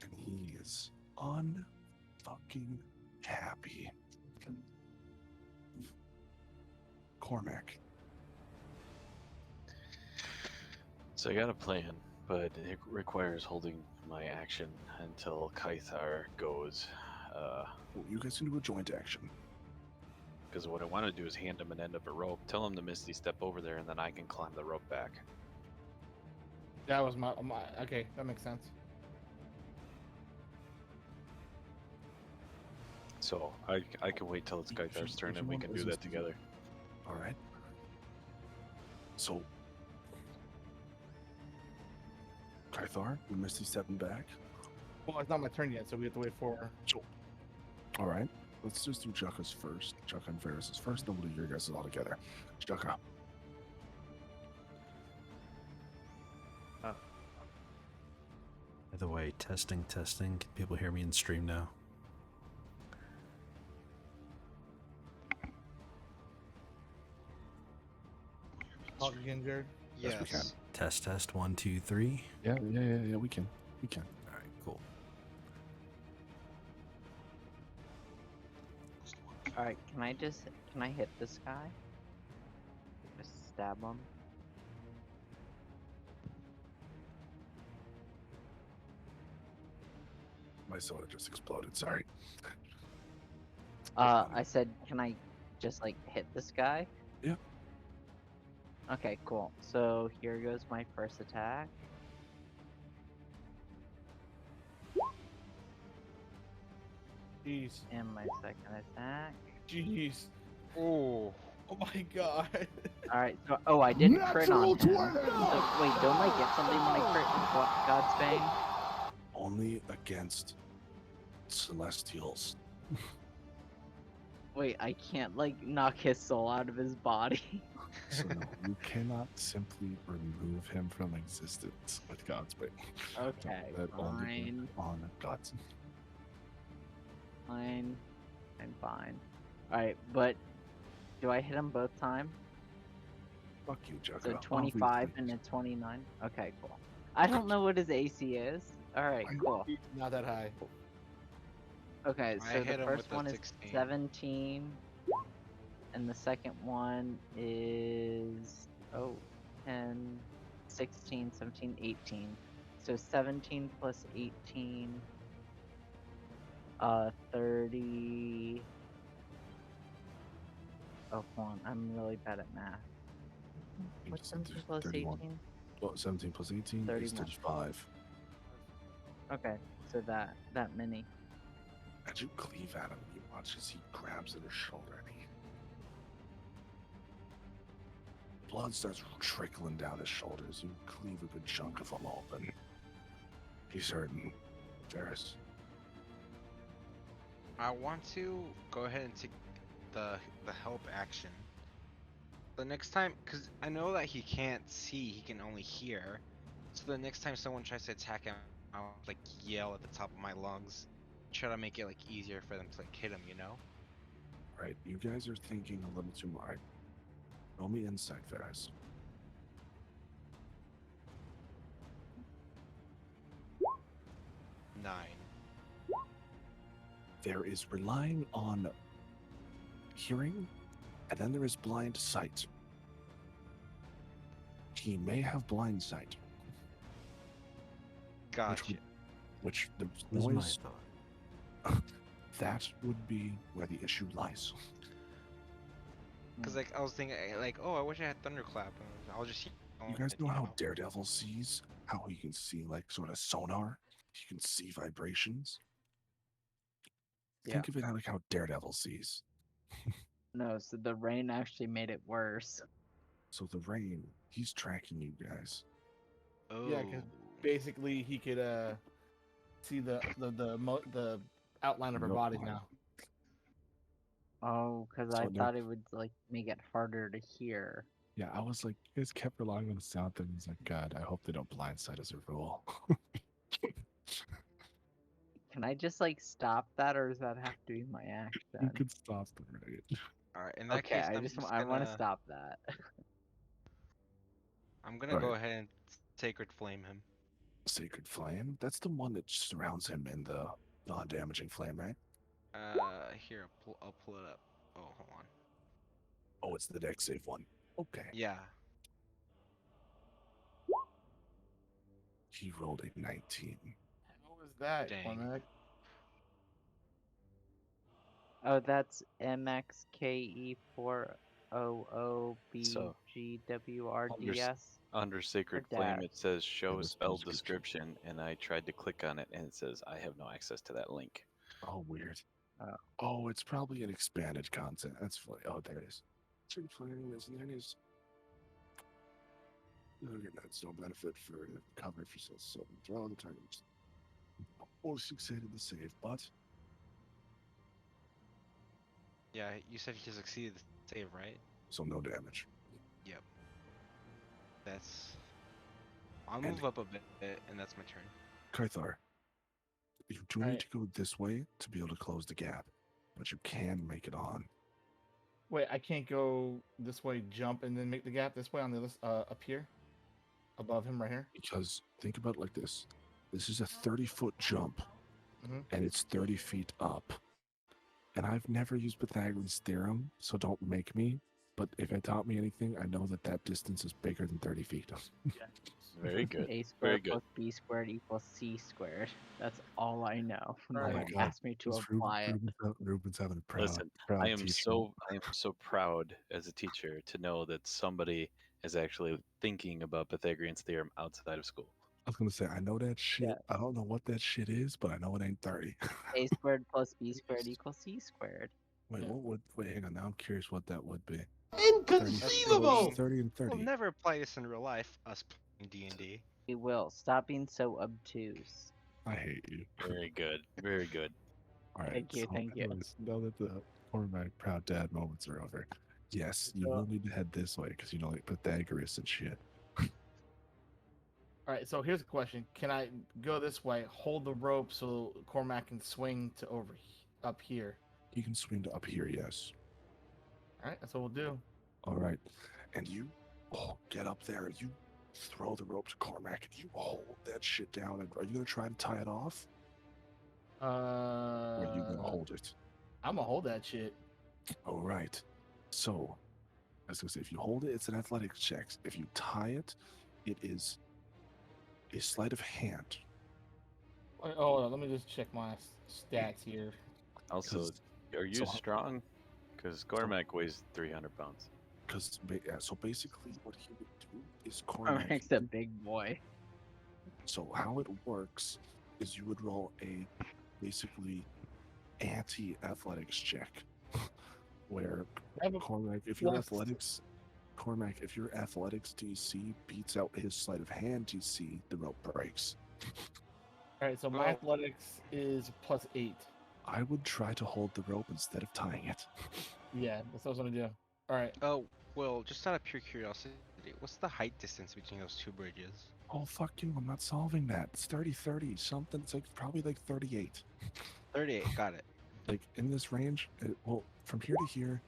A: And he is unfucking happy. Cormac.
B: So I got a plan, but it requires holding my action until Kaithar goes.
A: Well, you guys can do a joint action.
B: Because what I want to do is hand him an end of a rope, tell him to Misty step over there, and then I can climb the rope back.
E: That was my okay, that makes sense.
B: So I can wait till it's Kaithar's turn and we can do that together.
A: All right. So, Kaithar, we Misty stepping back.
E: Well, it's not my turn yet, so we have to wait for.
A: All right. Let's just do Jukka's first. Jukka and Ferris's first, then we'll do your guys' all together. Jukka.
G: By the way, testing. Can people hear me in stream now?
E: Talk again, Jared.
A: Yes, we can.
G: Test. 1, 2, 3.
A: Yeah, we can.
G: All right, cool.
C: Alright, can I hit this guy? Just stab him.
A: My soda just exploded, sorry.
C: I said, can I just like hit this guy?
A: Yeah.
C: Okay, cool. So here goes my first attack.
E: Jeez.
C: And my second attack.
E: Jeez.
D: Oh.
E: Oh my god.
C: Alright, so I didn't crit on
F: Natural
C: him.
F: 20.
C: So, wait, don't I get something when I crit with God's Bane?
A: Only against Celestials.
C: Wait, I can't like knock his soul out of his body.
A: So no, you cannot simply remove him from existence with God's Bane.
C: Okay,
A: That only
C: fine.
A: on God's.
C: Fine. I'm fine. Alright, but do I hit him both times?
A: Fuck you, Jugga.
C: So 25
A: Obviously.
C: and a 29? Okay, cool. I don't know what his AC is. Alright, cool.
E: Not that high.
C: Okay,
D: I
C: so
D: hit
C: the
D: him
C: first
D: with a
C: one is
D: 16.
C: 17. And the second one is 10, 16, 17, 18. So 17 plus 18, 30. Oh, hold on, I'm really bad at math. What's 17 plus
A: 31.
C: 18?
A: Well, 17 plus 18 is
C: 31.
A: 35.
C: Okay, so that many.
A: As you cleave at him, you watch as he grabs at his shoulder and blood starts trickling down his shoulders. You cleave a good chunk of him open. He's hurting. Ferris.
D: I want to go ahead and take the help action. The next time, because I know that he can't see, he can only hear. So the next time someone tries to attack him, I'll like yell at the top of my lungs, try to make it like easier for them to like hit him, you know?
A: Right, you guys are thinking a little too much. Roll me insight, Ferris.
D: Nine.
A: There is relying on hearing, and then there is blind sight. He may have blind sight.
D: Gotcha.
A: Which the
G: Was my
A: noise,
G: thought.
A: that would be where the issue lies.
D: Because like I was thinking, like, oh, I wish I had thunderclap. And I'll just.
A: You guys know how Daredevil sees? How he can see like sort of sonar? He can see vibrations. Think of it like how Daredevil sees.
C: No, so the rain actually made it worse.
A: So the rain, he's tracking you guys.
D: Oh.
E: Yeah, 'cause basically he could see the outline of her
A: Nope.
E: body now.
C: Oh, because
A: So
C: I
A: no-
C: thought it would like make it harder to hear.
A: Yeah, I was like, you guys kept relying on the sound thing. He's like, God, I hope they don't blindside us a rule.
C: Can I just like stop that, or does that have to be my
A: You
C: action?
A: could stop the rain.
D: All right. In that
C: Okay,
D: case,
C: I I want to
D: gonna-
C: stop that.
D: I'm gonna
A: All
D: go
A: right.
D: ahead and sacred flame him.
A: Sacred Flame? That's the one that surrounds him in the non-damaging flame, right?
D: Here, I'll pull it up. Oh, hold on.
A: Oh, it's the deck save one. Okay.
D: Yeah.
A: He rolled a 19.
E: How was that,
D: Dang.
E: Cormac?
C: Oh, that's MXKE400BGWRDS.
B: Under Sacred
C: Or
B: Flame,
C: dash.
B: it says show
A: the
B: spell
A: spell
B: description, and I tried to click on it, and it says I have no access to that link.
A: Oh, weird.
C: Oh.
A: Oh, it's probably an expanded content. That's funny. Oh, there it is. Sacred Flame is then is. That's no benefit for cover for so throw the target. Oh, succeeded the save, but
D: Yeah. You said he succeeded the save, right?
A: so no damage.
D: That's. I'll
A: And-
D: move up a bit, and that's my turn.
A: Kythar, you do need
E: Alright.
A: to go this way to be able to close the gap, but you can make it on.
E: Wait, I can't go this way, jump, and then make the gap this way on the other up here, above him, right here.
A: Because think about it like this: this is a 30-foot jump,
E: Mhm.
A: and it's 30 feet up. And I've never used Pythagoras' theorem, so don't make me. But if it taught me anything, I know that that distance is bigger than 30 feet.
B: Very good.
C: A
B: Very
C: squared
B: good.
C: plus B squared equals C squared. That's all I know. No
E: Alright.
C: one
A: Oh my God.
C: asked me to
A: This
C: apply it.
A: Ruben's having a proud.
B: Listen,
A: proud
B: I am
A: teacher.
B: so proud as a teacher to know that somebody is actually thinking about Pythagorean's theorem outside of school.
A: I was gonna say I know that shit.
C: Yeah.
A: I don't know what that shit is, but I know it ain't 30.
C: A squared plus B squared equals C squared.
A: Wait,
E: Yeah.
A: what would? Wait, hang on. Now I'm curious what that would be.
F: Inconceivable!
A: 30 and 30.
D: We'll never apply this in real life. Us playing D&D.
C: We will. Stop being so obtuse.
A: I hate you.
B: Very good. Very good.
A: All right.
C: Thank you, thank you.
A: anyways, now that the my proud dad moments are over, yes, you
E: So-
A: will need to head this way because you know like Pythagoras and shit.
E: All right, so here's a question: can I go this way, hold the rope so Cormac can swing to up here?
A: You can swing to up here, yes.
E: All right, that's what we'll do.
A: All right, and you get up there and you throw the rope to Cormac and you hold that shit down. And are you gonna try to tie it off, or are you gonna hold it?
E: I'm gonna hold that shit.
A: All right. So, I was gonna say, if you hold it, it's an athletics check. If you tie it, it is a sleight of hand.
E: Wait, hold on, let me just check my stats here.
B: Also,
A: 'Cause-
B: are you
A: so-
B: strong? Because Cormac weighs 300 pounds.
A: Because so basically, what he would do is Cormac.
C: Cormac's a big boy.
A: So how it works is you would roll a basically anti-athletics check, where
E: I have a-
A: Cormac, if your
E: Yes.
A: athletics DC beats out his sleight of hand DC, the rope breaks.
E: All right, so my
D: Well-
E: athletics is +8.
A: I would try to hold the rope instead of tying it.
E: Yeah, that's what I was gonna do. All right,
D: Oh, well, just out of pure curiosity, what's the height distance between those two bridges?
A: Oh fuck you! I'm not solving that. It's 30 something. It's like probably like 38.
D: 38. Got it.
A: Like in this range, well, from here to here,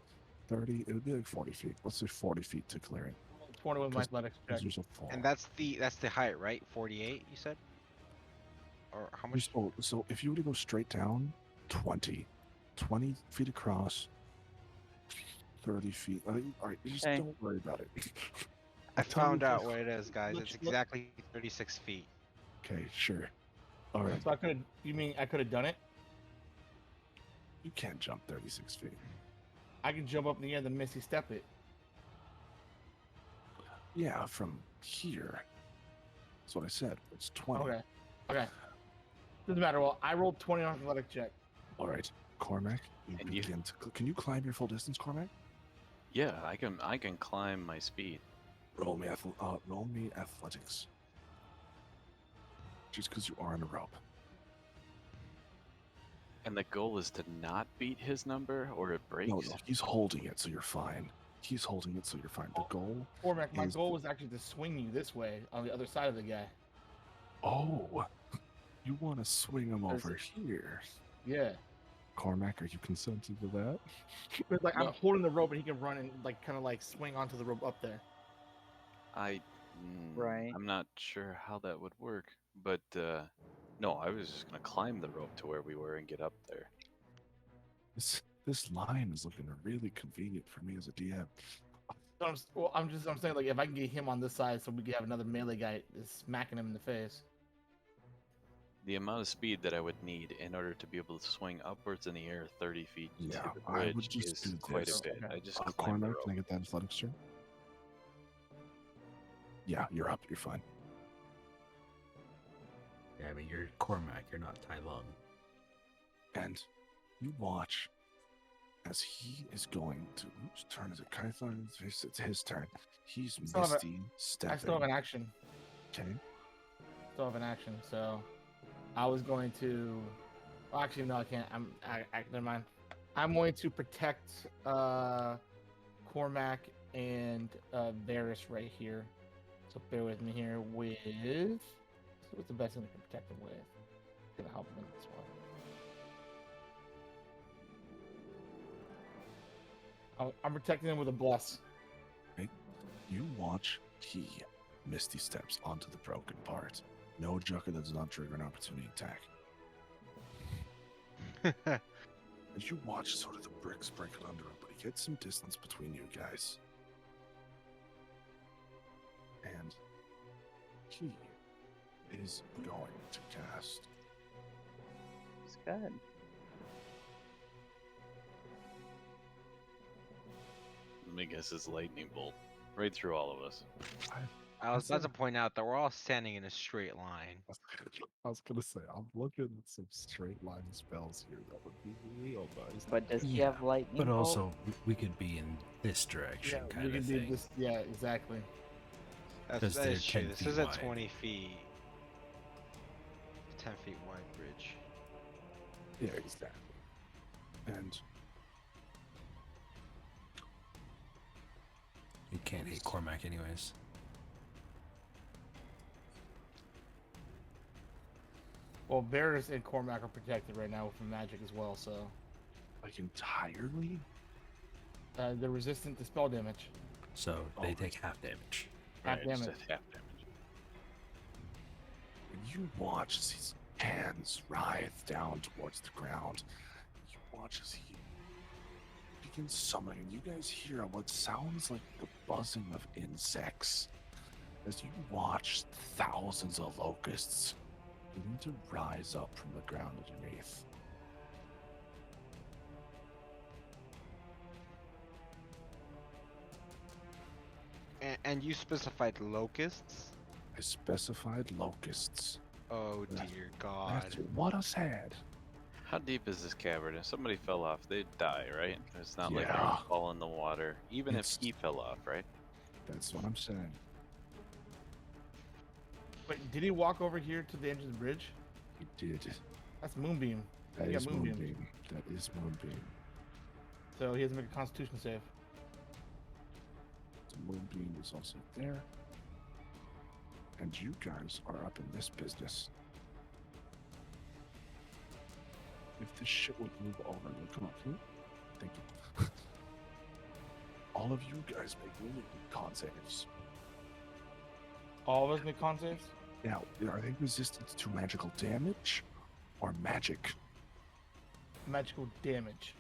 A: 30. It would be like 40 feet. Let's say 40 feet to clear it.
E: 20 with my
A: 'Cause-
E: athletics
A: 'cause
E: check.
A: there's a fall.
D: And that's the height, right? 48. You said. Or how much?
A: So if you were to go straight down, 20 feet across, 30 feet. All right, you just
C: Hey.
A: don't worry about it.
D: I
A: tell you
D: found out
A: what-
D: what it is, guys. It's
E: Look-
D: exactly 36 feet.
A: Okay, sure. All right.
E: So I could. You mean I could have done it?
A: You can't jump 36 feet.
E: I can jump up in the air, then Misty step it.
A: Yeah, from here. That's what I said. It's 20.
E: Okay. Okay. Doesn't matter. Well, I rolled 20 on athletic check.
A: All right, Cormac, you
B: And you-
A: begin to. Can you climb your full distance, Cormac?
B: Yeah, I can climb my speed.
A: Roll me athletics. Just because you are on a rope.
B: And the goal is to not beat his number, or it breaks.
A: No, he's holding it, so you're fine. He's holding it, so you're fine. The goal.
E: Cormac, my
A: is-
E: goal was actually to swing you this way on the other side of the guy.
A: Oh, you want to swing him
E: There's-
A: over here,
E: Yeah.
A: Cormac? Are you consenting to that?
E: But like
B: No.
E: I'm holding the rope and he can run and like kind of like swing onto the rope up there.
C: Right.
B: I'm not sure how that would work, but no, I was just gonna climb the rope to where we were and get up there.
A: This line is looking really convenient for me as a DM.
E: So I'm saying like if I can get him on this side, so we can have another melee guy smacking him in the face.
B: The amount of speed that I would need in order to be able to swing upwards in the air 30 feet
A: Yeah,
B: to the
A: I would
B: bridge
A: just
B: is
A: do
B: quite
A: this.
B: a bit.
E: Okay.
B: I just climb the
A: Cormac,
B: rope.
A: can I get that athletics check? Yeah, you're up. You're fine.
G: Yeah, I mean, you're Cormac, you're not Tai Lung.
A: And you watch as he is going to. Whose turn is it? Kython? It's his turn. He's
E: Still have a-
A: misty
E: I
A: stepping.
E: still have an action.
A: Okay.
E: Still have an action. So I was going to. Well, actually, no, I can't. Never mind. I'm going to protect Cormac and Varys right here. So bear with me here with. So what's the best thing I can protect him with? It's gonna help him as well. I'm protecting him with a bless.
A: You watch he misty steps onto the broken part. No Jucker that does not trigger an opportunity attack. As you watch sort of the bricks break under him, but he gets some distance between you guys. And he is going to cast.
C: It's good.
B: Let me guess his lightning bolt right through all of us.
D: I was about to point out that we're all standing in a straight line.
A: I was gonna say, I'm looking at some straight line spells here that would be real nice.
C: But does he
G: Yeah,
C: have lightning?
G: But
C: bolt?
G: also, we could be in this direction,
E: we
G: kind
E: can
G: of
E: do
G: thing.
E: this. Yeah, exactly.
G: Because
D: That
G: they're
D: is true.
G: 10
D: This
G: feet
D: is a
G: wide.
D: 20 feet, 10 feet wide bridge.
A: Yeah, exactly. And
G: You can't hate Cormac anyways.
E: Well, Varys and Cormac are protected right now from magic as well, so
A: like entirely.
E: they're resistant to spell damage.
G: So
A: Oh,
G: they
A: right.
G: take half damage.
E: Half
B: Right, just
E: damage.
B: at half damage.
A: When you watch as his hands writhe down towards the ground, you watch as he begins summoning. You guys hear what sounds like the buzzing of insects as you watch thousands of locusts begin to rise up from the ground underneath.
D: And you specified locusts?
A: I specified locusts.
D: Oh
A: That's-
D: dear God.
A: That's what I said.
B: How deep is this cavern? If somebody fell off, they'd die, right? It's not like they
A: Yeah.
B: would fall in the water. Even
A: It's-
B: if he fell off, right?
A: That's what I'm saying.
E: Wait, did he walk over here to the edge of the bridge?
A: He did.
E: That's Moonbeam.
A: That
E: He got
A: is
E: Moonbeam.
A: Moonbeam. That is Moonbeam.
E: So he has to make a Constitution save.
A: The Moonbeam is also there. And you guys are up in this business. If this shit would move over, look, come on, please. Thank you. All of you guys make really good con saves.
E: All of us make con saves?
A: Now, are they resistant to magical damage or magic?
E: Magical damage.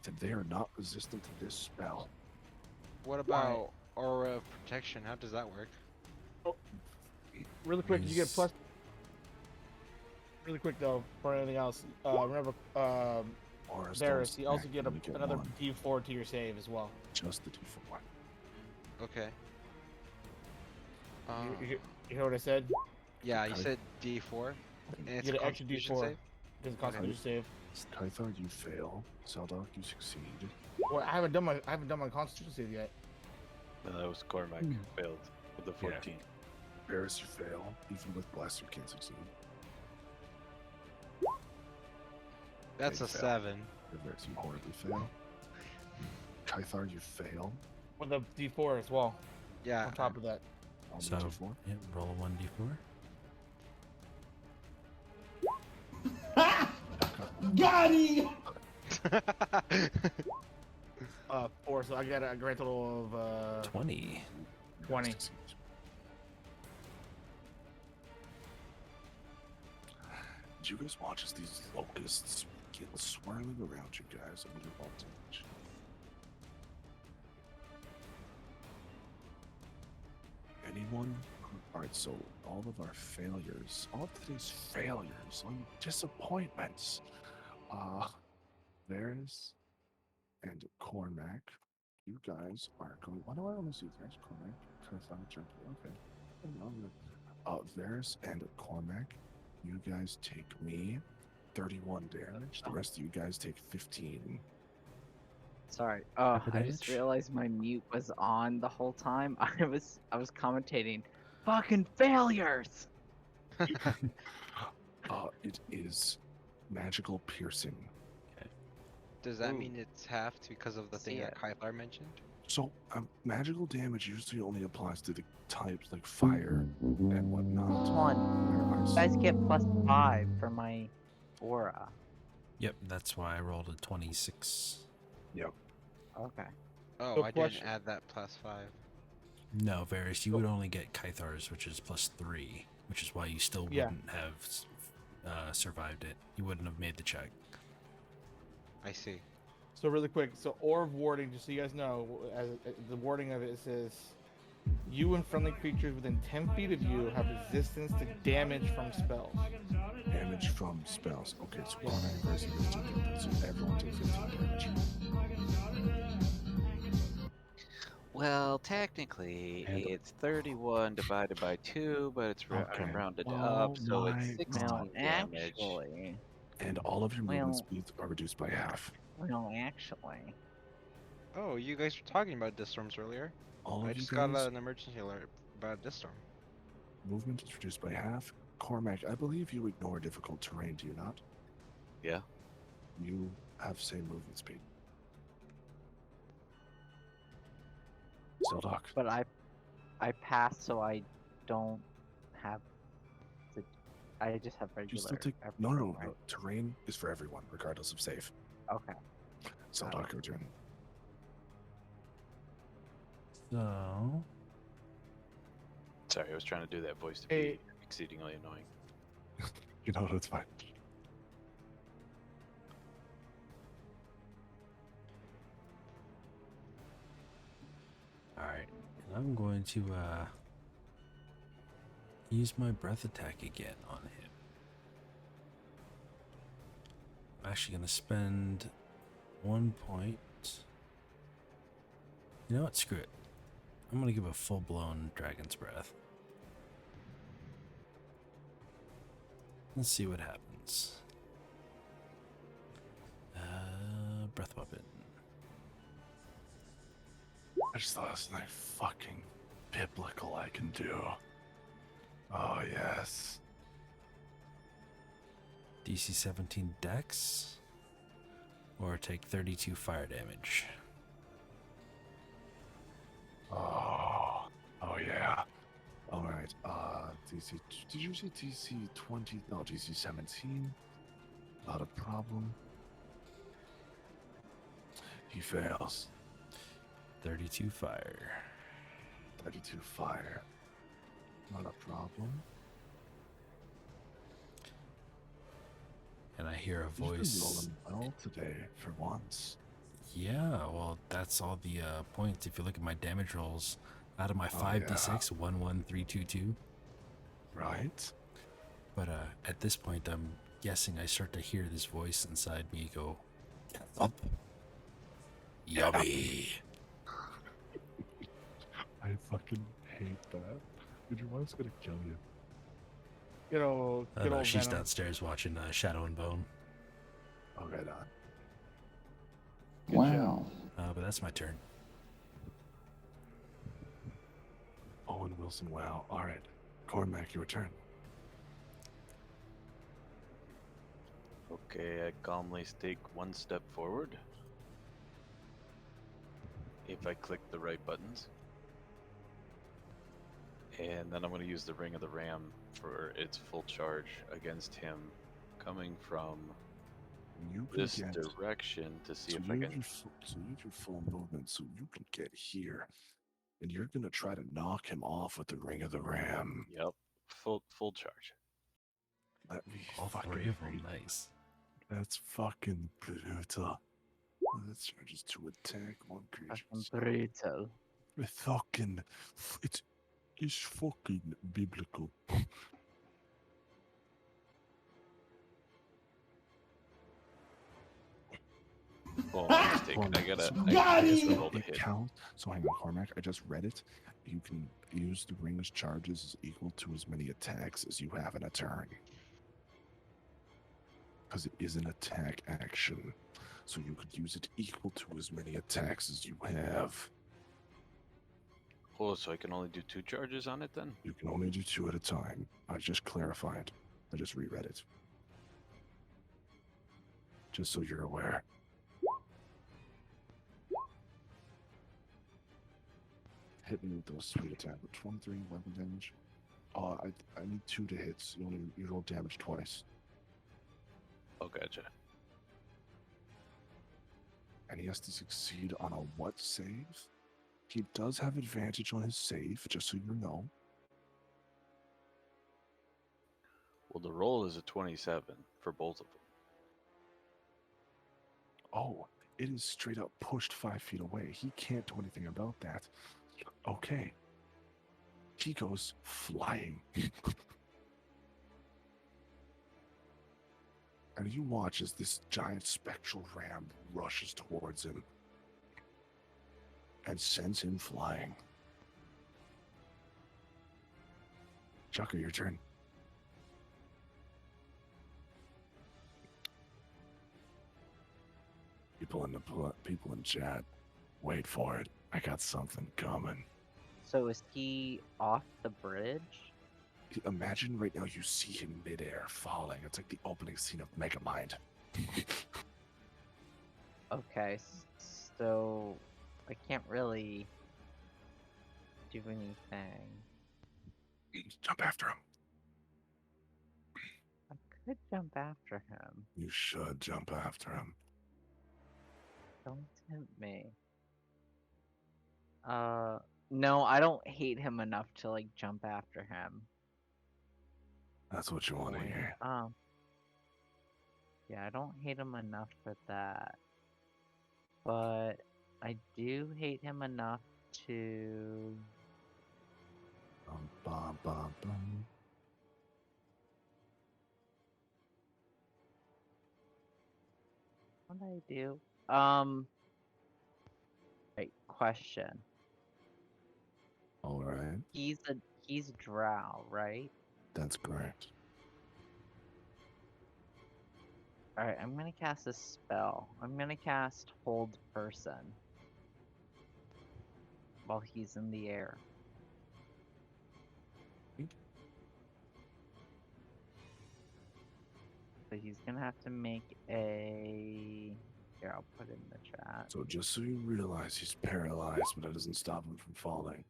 A: Then they are not resistant to this spell.
D: What about aura of protection? How does that work?
E: Really quick, you get
G: Is-
E: plus. Really quick though, for anything else, remember,
A: Auras
E: Varus,
A: don't
E: you also
A: stack,
E: get
A: you only get
E: another
A: one.
E: D4 to your save as well.
A: Just the D4.
D: Okay.
E: You hear what I said?
D: Yeah, you
A: Okay.
D: said D4, and
E: You
D: it's
E: get
D: a
E: an extra
D: Constitution
E: D4.
D: save.
E: Because Constitution save.
A: Kythar, you fail. Seldok, you succeed.
E: Well, I haven't done my Constitution save yet.
B: No, that was Cormac failed with the 14.
A: Varus, you fail. Even with Blast, you can't succeed.
D: That's
A: you
D: a
A: fail.
D: 7.
A: Varus, you horribly fail. Kythar, you fail.
E: With a D4 as well.
D: Yeah.
E: On top of that.
A: On the
G: So,
A: D4.
G: yeah, roll a 1d4.
F: Got him!
E: 4, so I get a grand total of
G: 20.
E: 20.
A: Succeed. Did you guys watch as these locusts get swirling around you guys and your voltage? Anyone? Alright, so all of our failures, all of today's failures, on disappointments, Varus and Cormac, you guys are going. Why do I only see Varus, Cormac? Because I'm junkie. Okay. Varus and Cormac, you guys take me 31 damage. The rest of you guys take 15.
C: Sorry. Oh,
G: Hyper
C: I just
G: damage?
C: realized my mute was on the whole time. I was commentating. Fucking failures.
A: It is magical piercing.
D: Does that
C: Ooh.
D: mean it's halved because of the thing
C: See
D: that Kythar mentioned?
A: So, magical damage usually only applies to the types like fire and whatnot.
C: Which one?
A: Where
C: You guys get +5 for my aura.
G: Yep, that's why I rolled a 26.
A: Yep.
C: Okay.
D: Oh,
E: So
D: I
E: question-
D: didn't add that +5.
G: No, Varus, you would only get Kythar's, which is +3, which is why you still
E: Yeah.
G: wouldn't have survived it. You wouldn't have made the check.
D: I see.
E: So really quick, so Orb warding, just so you guys know, as the wording of it says, you and friendly creatures within 10 feet of you have resistance to damage from spells.
A: Damage from spells. Okay, so Cormac and Varus, you guys do get that. So everyone takes 15 damage.
B: Well, technically,
A: And-
B: it's 31 divided by 2, but it's
A: Okay.
B: rounded
A: Oh
B: up, so
A: my
B: it's 16
C: Well,
B: damage.
C: actually,
A: And all of your movement
C: Well-
A: speeds are reduced by half.
D: Oh, you guys were talking about dust storms earlier.
A: All
D: I
A: of you
D: just got
A: guys,
D: an emergency alert about dust storm.
A: movement is reduced by half. Cormac, I believe you ignore difficult terrain, do you not?
B: Yeah.
A: You have same movement speed. Seldok.
C: but I passed, so I don't have the. I just have regular.
A: You still take no,
C: everything,
A: no. Terrain is for everyone, regardless of save.
C: Okay.
A: Seldok, your turn.
G: So,
B: Sorry, I was trying to do that voice to
E: Hey.
B: be exceedingly annoying.
A: You know, that's fine.
G: alright. And I'm going to use my breath attack again on him. I'm actually going to spend 1 point. You know what? Screw it. I'm going to give a full-blown dragon's breath. Let's see what happens. Breath weapon.
A: I just thought it was something fucking biblical I can do. Oh, yes.
G: DC 17 dex. Or take 32 fire damage.
A: Oh, yeah. All right. DC. Did you say DC 20? No, DC 17. Not a problem. He fails.
G: 32 fire.
A: 32 fire. Not a problem.
G: And I hear a
A: He's been
G: voice.
A: rolling well today for once.
G: Yeah, well, that's all the points. If you look at my damage rolls, out of my
A: Oh,
G: 5d6, 11322.
A: Right?
G: But at this point, I'm guessing I start to hear this voice inside me go, "Get up, yummy."
A: I fucking hate that. Dude, your wife's gonna kill you.
E: Good old,
G: Oh
E: good
G: no,
E: old
G: she's
E: Venom.
G: downstairs watching Shadow and Bone.
A: Oh, right on.
C: Good
F: Wow.
G: But that's my turn.
A: Owen Wilson, wow. All right. Cormac, your turn.
B: Okay, I calmly take one step forward. If I click the right buttons. And then I'm going to use the Ring of the Ram for its full charge against him, coming from
A: You can
B: this
A: get
B: direction to see
A: so
B: if
A: you
B: I
A: have
B: can.
A: your so you have your full movement, so you can get here, and you're gonna try to knock him off with the Ring of the Ram.
B: Yep, full charge.
A: Let me
G: All
A: fucking
G: three of them,
A: read.
G: nice.
A: That's fucking brutal. That charges to attack one creature.
C: Brutal.
A: It's fucking biblical.
B: Oh, my mistake.
A: Cormac,
B: I gotta.
A: so
B: I
F: Got
B: just
F: him!
B: rolled a
A: it
B: hit.
A: counts. So hang on, Cormac. I just read it. You can use the ring's charges as equal to as many attacks as you have in a turn. Because it is an attack action. So you could use it equal to as many attacks as you have.
B: Oh, so I can only do 2 charges on it then?
A: You can only do 2 at a time. I just clarified. I just reread it. Just so you're aware. Hit me with those sweet attack. 23 weapon damage. I need 2 to hit. So you roll damage twice.
B: Oh, gotcha.
A: And he has to succeed on a what save? He does have advantage on his save, just so you know.
B: Well, the roll is a 27 for both of them.
A: Oh, it is straight up pushed 5 feet away. He can't do anything about that. Okay. He goes flying. And you watch as this giant spectral ram rushes towards him and sends him flying. Chucker, your turn. People in chat, wait for it. I got something coming.
C: So is he off the bridge?
A: Imagine right now you see him midair falling. It's like the opening scene of Megamind.
C: Okay, so I can't really do anything.
A: Jump after him.
C: I could jump after him.
A: You should jump after him.
C: Don't tempt me. No, I don't hate him enough to like jump after him.
A: That's what you want to hear.
C: Yeah, I don't hate him enough for that. But I do hate him enough to
A: Bum, bum, bum.
C: what did I do? Right, question.
A: All right,
C: He's drow, right?
A: that's correct.
C: Alright, I'm gonna cast a spell. I'm gonna cast Hold Person while he's in the air. So he's gonna have to make a... Here, I'll put it in the chat.
A: So just so you realize, he's paralyzed, but that doesn't stop him from falling.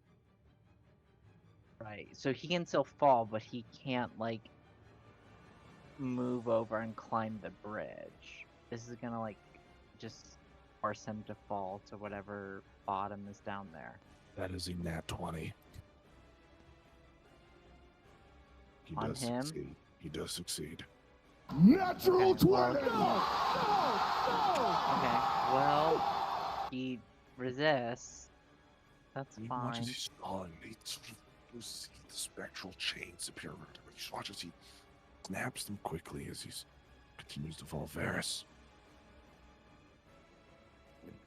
C: Right, so he can still fall, but he can't, like, move over and climb the bridge. This is gonna, like, just force him to fall to whatever bottom is down there.
A: That is a nat 20. He
C: On
A: does
C: him?
A: succeed. He does succeed.
F: Natural
C: Okay, well-
F: 20!
C: Okay, well, he resists. That's
A: You watch
C: fine.
A: as he's falling, you see the spectral chains appear. You just watch as he snaps them quickly as he continues to fall Varus.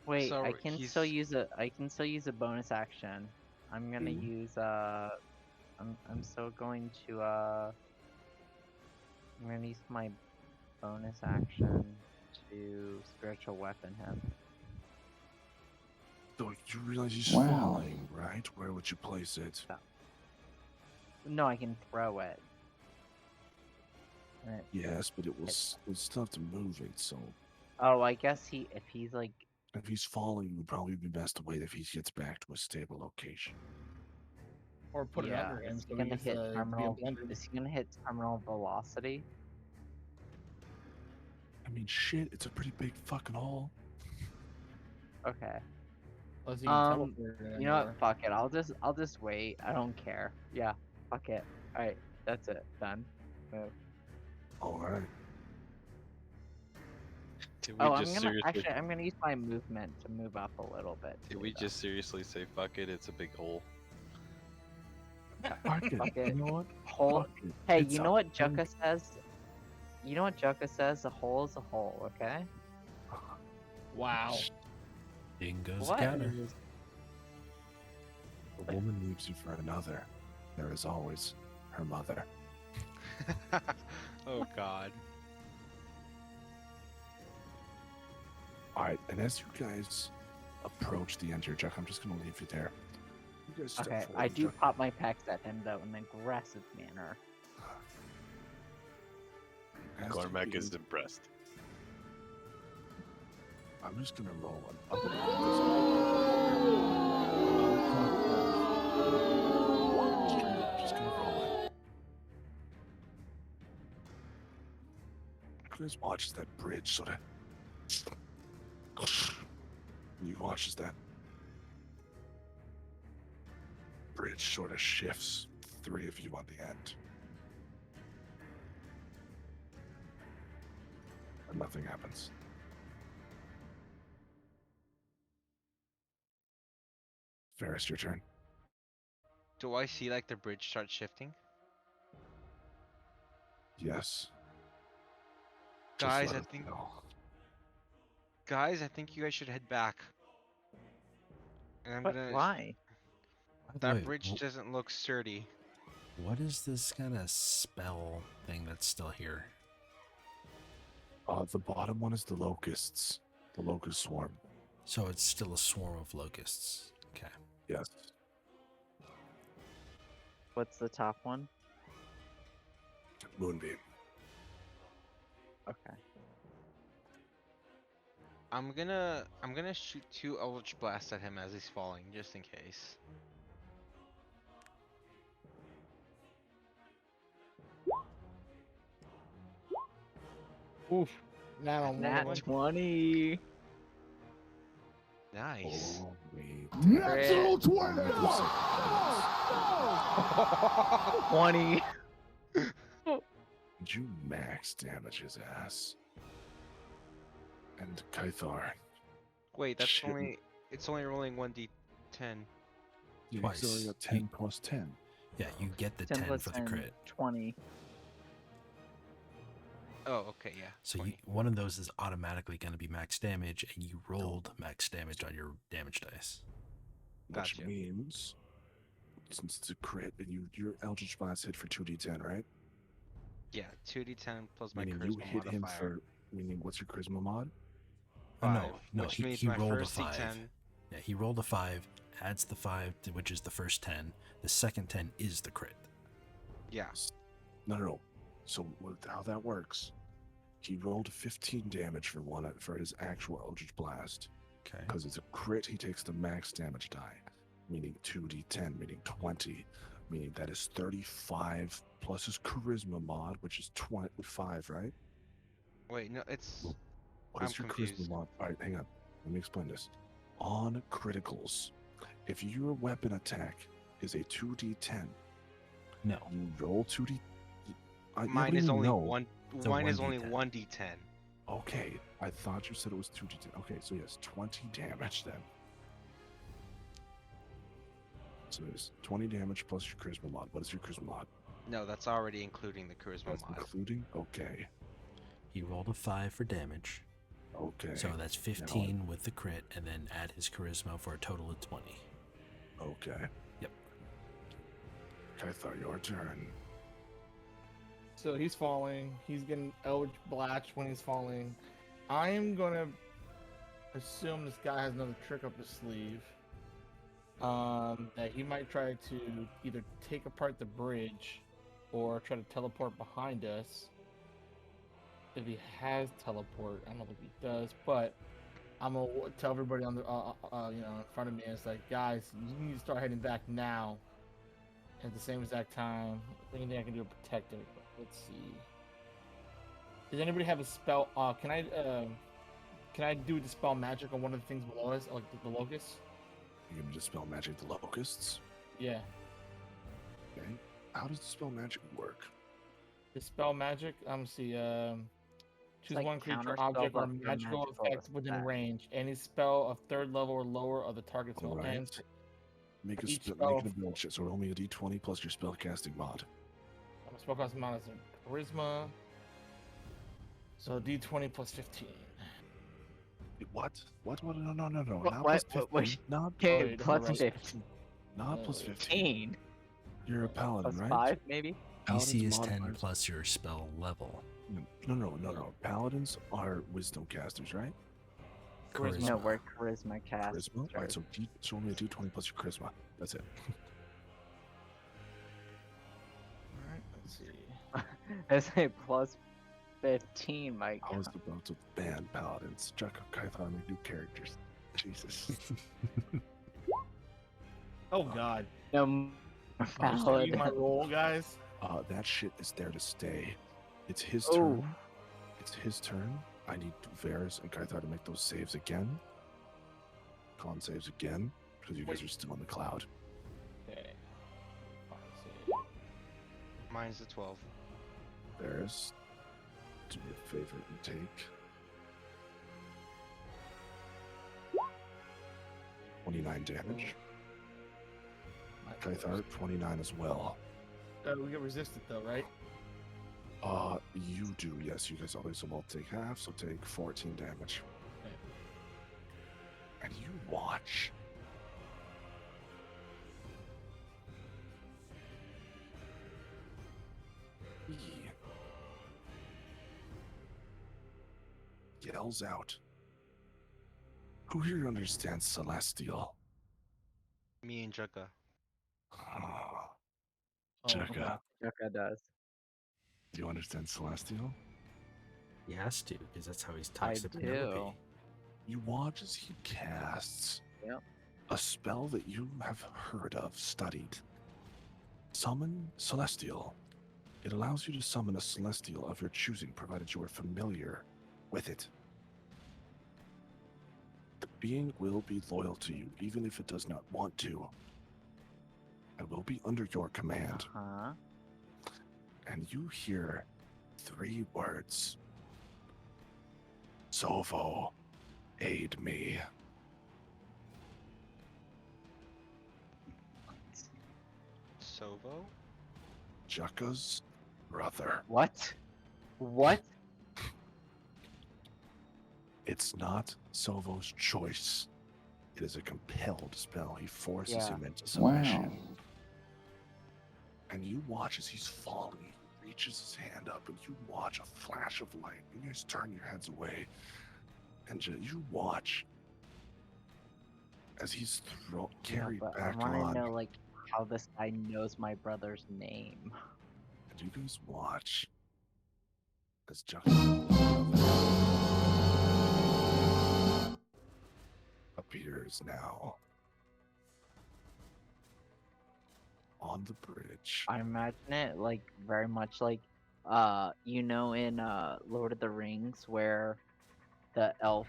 C: Wait,
D: So
C: I can still
D: he's-
C: use a bonus action. I'm gonna
A: Mhm.
C: use I'm still going to I'm gonna use my bonus action to spiritual weapon him.
A: So you realize he's
F: Wow.
A: falling, right? Where would you place it?
C: No, I can throw it. Right.
A: Yes, but it will still have to move it. So
C: Oh, I guess if he's like
A: if he's falling, it would probably be best to wait if he gets back to a stable location.
E: Or put it
C: yeah,
E: under him
C: is he
E: so
C: gonna
E: he's
C: hit
E: be
C: terminal?
E: blended.
C: Is he gonna hit terminal velocity?
A: I mean, shit, it's a pretty big fucking hole.
C: Okay.
E: Unless he can teleport it
C: You know
E: anywhere.
C: what? Fuck it. I'll just wait. I don't care. Yeah. Fuck it. All right. That's it. Done. Move.
A: All right.
B: Did we
C: Oh, I'm
B: just
C: gonna
B: seriously?
C: I'm gonna use my movement to move up a little bit.
B: Did
C: too,
B: we
C: though.
B: just seriously say fuck it? It's a big hole.
A: Fuck it.
C: Fuck it.
A: You know what?
C: Hole?
A: Fuck it.
C: Hey,
A: It's
C: you
A: a
C: know what
A: big-
C: Jucka says? You know what Jucka says? A hole is a hole. Okay.
E: Wow.
G: Dingo's
C: What?
G: counter.
A: A woman leaves you for another. There is always her mother.
D: Oh God.
A: All right, and as you guys approach the end of your Jack, I'm just gonna leave you there. You guys step
C: Okay.
A: forward
C: I
A: and
C: do
A: Jack-
C: pop my pecs at him though in an aggressive manner.
A: as you
B: Cormac is
A: begin-
B: impressed.
A: I'm just gonna roll an up and down. Straight up, just gonna roll it. Chris watches that bridge sort of. He watches that bridge sort of shifts. Three of you on the end. And nothing happens. Ferris, your turn.
D: Do I see like the bridge start shifting?
A: Yes. Just
D: Guys,
A: let
D: I
A: us
D: think
A: know.
D: guys, I think you guys should head back. And I'm
C: But
D: gonna
C: why?
D: that
G: Wait,
D: bridge doesn't look sturdy.
G: what is this kind of spell thing that's still here?
A: The bottom one is the locusts. The locust swarm.
G: So it's still a swarm of locusts. Okay.
A: Yes.
C: What's the top one?
A: Moonbeam.
C: Okay.
D: I'm gonna shoot 2 Eldritch Blasts at him as he's falling, just in case.
E: Oof. Not on one
C: Nat
E: of them.
C: 20.
D: Nice.
A: Oh, wait.
F: Natural 20!
C: 20.
A: Did you max damage his ass? And Kythar.
D: Wait, that's
A: Shit.
D: only it's only rolling 1d10.
A: You
G: Twice.
A: only got 10 plus 10.
G: Yeah, you get the
C: 10
G: 10
C: plus
G: for the
C: 10,
G: crit.
C: 20.
D: Oh, okay, yeah.
G: So
D: 20.
G: one of those is automatically going to be max damage, and you rolled max damage on your damage dice.
A: Which
D: Gotcha.
A: means, since it's a crit, and your Eldritch Blast hit for 2d10, right?
D: Yeah, 2d10 plus my
A: Meaning
D: charisma
A: you hit him
D: modifier.
A: for, meaning what's your charisma mod?
G: Oh, no,
D: 5,
G: no,
D: which
G: he,
D: means
G: he
D: my
G: rolled a
D: first
G: 5.
D: d10.
G: Yeah, he rolled a 5, adds the 5, which is the first 10. The second 10 is the crit.
D: Yeah.
A: No. So how that works, he rolled 15 damage for his actual Eldritch Blast.
G: Okay.
A: Because it's a crit, he takes the max damage die, meaning 2d10, meaning 20, meaning that is 35 plus his charisma mod, which is 25, right?
D: Wait, no, it's
A: What is
D: I'm
A: your
D: confused.
A: charisma mod? All right, hang on. Let me explain this. On criticals, if your weapon attack is a 2d10,
G: No.
A: you roll 2d.
D: mine is only
A: no.
D: one.
G: It's a
D: Mine is only
G: 1d10.
D: 1d10.
A: Okay, I thought you said it was 2d10. Okay, so yes, 20 damage then. So it's 20 damage plus your charisma mod. What is your charisma mod?
D: No, that's already including the charisma
A: That's
D: mod.
A: including? Okay.
G: He rolled a 5 for damage.
A: Okay.
G: So that's 15 with the crit, and then add his charisma for a total of 20.
A: Okay.
G: Yep.
A: Kythar, your turn.
E: So he's falling. He's getting Eldritch Blast when he's falling. I am gonna assume this guy has another trick up his sleeve. That he might try to either take apart the bridge or try to teleport behind us. If he has teleport, I don't think he does, but I'm gonna tell everybody on the in front of me. It's like, guys, you need to start heading back now. At the same exact time. Anything I can do to protect it. Let's see. Does anybody have a spell? Can I do dispel magic on one of the things below us, like the locusts?
A: You're going to dispel magic the locusts?
E: Yeah.
A: Okay. How does dispel magic work?
E: Dispel magic. See. Choose
C: like
E: one creature,
C: counterspell,
E: object, or
C: but for
E: magical
C: magical
E: effect within
C: effect.
E: range. Any spell of 3rd level or lower of the target spell
A: Alright.
E: ends.
A: Make
E: Each
A: make
E: spell-
A: an ability check. So roll me a d20 plus your spellcasting mod.
E: Spellcasting mod is a charisma. So D20 plus 15.
A: What? What? No. Not
C: What?
A: plus
C: What?
A: 15. Not,
C: Okay,
E: wait,
C: plus
E: right.
C: 15.
A: not plus 15.
C: 15.
A: You're a paladin,
C: Plus
A: right?
C: 5, maybe?
A: Paladins
G: DC is 10
A: modifiers-
G: plus your spell level.
A: No. Paladins are wisdom casters, right?
E: Charisma.
C: No, we're charisma cast.
A: Charisma? Alright, so roll me a d20 plus your charisma. That's it.
E: Alright, let's see.
C: I say plus 15, my
A: I was about to ban paladins. Chuck Kythar make new characters. Jesus.
E: Oh god.
C: No,
E: I'm just
C: paladin.
E: my roll, guys.
A: That shit is there to stay. It's his
C: Oh.
A: turn. It's his turn. I need Varys and Kythar to make those saves again. Con saves again, because you guys are still in the cloud.
E: Okay. Let's see.
D: Mine's a 12.
A: Varys, do me a favor and take 29 damage. Kythar, 29 as well.
E: We get resisted though, right?
A: You do, yes. You guys always will take half, so take 14 damage.
E: Okay.
A: And you watch. He yells out. Who here understands Celestial?
D: Me and Jugga.
A: Ah,
E: Oh,
A: Jugga,
C: Jukka does.
A: do you understand Celestial?
G: He has to, because that's how he
C: I
G: talks to Penelope.
C: do.
A: You watch as he casts
C: Yep.
A: a spell that you have heard of, studied. Summon Celestial. It allows you to summon a Celestial of your choosing, provided you are familiar with it. The being will be loyal to you, even if it does not want to. It will be under your command.
C: Huh?
A: And you hear 3 words. Sovo, aid me.
D: Sovo?
A: Jukka's brother.
C: What? What?
A: It's not Sovo's choice. It is a compelled spell. He forces
C: Yeah.
A: him into submission.
F: Wow.
A: And you watch as he's falling. He reaches his hand up, and you watch a flash of light. You guys turn your heads away, and you watch as he's carried
C: but
A: back
C: I want
A: on.
C: to know, like, how this guy knows my brother's name.
A: And you guys watch as Jukka appears now on the bridge.
C: I imagine it like very much like in Lord of the Rings where the elf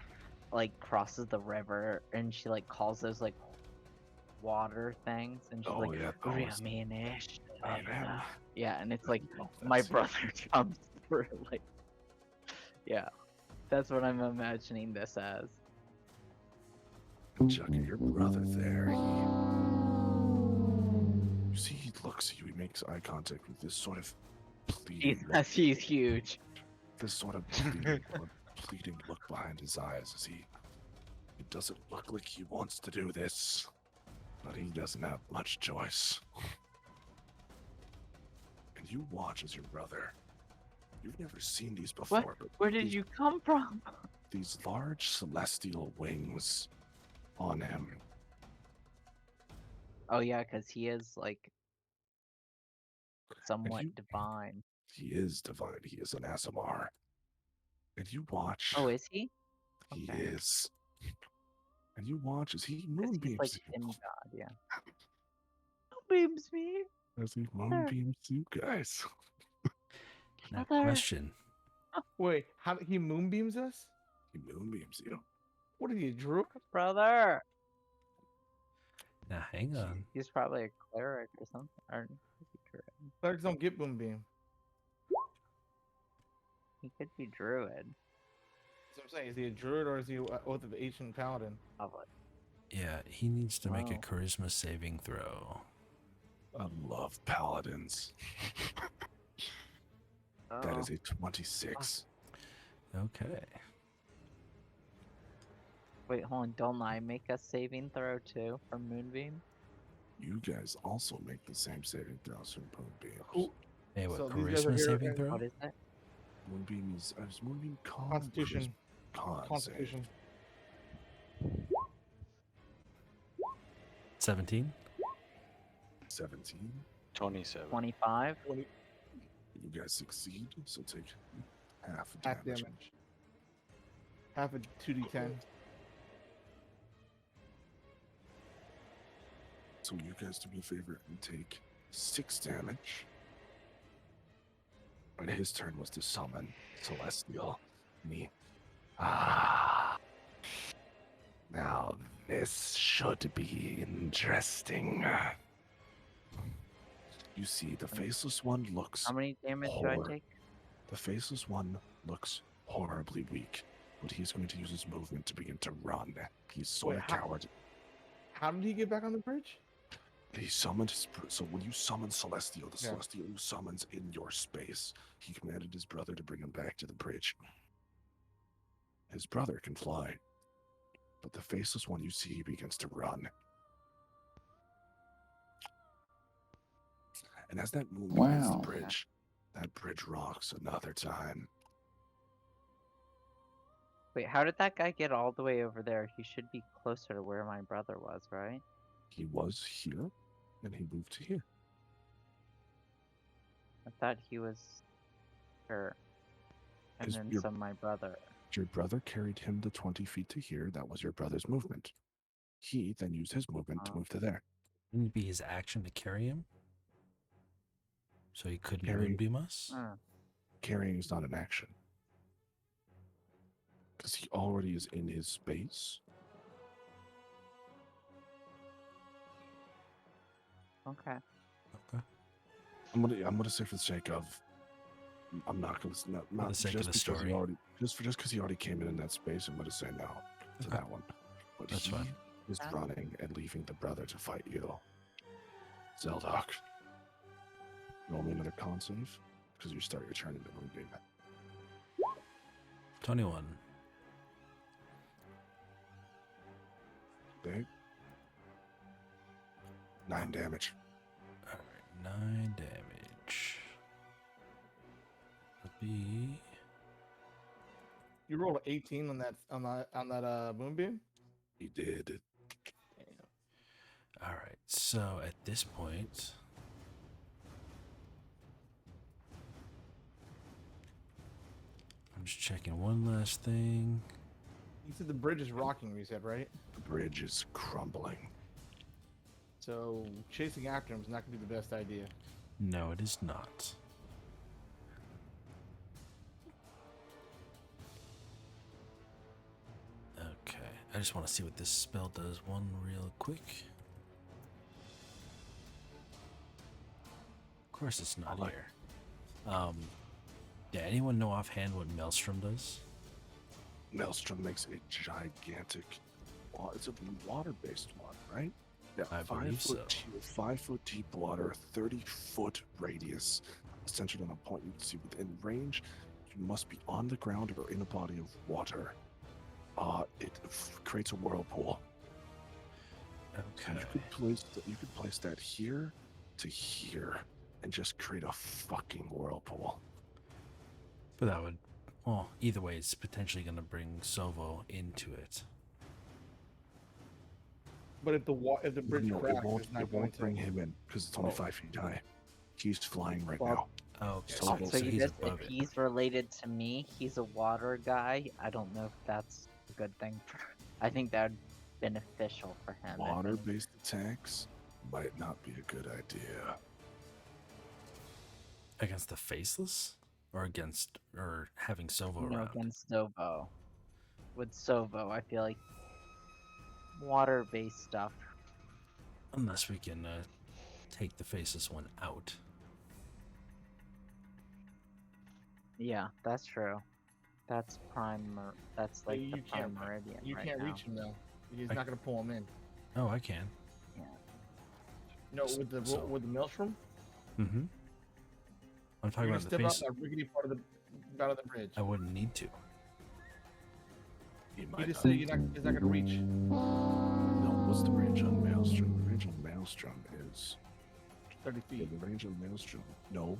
C: like crosses the river and she like calls those like water things and she's
A: Oh,
C: like
A: yeah, those-
C: "Riaminish."
A: Yeah.
C: Yeah, and it's like
A: Oh,
C: my
A: that's it.
C: brother comes through like yeah. That's what I'm imagining this as.
A: Jugga, your brother there. You see, he looks at you. He makes eye contact with this sort of pleading look.
C: Jesus, he's huge.
A: This sort of pleading look behind his eyes as he doesn't look like he wants to do this, but he doesn't have much choice. And you watch as your brother. You've never seen these before, but
C: Where did
A: these,
C: you come from?
A: these large celestial wings on him.
C: Oh yeah, because he is like somewhat
A: you-
C: divine.
A: He is divine. He is an Asimar. And you watch.
C: Oh, is he?
A: He
C: Okay.
A: is. And you watch as he
C: 'Cause
A: moonbeams
C: he's like
A: you.
C: Finn God, yeah. Moonbeams me.
A: As he moonbeams you guys.
G: Now,
C: Brother.
G: question.
E: Wait, how he moonbeams us?
A: He moonbeams you.
E: What are you, Drew?
C: Brother.
G: Now, hang on.
C: He's probably a cleric or something. Or
E: Clerics don't get moonbeam.
C: he could be druid.
E: That's what I'm saying. Is he a druid or is he Oath of Ancient Paladin?
C: Probably.
G: Yeah, he needs to make a
C: Wow.
G: charisma saving throw.
A: I love paladins. That is
C: Oh.
A: a 26.
G: Okay.
C: Wait, hold on. Don't I make a saving throw too for Moonbeam?
A: You guys also make the same saving throws from moonbeams.
E: Who-
G: Hey, what,
E: So these guys are
G: charisma
E: here
G: saving
E: and-
G: throw?
C: What is it?
A: Moonbeam is moonbeam con.
E: Constitution.
A: Con.
E: Constitution.
G: 17?
A: 17.
B: 27.
C: 25?
A: You guys succeed, so take half
E: Half
A: damage.
E: damage. Half a 2d10.
A: So you guys do me a favor and take 6 damage. And his turn was to summon Celestial. Now this should be interesting. You see, the faceless one looks.
C: How many damage do I
A: Horror.
C: take?
A: The faceless one looks horribly weak, but he's going to use his movement to begin to run. He's sort
E: Wait,
A: of
E: how-
A: coward.
E: How did he get back on the bridge?
A: He summoned his. So when you summon Celestial, the
E: Yeah.
A: Celestial who summons in your space, he commanded his brother to bring him back to the bridge. His brother can fly, but the faceless one you see begins to run. And as that moon hits the
F: Wow.
A: bridge, that bridge rocks another time.
C: Wait, how did that guy get all the way over there? He should be closer to where my brother was, right?
A: He was here, and he moved to here.
C: I thought he was here. And
A: Is
C: then
A: your-
C: my brother.
A: Your brother carried him the 20 feet to here. That was your brother's movement. He then used his movement to
C: Oh.
A: move to there.
G: Wouldn't it be his action to carry him? So he couldn't
A: Carry-
G: moonbeam us?
C: Huh.
A: Carrying is not an action. Because he already is in his space.
C: Okay.
G: Okay.
A: I'm gonna say for the sake of, I'm not gonna not
G: the sake of
A: just
G: the
A: because
G: story.
A: he already just because he already came in that space. I'm gonna say no to
G: Okay.
A: that one. But
G: That's
A: he
G: fine.
A: is
C: Yeah.
A: running and leaving the brother to fight you. Zeldok, roll me another con save because you start your turn into Moonbeam.
G: 21.
A: Okay. 9 damage.
G: Alright, 9 damage. That'd be.
E: You rolled an 18 on that moonbeam.
A: He did.
G: Alright, so at this point. I'm just checking one last thing.
E: You said the bridge is rocking. You said right.
A: The bridge is crumbling.
E: So chasing after him is not going to be the best idea.
G: No, it is not. Okay, I just want to see what this spell does one real quick. Of course it's not
A: like-
G: here. Yeah, anyone know offhand what Maelstrom does?
A: Maelstrom makes a gigantic. It's a water-based one, right? Yeah,
G: I believe so.
A: 5 foot deep water, 30-foot radius, centered on a point you can see within range. You must be on the ground or in a body of water. It creates a whirlpool. So
G: Okay.
A: you could place that here to here, and just create a fucking whirlpool.
G: But that would, well, either way, it's potentially going to bring Sovo into it.
E: But if the bridge
A: No,
E: cracks,
A: it won't.
E: it's not
A: It
E: going
A: won't
E: to.
A: bring him in because it's only
E: Oh.
A: 5 feet high. He's flying right
E: Well,
A: now.
G: Okay,
A: So-
G: so,
A: so
C: So you
G: he's
C: just,
G: above
C: if
G: it.
C: he's related to me, he's a water guy. I don't know if that's a good thing. I think that would be beneficial for him. if any-
A: Water-based attacks might not be a good idea.
G: Against the Faceless? Or having Sovo
C: No,
G: around?
C: against Sovo. With Sovo, I feel like water-based stuff.
G: Unless we can take the Faceless one out.
C: Yeah, that's true. That's prime. That's
E: Yeah,
C: like the
E: you
C: prime
E: can't-
C: meridian.
E: You
C: right
E: can't
C: now.
E: reach him though. He's
G: I-
E: not going to pull him in.
G: Oh, I can.
E: No, with the
G: So-
E: with the maelstrom.
G: Mm-hmm. I'm talking
E: You're
G: about
E: gonna
G: the
E: step
G: face.
E: out that rickety part of the bridge.
G: I wouldn't need to.
A: He
E: You
A: might
E: just
A: not.
E: say he's not going to reach.
A: No, what's the range on Maelstrom? The range on Maelstrom is
E: 30 feet.
A: the range on Maelstrom. No,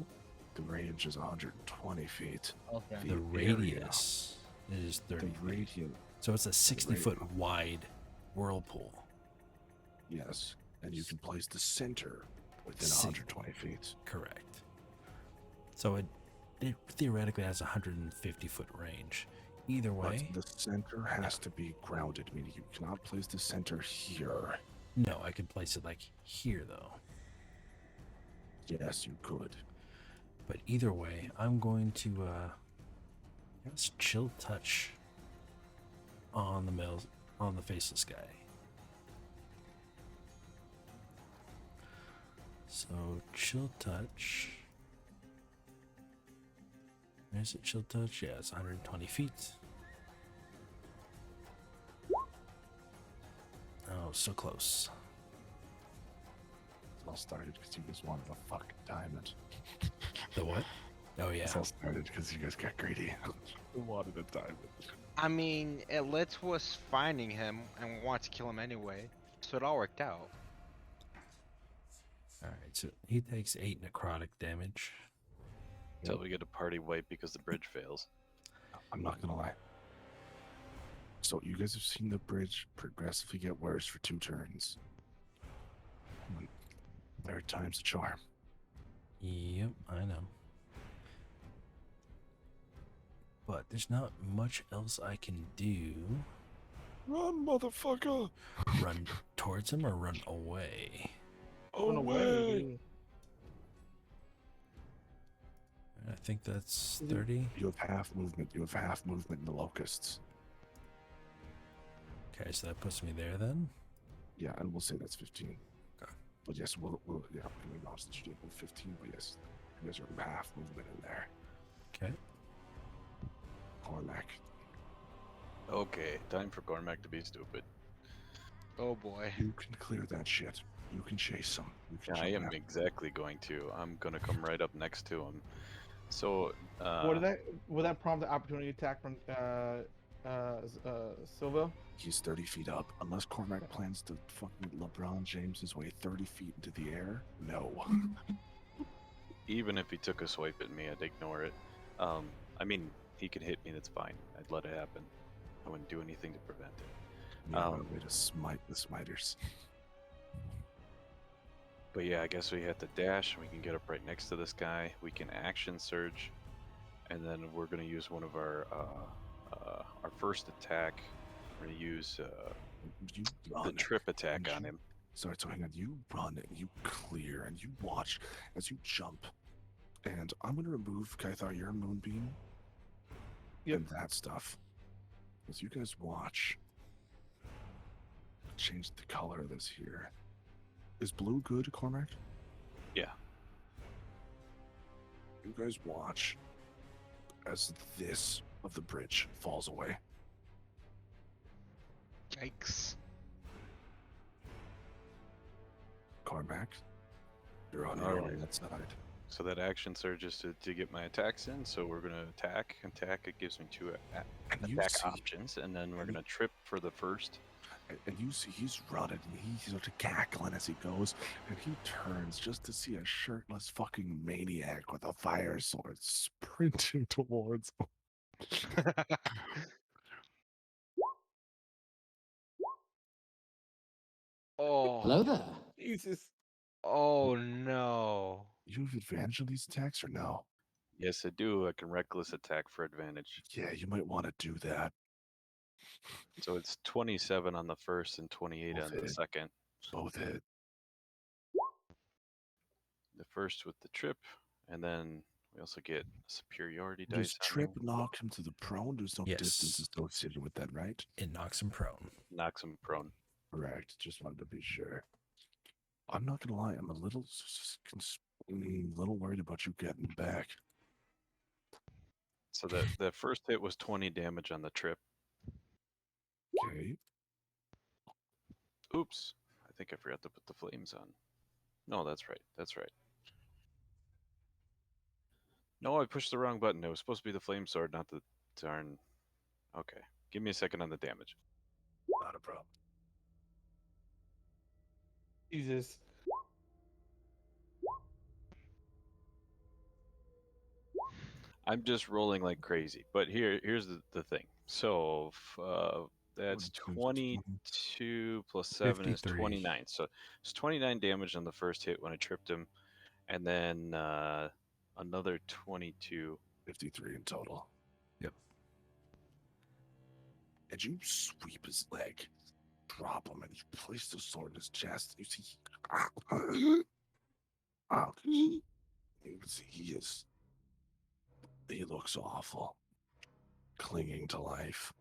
A: the range is 120 feet.
E: Okay.
A: The
G: The
A: area.
G: radius is 30
A: The
G: feet.
A: radiant,
G: So it's a 60-foot wide whirlpool.
A: yes, and you can place the center within
G: See.
A: 120 feet.
G: Correct. So it theoretically has a 150-foot range. Either
A: But
G: way,
A: the center has to be grounded, meaning you cannot place the center here.
G: no, I could place it like here though.
A: Yes, you could.
G: But either way, I'm going to let's chill touch on the faceless guy. So chill touch. Where's it? Chill touch? Yeah, it's 120 feet. Oh, so close.
A: It all started because you guys wanted a fucking diamond.
G: The what? Oh yeah.
A: It all started because you guys got greedy. You wanted a diamond.
D: I mean, it led to us finding him and we wanted to kill him anyway, so it all worked out.
G: All right, so he takes 8 necrotic damage.
B: Until we get a party wipe because the bridge fails.
A: I'm not gonna lie. So you guys have seen the bridge progressively get worse for 2 turns. Third time's a charm.
G: Yep, I know. But there's not much else I can do.
A: Run, motherfucker!
G: Run towards him or run away?
E: Run away.
G: I think that's 30.
A: You have half movement. You have half movement in the locusts.
G: Okay, so that puts me there then.
A: Yeah, and we'll say that's 15.
G: Okay.
A: But yes, we'll yeah, we acknowledge that you did with 15, but yes, you guys are half movement in there.
G: Okay.
A: Cormac.
B: Okay, time for Cormac to be stupid.
D: Oh boy.
A: You can clear that shit. You can chase him. You can
B: I
A: jump
B: am
A: after-
B: exactly going to. I'm gonna come right up next to him. So,
E: Would that prompt the opportunity attack from Silva?
A: He's 30 feet up. Unless Cormac plans to fucking LeBron James his way 30 feet into the air, no.
B: even if he took a swipe at me, I'd ignore it. I mean, he could hit me, that's fine. I'd let it happen. I wouldn't do anything to prevent it.
A: Yeah, way to smite the smiters.
B: But yeah, I guess we have to dash. We can get up right next to this guy. We can action surge, and then we're gonna use one of our first attack. We're gonna use
A: You
B: the
A: run.
B: trip attack on
A: you-
B: him.
A: Sorry, so hang on. You run and you clear and you watch as you jump. And I'm gonna remove Kaithar your moonbeam and that stuff. As you guys watch. Change the color of this here. Is blue good, Cormac?
B: Yeah.
A: You guys watch as this of the bridge falls away.
D: Yikes.
A: Cormac, you're on
B: All
A: your
B: right.
A: own that side.
B: So that action surge is to get my attacks in. So we're gonna attack. It gives me two
A: And you
B: attack
A: see,
B: options, and then we're
A: and
B: gonna trip for the first.
A: and you see he's running and he's sort of cackling as he goes, and he turns just to see a shirtless fucking maniac with a fire sword sprinting towards him.
D: Oh.
F: Hello there.
E: Jesus.
D: Oh no.
A: You have advantage on these attacks or no?
B: Yes, I do. I can reckless attack for advantage.
A: Yeah, you might want to do that.
B: So it's 27 on the first and 28
A: Both
B: on the
A: hit.
B: second.
A: Both hit.
B: The first with the trip, and then we also get superiority
A: Does
B: dice on
A: trip
B: there.
A: knock him to the prone? There's no distance
G: Yes.
A: associated with that, right?
G: It knocks him prone.
B: Knocks him prone.
A: Correct. Just wanted to be sure. I'm not gonna lie. I'm a little, little worried about you getting back.
B: So the first hit was 20 damage on the trip.
A: Okay.
B: Oops. I think I forgot to put the flames on. No, that's right. That's right. No, I pushed the wrong button. It was supposed to be the flame sword, not the darn. Okay. Give me a second on the damage.
A: Not a problem.
E: Jesus.
B: I'm just rolling like crazy. But here's the thing. So that's 22 plus 7 is
G: 53.
B: 29. So it's 29 damage on the first hit when I tripped him. And then another 22.
A: 53 in total.
G: Yep.
A: And you sweep his leg, drop him, and you place the sword in his chest. You see, you can see he looks awful, clinging to life.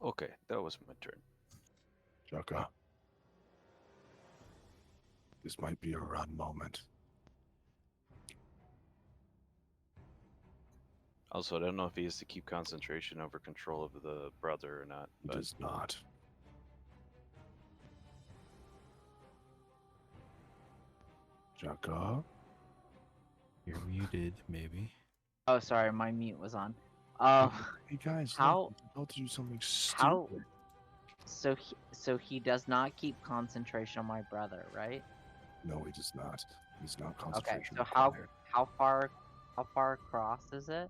B: Okay, that was my turn.
A: Jukka, this might be a run moment.
B: Also, I don't know if he has to keep concentration over control of the brother or not.
A: He
B: But
A: does not. Jukka,
G: You're muted, maybe.
C: Oh, sorry, my mute was on.
A: hey guys,
C: how-
A: look, you're about to do something
C: how-
A: stupid.
C: So he does not keep concentration on my brother, right?
A: No, he does not. He's not
C: Okay,
A: concentration.
C: so
A: required.
C: how far across is it?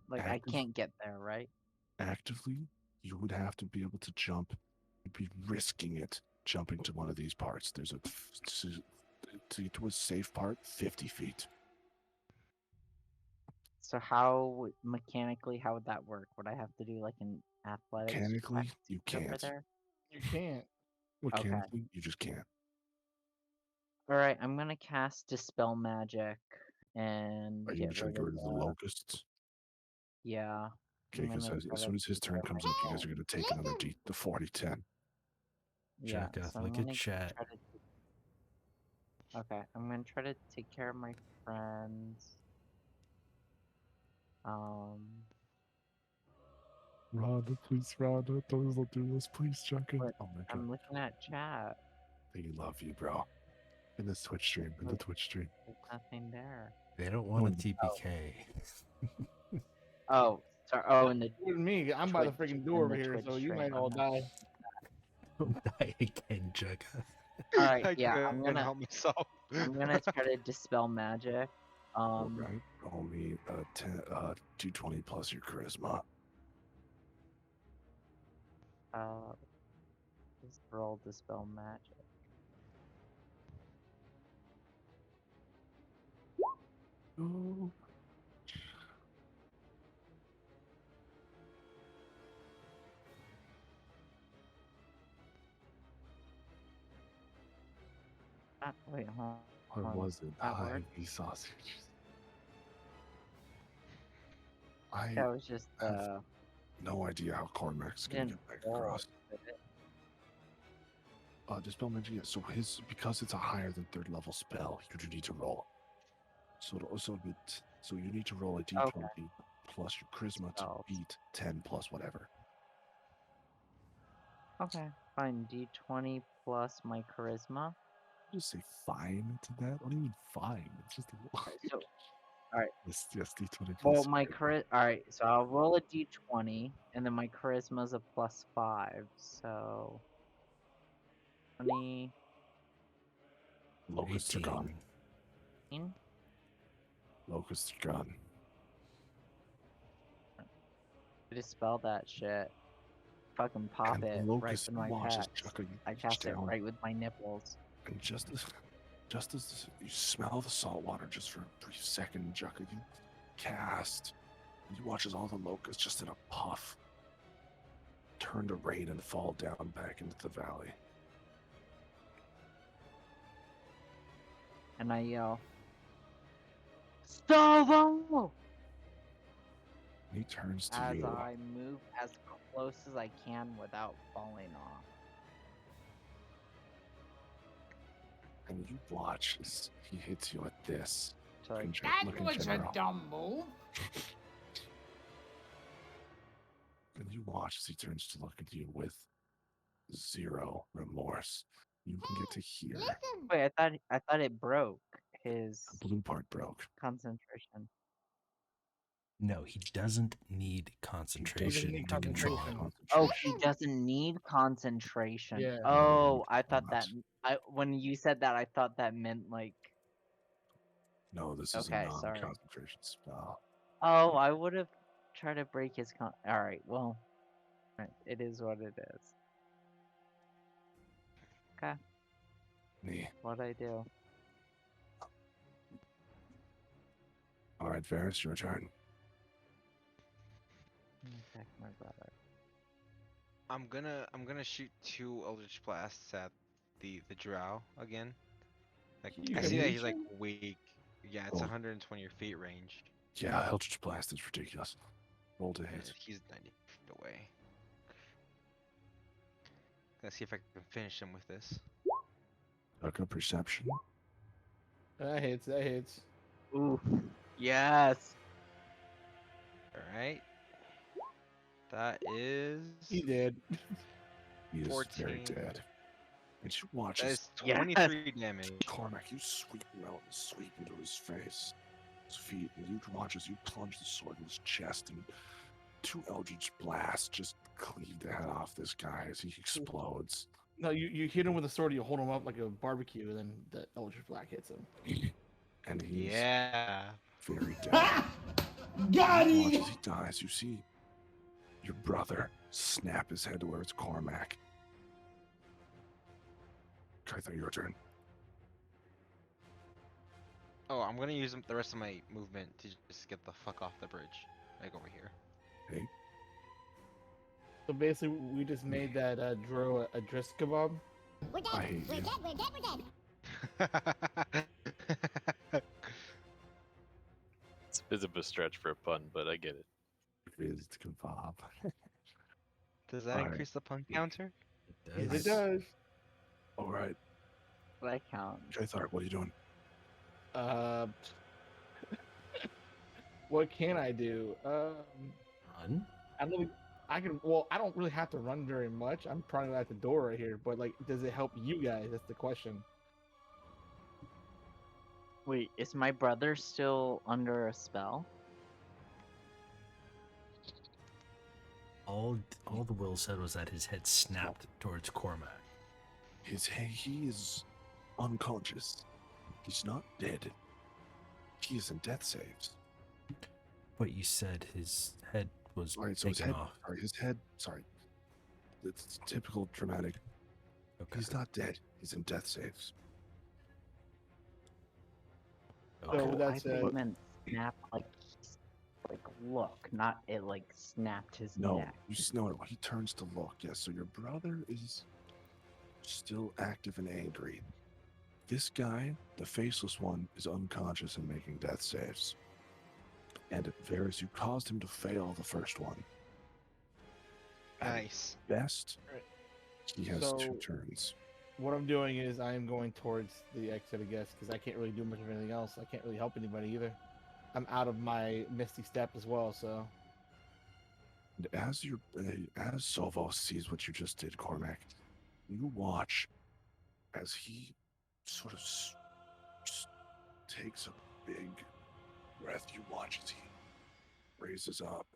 C: Like I
A: Active-
C: can't get there, right?
A: Actively, you would have to be able to jump. You'd be risking it jumping to one of these parts. There's to get to a safe part, 50 feet.
C: So mechanically how would that work? Would I have to do like an athletics?
A: Mechanically,
C: check
A: you
C: to get over
A: can't.
C: there?
E: You can't.
A: Mechanically, you just can't.
C: All right, I'm gonna cast Dispel Magic and
A: Are you
C: get
A: trying to get rid of the
C: the
A: locusts?
C: yeah.
A: Okay, because
C: gonna
A: as
C: try
A: soon
C: to
A: as his turn
C: take
A: comes
C: care
A: up,
C: of
A: you guys are going to take another the 40-10.
C: Yeah,
G: Jacka,
C: so I'm
G: look at
C: gonna
G: chat.
C: try to okay, I'm gonna try to take care of my friends.
A: Rhonda, please, Rhonda, don't do this, please, Jacka.
C: What?
A: Oh my god,
C: I'm looking at chat.
A: they love you, bro. In this Twitch stream, in the Twitch stream.
C: There's nothing there.
G: They don't want a
A: Oh.
G: TPK.
C: Oh, sorry. Oh, in the
E: Even me, I'm by the
C: Twitch-
E: freaking
C: in
E: door over
C: the
E: here,
C: Twitch
E: so you
C: stream,
E: might
C: I'm
E: all
C: not-
E: die.
G: Don't die again, Jugga.
C: All right,
D: I
C: yeah, I'm
D: couldn't
C: gonna
D: help myself.
C: I'm gonna try to dispel magic.
A: All right, roll me 220 plus your charisma.
C: Just roll dispel magic.
A: Oh.
C: Wait, hold
A: Or
C: on.
A: was it
C: That
A: high
C: worked?
A: V sausages? I
C: That was just
A: have no idea how Cormac's going to
C: didn't
A: get back
C: roll,
A: across.
C: did it?
A: Dispel magic, yeah. So because it's a higher than third level spell, you do need to roll. So you need to roll a d20 plus your charisma to
C: Spells.
A: beat 10 plus whatever.
C: Okay, Fine, D20 plus my charisma.
A: Just say fine to that. What do you mean fine? It's just a
C: Alright, so, alright.
A: yes, D20
C: Well,
A: plus.
C: my alright, so I'll roll a D20, and then my charisma's a +5, so 20.
A: Locusts are gone.
G: 18.
A: Locusts are gone.
C: I just spell that shit. Fucking pop
A: And
C: it right
A: locust
C: in my
A: watches
C: text.
A: Chucka, you
C: I
A: reach
C: cast it
A: down,
C: right with my nipples.
A: and just as you smell the salt water, just for a brief second, Chucka, you cast, and you watch as all the locusts, just in a puff, turn to rain and fall down back into the valley.
C: And I yell, Stavo!
A: And he turns to
C: As
A: you.
C: I move as close as I can without falling off.
A: And you watch as he hits you with this.
C: So like,
A: Look in general.
F: dumb move.
A: And you watch as he turns to look at you with zero remorse. You can get to hear.
C: wait, I thought it broke his
A: The blue part broke.
C: concentration.
G: No, he doesn't need concentration
E: need
G: to control
E: concentration.
G: it.
C: Oh, he doesn't need concentration.
E: Yeah.
C: Oh, I
A: No,
C: thought that. When you said that, I thought that meant like.
A: No, this is
C: Okay,
A: a
C: sorry.
A: non-concentration spell.
C: Oh, I would have tried to break his con. All right, well, right, it is what it is. Okay,
A: Me.
C: what I do?
A: All right, Varys, your turn.
C: Attack my brother.
D: I'm gonna shoot 2 Eldritch Blasts at the drow again. Like
E: You
D: I
E: can
D: see that
E: reach
D: he's like
E: him?
D: weak. Yeah, it's
A: Oh.
D: 120 feet range.
A: Yeah, Eldritch Blast is ridiculous. Roll to
D: and
A: hit.
D: He's 90 feet away. Let's see if I can finish him with this.
A: Look up perception.
E: That hits. That hits.
C: Ooh, yes.
D: All right. That is
E: He did.
A: He is very
D: 14.
A: dead. And you watch
D: That
A: as
D: is 23 damage.
A: Cormac, you sweep him out and sweep into his face, his feet, and you watch as you plunge the sword in his chest, and 2 Eldritch Blasts just cleave the head off this guy as he explodes.
E: No, you hit him with a sword. You hold him up like a barbecue, and then the Eldritch Black hits him.
A: And he's
D: Yeah.
A: very dead.
F: Got
A: You watch
F: him!
A: as he dies, you see your brother snap his head to where it's Cormac. Kytha, your turn.
D: Oh, I'm gonna use the rest of my movement to just get the fuck off the bridge, like over here.
A: Hey,
E: So basically, we just made that Dro a Drisk kebab.
F: We're
A: I
F: dead.
A: hate
F: We're
A: you.
F: dead. We're dead. We're dead.
B: It's a bit of a stretch for a pun, but I get it.
A: Fizzed kebab.
D: Does that
A: Alright.
D: increase the pun counter?
E: Yes, it does.
A: All right,
C: That counts.
A: Kythar, what are you doing?
E: What can I do?
G: Run?
E: I don't really, I can. Well, I don't really have to run very much. I'm probably at the door right here. But like, does it help you guys? That's the question.
C: Wait, is my brother still under a spell?
G: All the will said was that his head snapped towards Cormac.
A: He is unconscious. He's not dead. He is in death saves.
G: But you said his head was
A: All right, so his
G: taken
A: head.
G: off.
A: Sorry. It's typical dramatic.
G: Okay.
A: He's not dead. He's in death saves.
G: Okay.
E: So with
C: I
E: that
C: thought
E: said,
C: you meant snap like look, not it like snapped his
A: No,
C: neck.
A: no. He turns to look. Yes, so your brother is still active and angry. This guy, the faceless one, is unconscious and making death saves. And at Varys, you caused him to fail the first one. At
D: Nice.
A: best,
E: Alright.
A: he has
E: So-
A: 2 turns.
E: what I'm doing is I am going towards the exit, I guess, because I can't really do much of anything else. I can't really help anybody either. I'm out of my Misty Step as well, so
A: And as Sovos sees what you just did, Cormac, You watch as he sort of just takes a big breath. You watch as he raises up.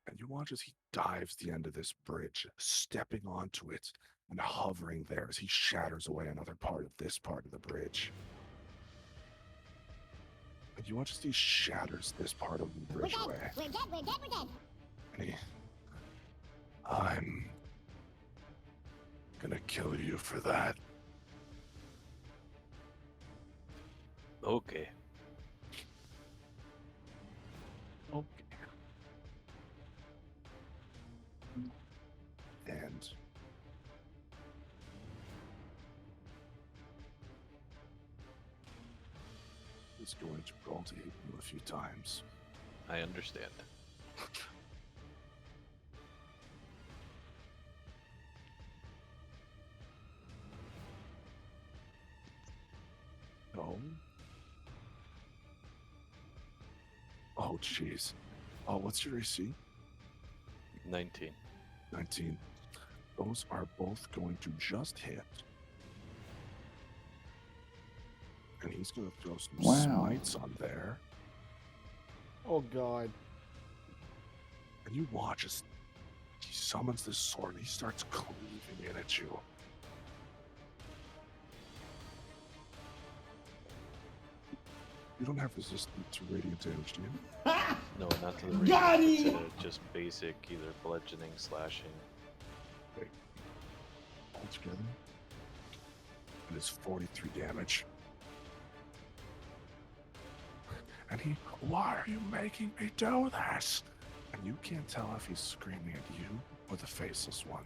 A: And you watch as he dives the end of this bridge, stepping onto it and hovering there as he shatters away another part of this part of the bridge. And you watch as he shatters this part of the
F: We're
A: bridge
F: dead.
A: away.
F: We're dead. We're dead. We're dead.
A: And I'm gonna kill you for that.
B: Okay.
A: Okay. And he's going to roll to hit you a few times.
B: I understand.
A: No. Oh, jeez. Oh, what's your AC?
B: 19.
A: 19. Those are both going to just hit. And he's going to throw some
H: Wow.
A: smites on there.
E: Oh god.
A: And you watch as he summons this sword and he starts cleaving in at you. You don't have resistance to radiant damage, do you?
F: Ha!
B: No, not to the
F: Got
B: radiant,
F: him!
B: it's just basic, either bludgeoning, slashing.
A: Altogether. It is 43 damage. And he, why are you making me do this? And you can't tell if he's screaming at you or the faceless one.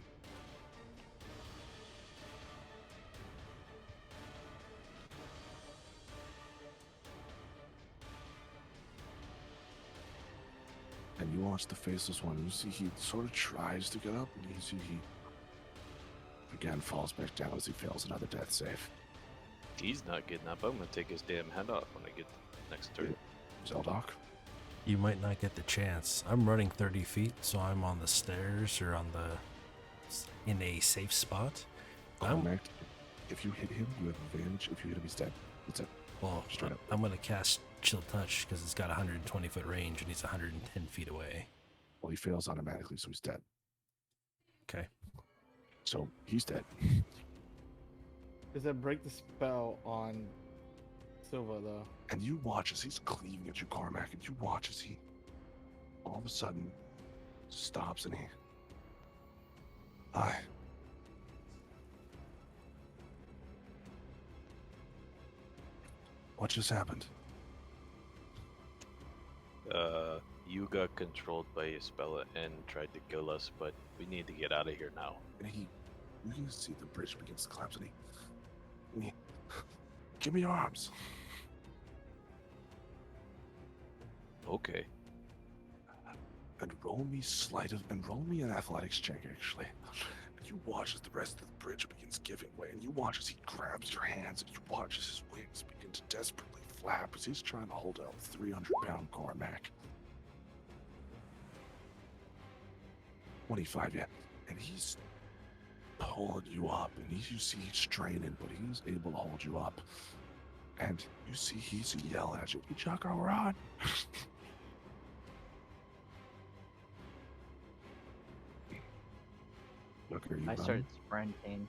A: And you watch the faceless one, you see he sort of tries to get up, and you see he again falls back down as he fails another death save.
B: He's not getting up. I'm gonna take his damn head off when I get next turn.
A: Zeldok.
G: You might not get the chance. I'm running 30 feet, so I'm on the stairs or on the in a safe spot.
A: Cormac, if you hit him, you have advantage. If you hit him, he's dead. That's it.
G: Well,
A: Straight up.
G: I'm gonna cast Chill Touch because it's got 120 foot range and he's 110 feet away.
A: Well, he fails automatically, so he's dead.
G: Okay.
A: So he's dead.
E: Does that break the spell on Silva though?
A: And you watch as he's cleaving at you, Cormac, and you watch as he all of a sudden stops and he. What just happened?
B: You got controlled by a spell and tried to kill us, but we need to get out of here now.
A: And you can see the bridge begins to collapse, and he give me your arms.
B: Okay.
A: And roll me roll me an athletics check, actually. And you watch as the rest of the bridge begins giving way, and you watch as he grabs your hands, and you watch as his wings begin to desperately flap as he's trying to hold out 300-pound Cormac. 25 yet. And he's pulling you up, and you see he's straining, but he's able to hold you up. And you see he's yelling at you, Chucko, run! Look, are you
C: I
A: running?
C: started sprinting.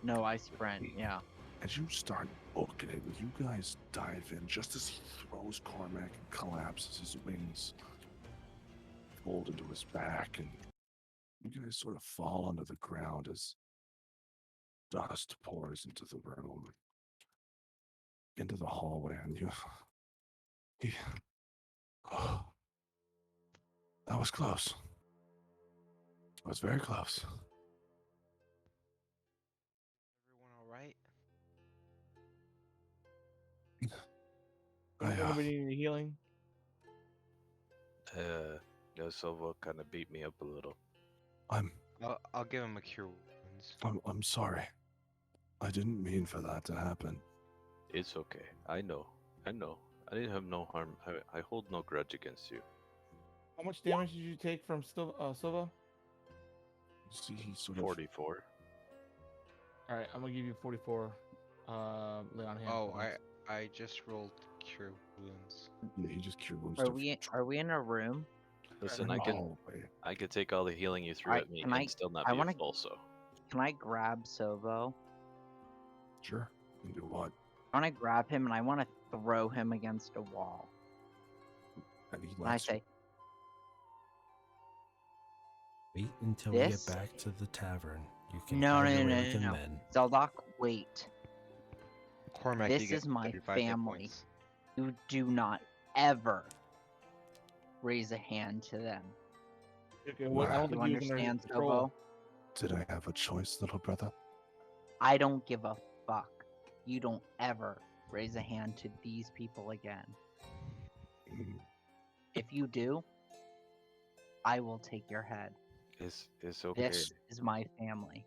C: No, I sprint, yeah.
A: As you start booking it, you guys dive in just as he throws Cormac and collapses, his wings fold into his back, and you guys sort of fall onto the ground as dust pours into the room, into the hallway, and oh, that was close. It was very close.
D: Everyone all right?
E: Anybody need any healing?
B: Yeah, Silva kind of beat me up a little.
D: I'll give him a cure wounds.
A: I'm sorry. I didn't mean for that to happen.
B: It's okay. I know. I didn't have no harm. I hold no grudge against you.
E: How much damage did you take from Silva?
A: See, he sort of
B: 44.
E: All right, I'm gonna give you 44. Lay on hand.
D: Oh,
E: points.
D: I just rolled cure wounds.
A: Yeah, he just cured wounds.
C: Are
A: to
C: we in a room?
B: Listen,
A: in
B: I
A: the
B: could
A: hallway.
B: I could take all the healing you threw
C: Alright,
B: at me
C: can
B: and
C: I-
B: still not
C: I
B: be
C: wanna-
B: a full. So
C: Can I grab Sovo?
A: Sure. And do what?
C: I want to grab him and I want to throw him against a wall.
A: And he
C: And I
A: lets you.
C: say,
G: Wait until we get
C: This-
G: back to the tavern. You can
C: No,
G: argue
C: no, no,
G: with him
C: no.
G: then.
C: Zeldoc, wait.
D: Cormac,
C: This
D: you get
C: is my
D: 35 hit
C: family.
D: points.
C: You do not ever raise a hand to them.
E: Okay, what, I
A: Wow.
E: don't
C: You
E: think he was under
C: understand,
E: control.
C: Sovo?
A: Did I have a choice, little brother?
C: I don't give a fuck. You don't ever raise a hand to these people again.
A: Mm,
C: If you do, I will take your head.
B: it's okay.
C: This is my family.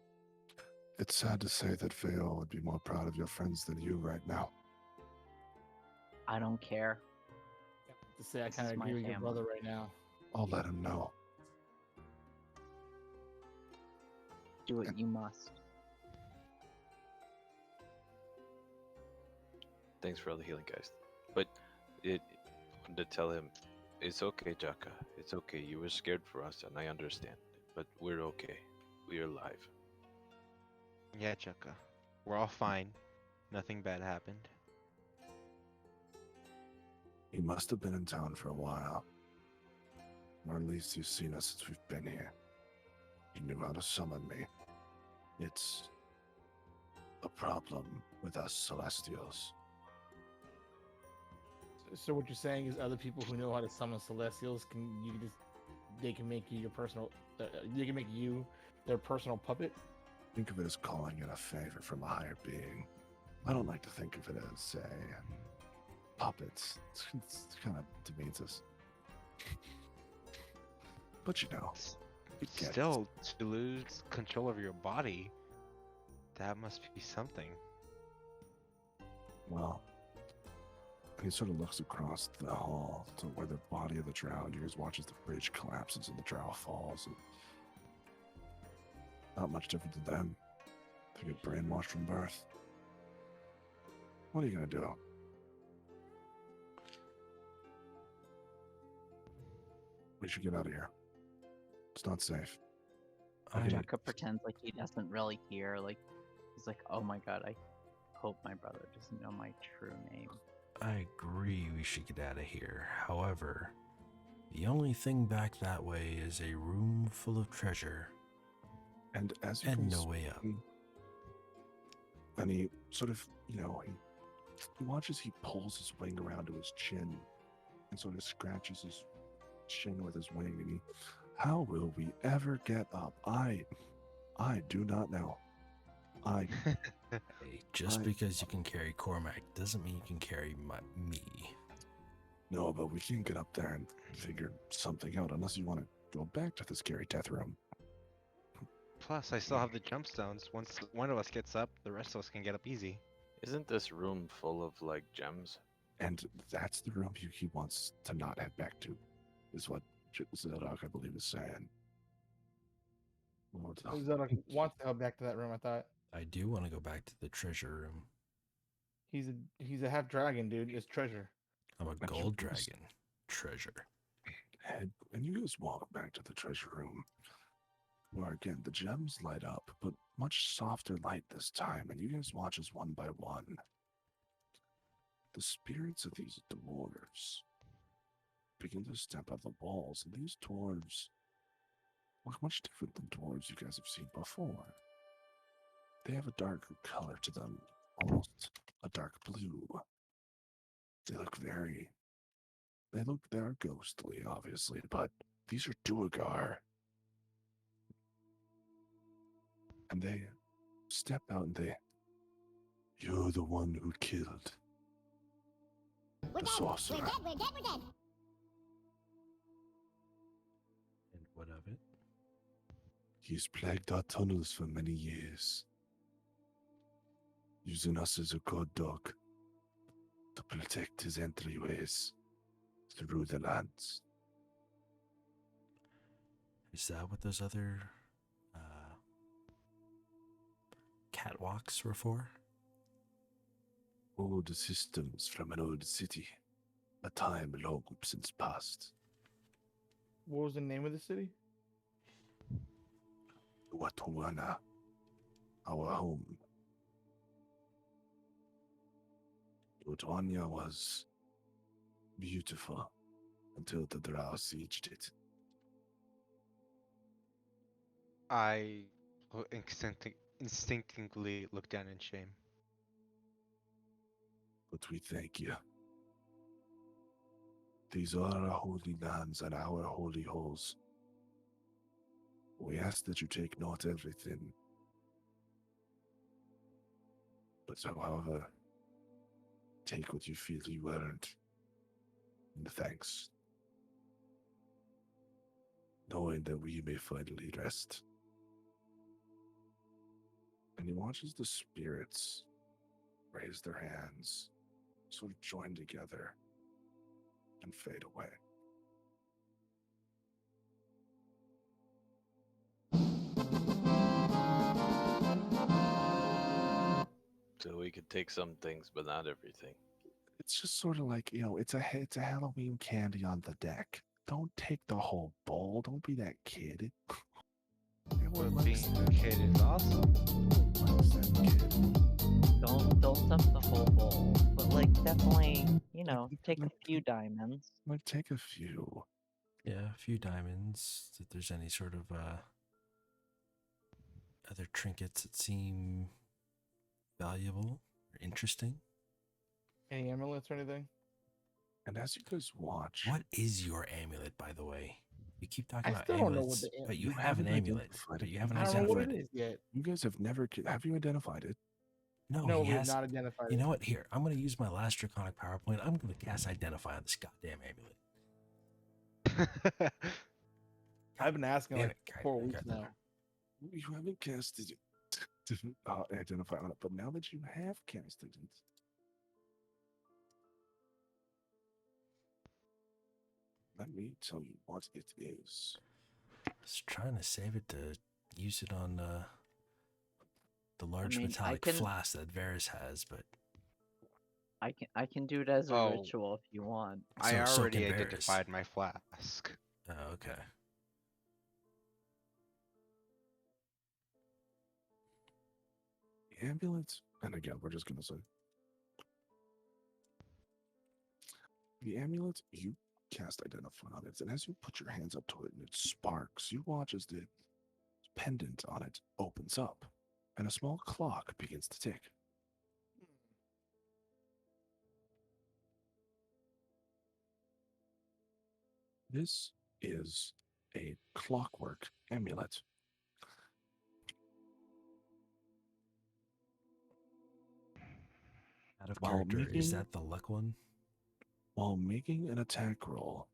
A: It's sad to say that Veo would be more proud of your friends than you right now.
C: I don't care.
E: To say I
C: This
E: kind
C: is
E: of
C: my
E: agree with your
C: family.
E: brother right now.
A: I'll let him know.
C: Do what you must.
B: Thanks for all the healing, guys. But it wanted to tell him, it's okay, Jaka. It's okay. You were scared for us, and I understand. But we're okay. We're alive.
D: Yeah, Chucka. We're all fine. Nothing bad happened.
A: He must have been in town for a while. Or at least he's seen us since we've been here. He knew how to summon me. It's a problem with us Celestials.
E: So what you're saying is other people who know how to summon celestials they can make you your personal they can make you their personal puppet.
A: Think of it as calling in a favor from a higher being. I don't like to think of it as, say, puppets. It's kind of demeans us. But you know, you get it.
D: Still, to lose control of your body, that must be something.
A: Well, he sort of looks across the hall to where the body of the drow. You guys watch as the bridge collapses and the drow falls. And not much different than them. They get brainwashed from birth. What are you gonna do? We should get out of here. It's not safe.
G: I,
C: Jaka pretends like he doesn't really hear. Like he's like, "Oh my god, I hope my brother doesn't know my true name."
G: I agree we should get out of here. However, the only thing back that way is a room full of treasure
A: And as you
G: and
A: guys
G: no way up.
A: and he sort of, he watches he pulls his wing around to his chin and sort of scratches his chin with his wing. And how will we ever get up? I do not know.
G: Hey, just
A: I-
G: because you can carry Cormac doesn't mean you can carry me.
A: No, but we can get up there and figure something out, unless you want to go back to the scary death room.
D: Plus, I still have the jump stones. Once one of us gets up, the rest of us can get up easy.
B: Isn't this room full of like gems?
A: And that's the room he wants to not head back to, is what Zedok, I believe, is saying. Lord,
E: Zelda wants to go back to that room. I thought
G: I do want to go back to the treasure room.
E: he's a half dragon, dude. It's treasure.
G: I'm a
A: But you
G: gold
A: just-
G: dragon. Treasure.
A: head, and you guys walk back to the treasure room, where again the gems light up, but much softer light this time, and you guys watch as one by one the spirits of these dwarves begin to step out the walls, and these dwarves look much different than dwarves you guys have seen before. They have a darker color to them, almost a dark blue. They look they're ghostly, obviously, but these are Duergar. And they step out and you're the one who killed
F: We're
A: the
F: dead.
A: sorcerer.
F: We're dead. We're dead. We're dead.
G: And what of it?
A: He's plagued our tunnels for many years, using us as a guard dog to protect his entryways through the lands.
G: Is that what those other catwalks were for?
A: Old systems from an old city, a time long since past.
E: What was the name of the city?
A: Watuana, our home. Watuana was beautiful until the Drow sieged it.
D: I instinctively look down in shame.
A: But we thank you. These are our holy lands and our holy halls. We ask that you take not everything, but however, take what you feel you earned. And thanks. Knowing that we may finally rest. And he watches the spirits raise their hands, sort of join together, and fade away.
B: So we could take some things, but not everything.
A: It's just sort of like, it's a Halloween candy on the deck. Don't take the whole bowl. Don't be that kid. Everyone
D: But
A: likes
D: being a
A: that.
D: kid is awesome.
A: Likes that kid.
C: Don't stuff the whole bowl, but like definitely, take a
A: like-
C: few diamonds.
A: Like, take a few.
G: Yeah, a few diamonds. If there's any sort of other trinkets that seem valuable or interesting.
E: Any amulets or anything?
A: And as you guys watch,
G: What is your amulet, by the way? You keep talking
E: I
G: about
E: still don't know
G: amulets,
E: what the
G: but you
A: you
G: have an
A: haven't
G: amulet,
A: identified
G: but
A: it.
G: you haven't
E: I don't know what
G: identified
E: it
G: it.
E: is yet.
A: you guys have never, have you identified it?
G: No,
E: No,
G: he
E: we have
G: has.
E: not identified
G: You
E: it.
G: know what? Here, I'm going to use my last draconic power point. I'm going to cast Identify on this goddamn amulet.
E: I've been asking
G: Damn
E: like
G: it, guys,
E: 4
G: I
E: weeks
G: got-
E: now.
A: You haven't casted it to identify on it, but now that you have casted it, let me tell you what it is.
G: I was trying to save it to use it on the large
C: mean, I
G: metallic
C: can-
G: flask that Varys has, but
C: I can do it as a
D: Oh.
C: ritual if you want.
D: I
G: So- so
D: already
G: can Varys.
D: identified my flask.
G: oh, okay.
A: The amulet, and again, we're just going to say the amulet, you cast Identify on it, and as you put your hands up to it and it sparks, you watch as the pendant on it opens up, and a small clock begins to tick. This is a clockwork amulet.
G: Out of
A: While
G: character, is
A: making-
G: that the luck one?
A: While making an attack roll,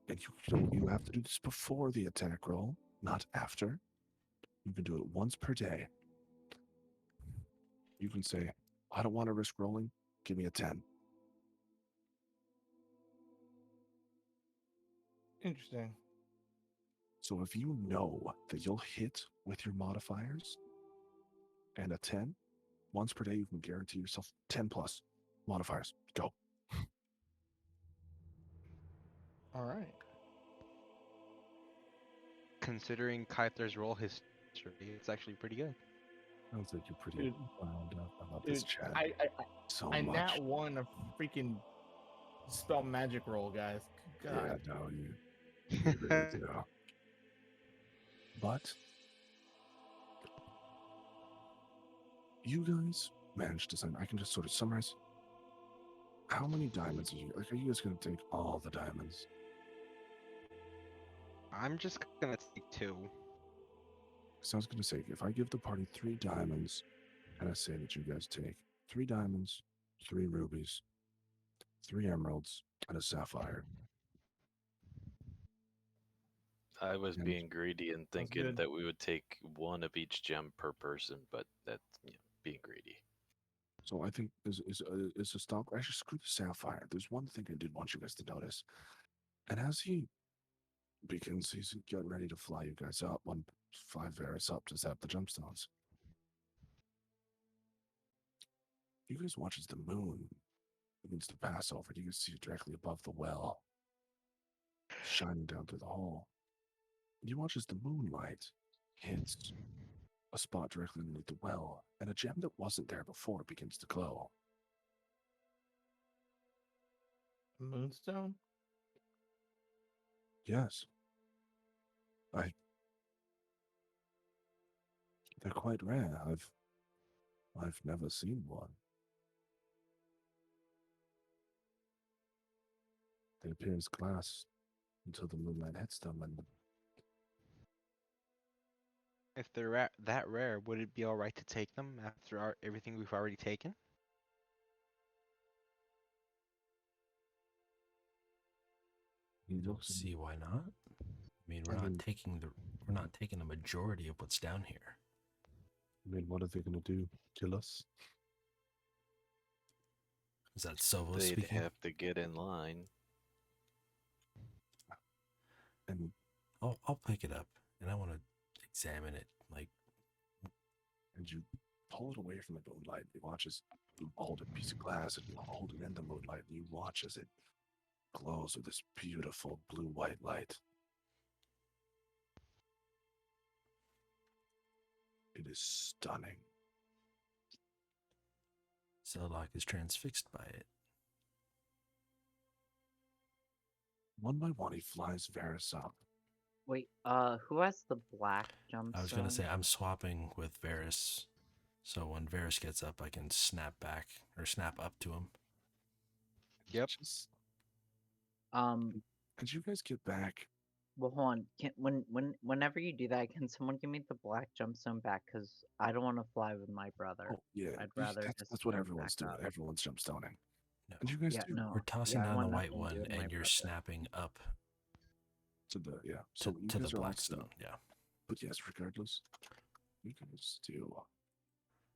A: and you have to do this before the attack roll, not after. You can do it once per day. You can say, I don't want to risk rolling. Give me a 10.
E: Interesting.
A: So if you know that you'll hit with your modifiers and a 10, once per day, you can guarantee yourself 10 plus modifiers. Go.
E: All right.
D: Considering Kyther's role history, it's actually pretty good.
A: Sounds like you're pretty
E: Dude.
A: wound up about this
E: Dude,
A: chat
E: I
A: so
E: I
A: much.
E: nat won a freaking spell magic roll, guys. God.
A: Yeah, no, you really do. But you guys managed to send. I can just sort of summarize. How many diamonds are you? Like, are you guys going to take all the diamonds?
D: I'm just gonna take 2.
A: So I was going to say, if I give the party 3 diamonds, and I say that you guys take 3 diamonds, 3 rubies, 3 emeralds, and a sapphire.
B: I was
A: And-
B: being greedy and thinking
E: good.
B: that we would take 1 of each gem per person, but that's being greedy.
A: So I think is a stop. Actually, screw the sapphire. There's one thing I did want you guys to notice. And as he begins, he's getting ready to fly you guys up. Fly Varys up to zap the gemstones. You guys watch as the moon begins to pass over. You can see it directly above the well, shining down through the hole. You watch as the moonlight hits a spot directly underneath the well, and a gem that wasn't there before begins to glow.
E: Moonstone?
A: Yes. They're quite rare. I've never seen one. They appear as glass until the moonlight hits them, and
D: If they're that rare, would it be all right to take them after everything we've already taken?
A: he
G: Don't
A: looks.
G: see why not. I mean, we're
A: I
G: not
A: mean-
G: taking the majority of what's down here.
A: I mean, what are they going to do? Kill us?
G: Is that Silva
B: They'd
G: speaking?
B: have to get in line.
A: And
G: I'll pick it up, and I want to examine it. Like,
A: you pull it away from the moonlight. You watch as you hold a piece of glass and you hold it in the moonlight, and you watch as it glows with this beautiful blue-white light. It is stunning.
G: Zeldok is transfixed by it.
A: One by one, he flies Varys up.
C: Wait, who has the black gemstone?
G: I was gonna say I'm swapping with Varys, so when Varys gets up, I can snap back or snap up to him.
D: Yep.
A: As you guys get back,
C: Well, hold on. Whenever you do that, can someone give me the black gemstone back? Because I don't want to fly with my brother.
A: oh yeah,
C: I'd rather just
A: that's what
C: jump
A: everyone's
C: back
A: doing.
C: up.
A: Everyone's jumpstoning.
G: No,
A: And you guys
C: Yeah,
A: do
C: no.
G: we're tossing
C: yeah, I
G: down the
C: want
G: white
C: nothing to do
G: one,
C: with my
G: and you're
C: brother.
G: snapping up
A: to the
G: to,
A: So you
G: to the
A: guys are all
G: black
A: still-
G: stone. Yeah.
A: But yes, regardless, you guys do.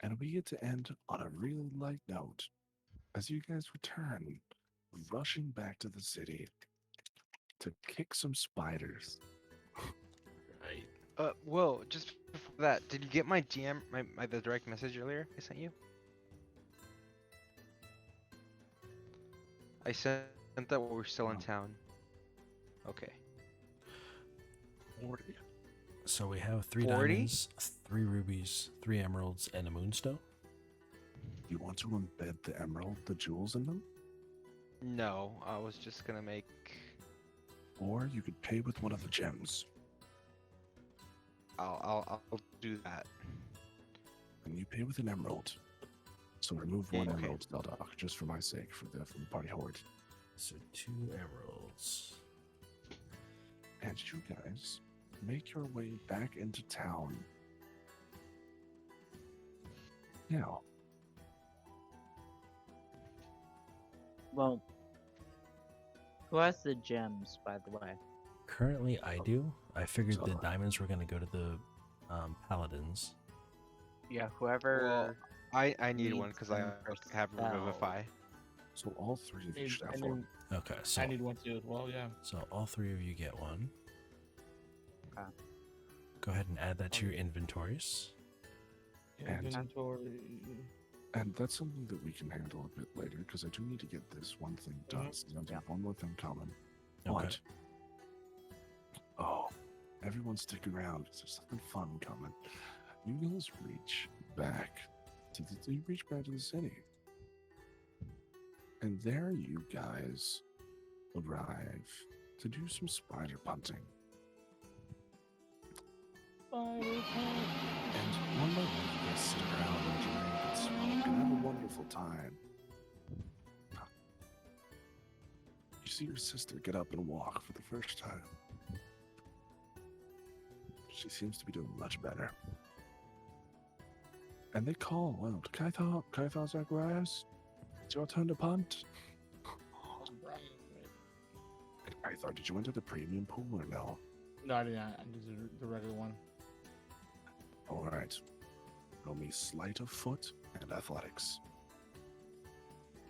A: And we get to end on a really light note as you guys return, rushing back to the city to kick some spiders.
G: Right.
D: Well, just before that, did you get my GM, the direct message earlier I sent you? I sent that while we're still in town. Okay.
A: 40.
G: So we have 3
D: 40?
G: diamonds, 3 rubies, 3 emeralds, and a moonstone.
A: You want to embed the emerald, the jewels in them?
D: No, I was just gonna make.
A: Or you could pay with one of the gems.
D: I'll do that.
A: And you pay with an emerald. So remove one
D: Okay.
A: emerald, Zeldok, just for my sake, from the party horde.
G: So 2 emeralds.
A: And you guys make your way back into town. Now,
C: Well, who has the gems, by the way?
G: Currently, I do. I figured the
A: So-
G: diamonds were gonna go to the paladins.
C: Yeah, whoever.
D: I need
C: needs
D: one because I
C: them for
D: have
C: spell.
D: Revivify.
A: so all three of you should have
E: And
A: one.
E: then
G: Okay, so
E: I need one too as well, yeah.
G: all 3 of you get one.
C: Okay.
G: Go ahead and add that to your inventories.
A: And-
E: Inventory.
A: And that's something that we can handle a bit later, because I do need to get this one thing done. So I have one more thing coming.
G: Okay.
A: But, oh, everyone stick around, 'cause there's something fun coming. You guys reach back to the city. And there you guys arrive to do some spider punting. And one by one, you guys sit around and drink and smoke and have a wonderful time. You see your sister get up and walk for the first time. She seems to be doing much better. And they call out, Kaithar Zacharias, it's your turn to punt. Kaithar, did you enter the premium pool or no?
E: No, I did not. I did the regular one.
A: All right. Roll me sleight of foot and athletics.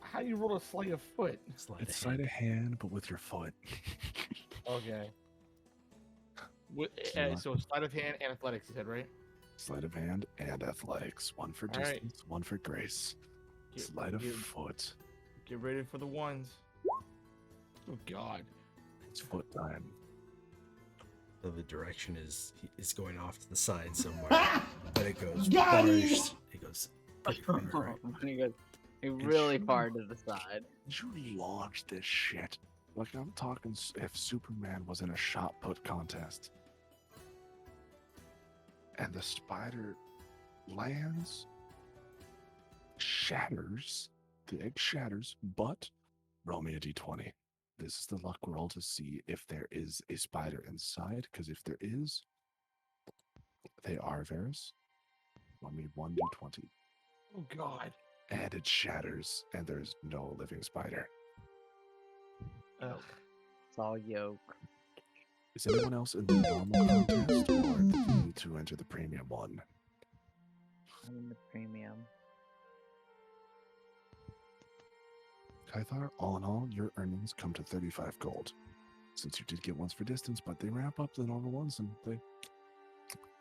E: How do you roll a sleight of foot?
G: Sleight
A: It's
G: of
A: sleight
G: hand.
A: of hand, but with your foot.
E: Okay.
A: Sleight-
E: So sleight of hand and athletics, you said, right?
A: Sleight of hand and athletics. One for
E: All right.
A: distance, one for grace. Sleight of foot.
E: Get ready for the ones. Oh God.
A: It's foot time.
G: So the direction is going off to the side somewhere, but it goes
F: Got
G: far.
F: him!
G: It goes pretty far, right?
C: He goes really far to the side.
A: You launch this shit. Like, I'm talking if Superman was in a shot put contest. And the spider lands, shatters, the egg shatters, but roll me a d20. This is the luck roll to see if there is a spider inside, because if there is, they are Varys. Roll me 1d20.
E: Oh God.
A: And it shatters, and there's no living spider.
E: Ugh.
C: It's all yolk.
A: Is anyone else in the normal contest, or do you need to enter the premium one?
C: I'm in the premium.
A: Kythar, all in all, your earnings come to 35 gold. Since you did get ones for distance, but they ramp up the normal ones, and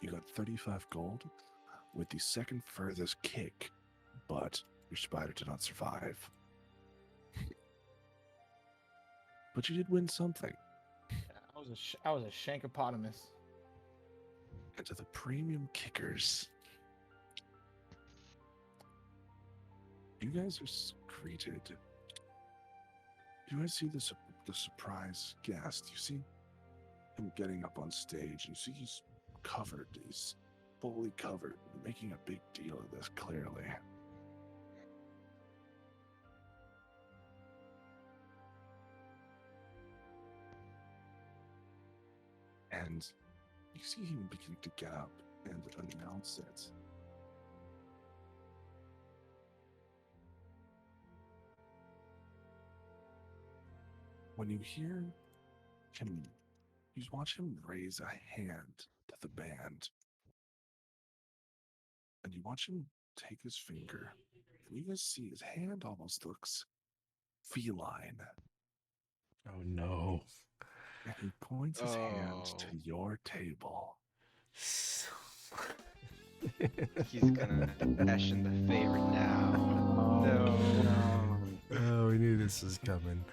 A: you got 35 gold with the second furthest kick, but your spider did not survive. But you did win something.
E: I was a shankopotamus.
A: And to the premium kickers, you guys are greeted. You guys see the surprise guest. You see him getting up on stage. You see he's covered. He's fully covered, making a big deal of this, clearly. And you see him begin to get up and announce it. When you hear him, you watch him raise a hand to the band. And you watch him take his finger, and you guys see his hand almost looks feline.
G: Oh no.
A: And he points his hand to your table.
D: He's gonna dash in the favor now. No.
G: Oh, we knew this was coming.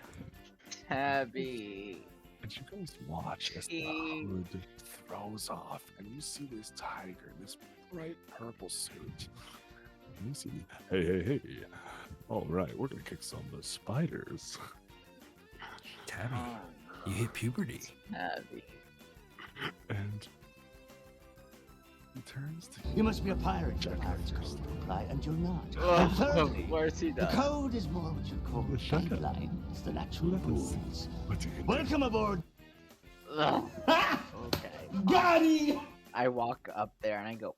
C: Tabby.
A: And you guys watch as the hood throws off, and you see this tiger in this bright purple suit. And you see, hey. All right, we're gonna kick some of the spiders.
G: Tabby, you hit puberty.
C: Tabby.
A: And he turns to
F: You must be a pirate. Your pirate's code will apply, and you're not.
C: Oh,
F: And thirdly,
C: of course he
F: the
C: does.
F: code is more what you call
A: Shut up.
F: guidelines than actual rules.
A: What do you do?
F: Welcome aboard.
C: Ugh. Okay.
F: Got him!
C: I walk up there and I go.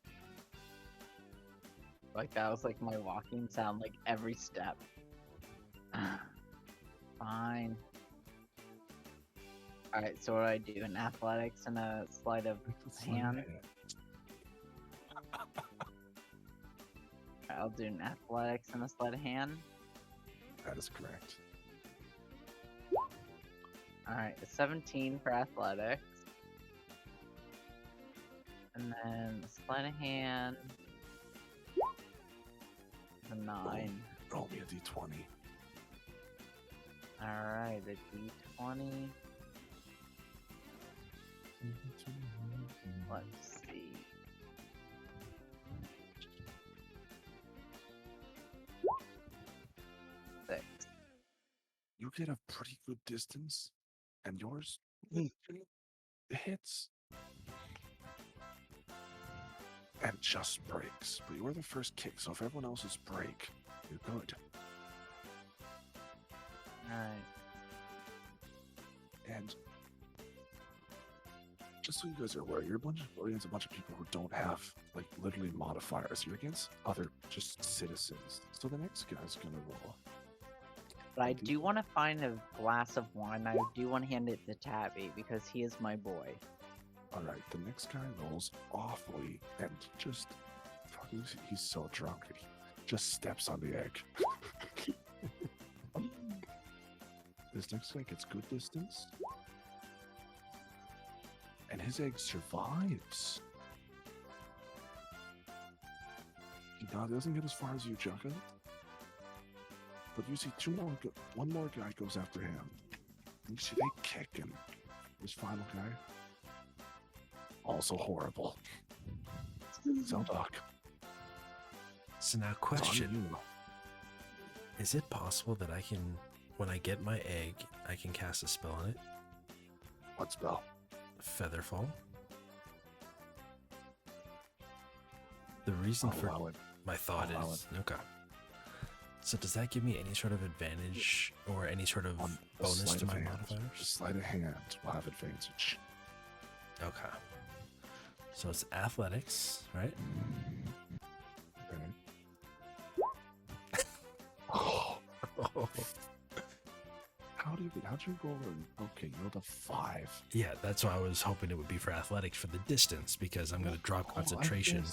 C: Like that was like my walking sound, like every step. Fine. Alright, so what do I do? An athletics and a sleight of hand? I'll do an athletics and a sleight of hand.
A: That is correct.
C: Alright, a 17 for athletics. And then a sleight of hand. A 9.
A: Roll me a d20.
C: Alright, a d20. Let's see. Six.
A: You get a pretty good distance, and yours hits and just breaks. But you're the first kick, so if everyone else's break, you're good.
C: Alright.
A: And just so you guys are aware, you're against a bunch of people who don't have, like, literally modifiers. You're against other just citizens. So the next guy's gonna roll.
C: But I do want to find a glass of wine. I do want to hand it to Tabby because he is my boy.
A: Alright, the next guy rolls awfully and just fucking, he's so drunk, he just steps on the egg. This next guy gets good distance. And his egg survives. He doesn't get as far as you, Jugga. But you see one more guy goes after him. And you see they kick him. This final guy, also horrible. Zeldoc.
G: So now,
A: It's on
G: question:
A: you.
G: is it possible that I can, when I get my egg, I can cast a spell on it?
A: What spell?
G: Featherfall. The reason
A: I'll
G: for
A: allow it.
G: my thought
A: I'll allow
G: is okay. So does that give me any sort of advantage or any sort of
A: On a
G: bonus
A: sleight
G: to
A: of
G: my
A: hand.
G: modifiers?
A: A sleight of hand will have advantage.
G: Okay. So it's athletics, right?
A: Okay. Oh, how'd you roll? Okay, you rolled a 5.
G: Yeah, that's why I was hoping it would be for athletics for the distance because I'm going to drop concentration.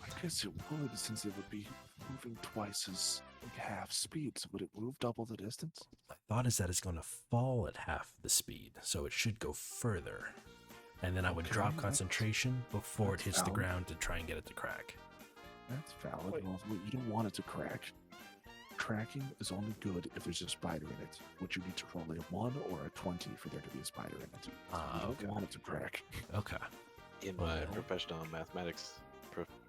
A: I guess it would, since it would be moving twice as half speed. So would it move double the distance?
G: My thought is that it's going to fall at half the speed, so it should go further. And then I would
A: Okay,
G: drop
A: that's-
G: concentration before it
A: that's
G: hits the
A: valid.
G: ground to try and get it to crack.
A: That's valid.
E: Wait.
A: Well, you don't want it to crack. Cracking is only good if there's a spider in it, which you need to roll a 1 or a 20 for there to be a spider in it.
G: Ah,
A: You don't
G: okay.
A: want it to crack.
G: Okay.
B: In
G: Well,
B: my
G: then.
B: professional mathematics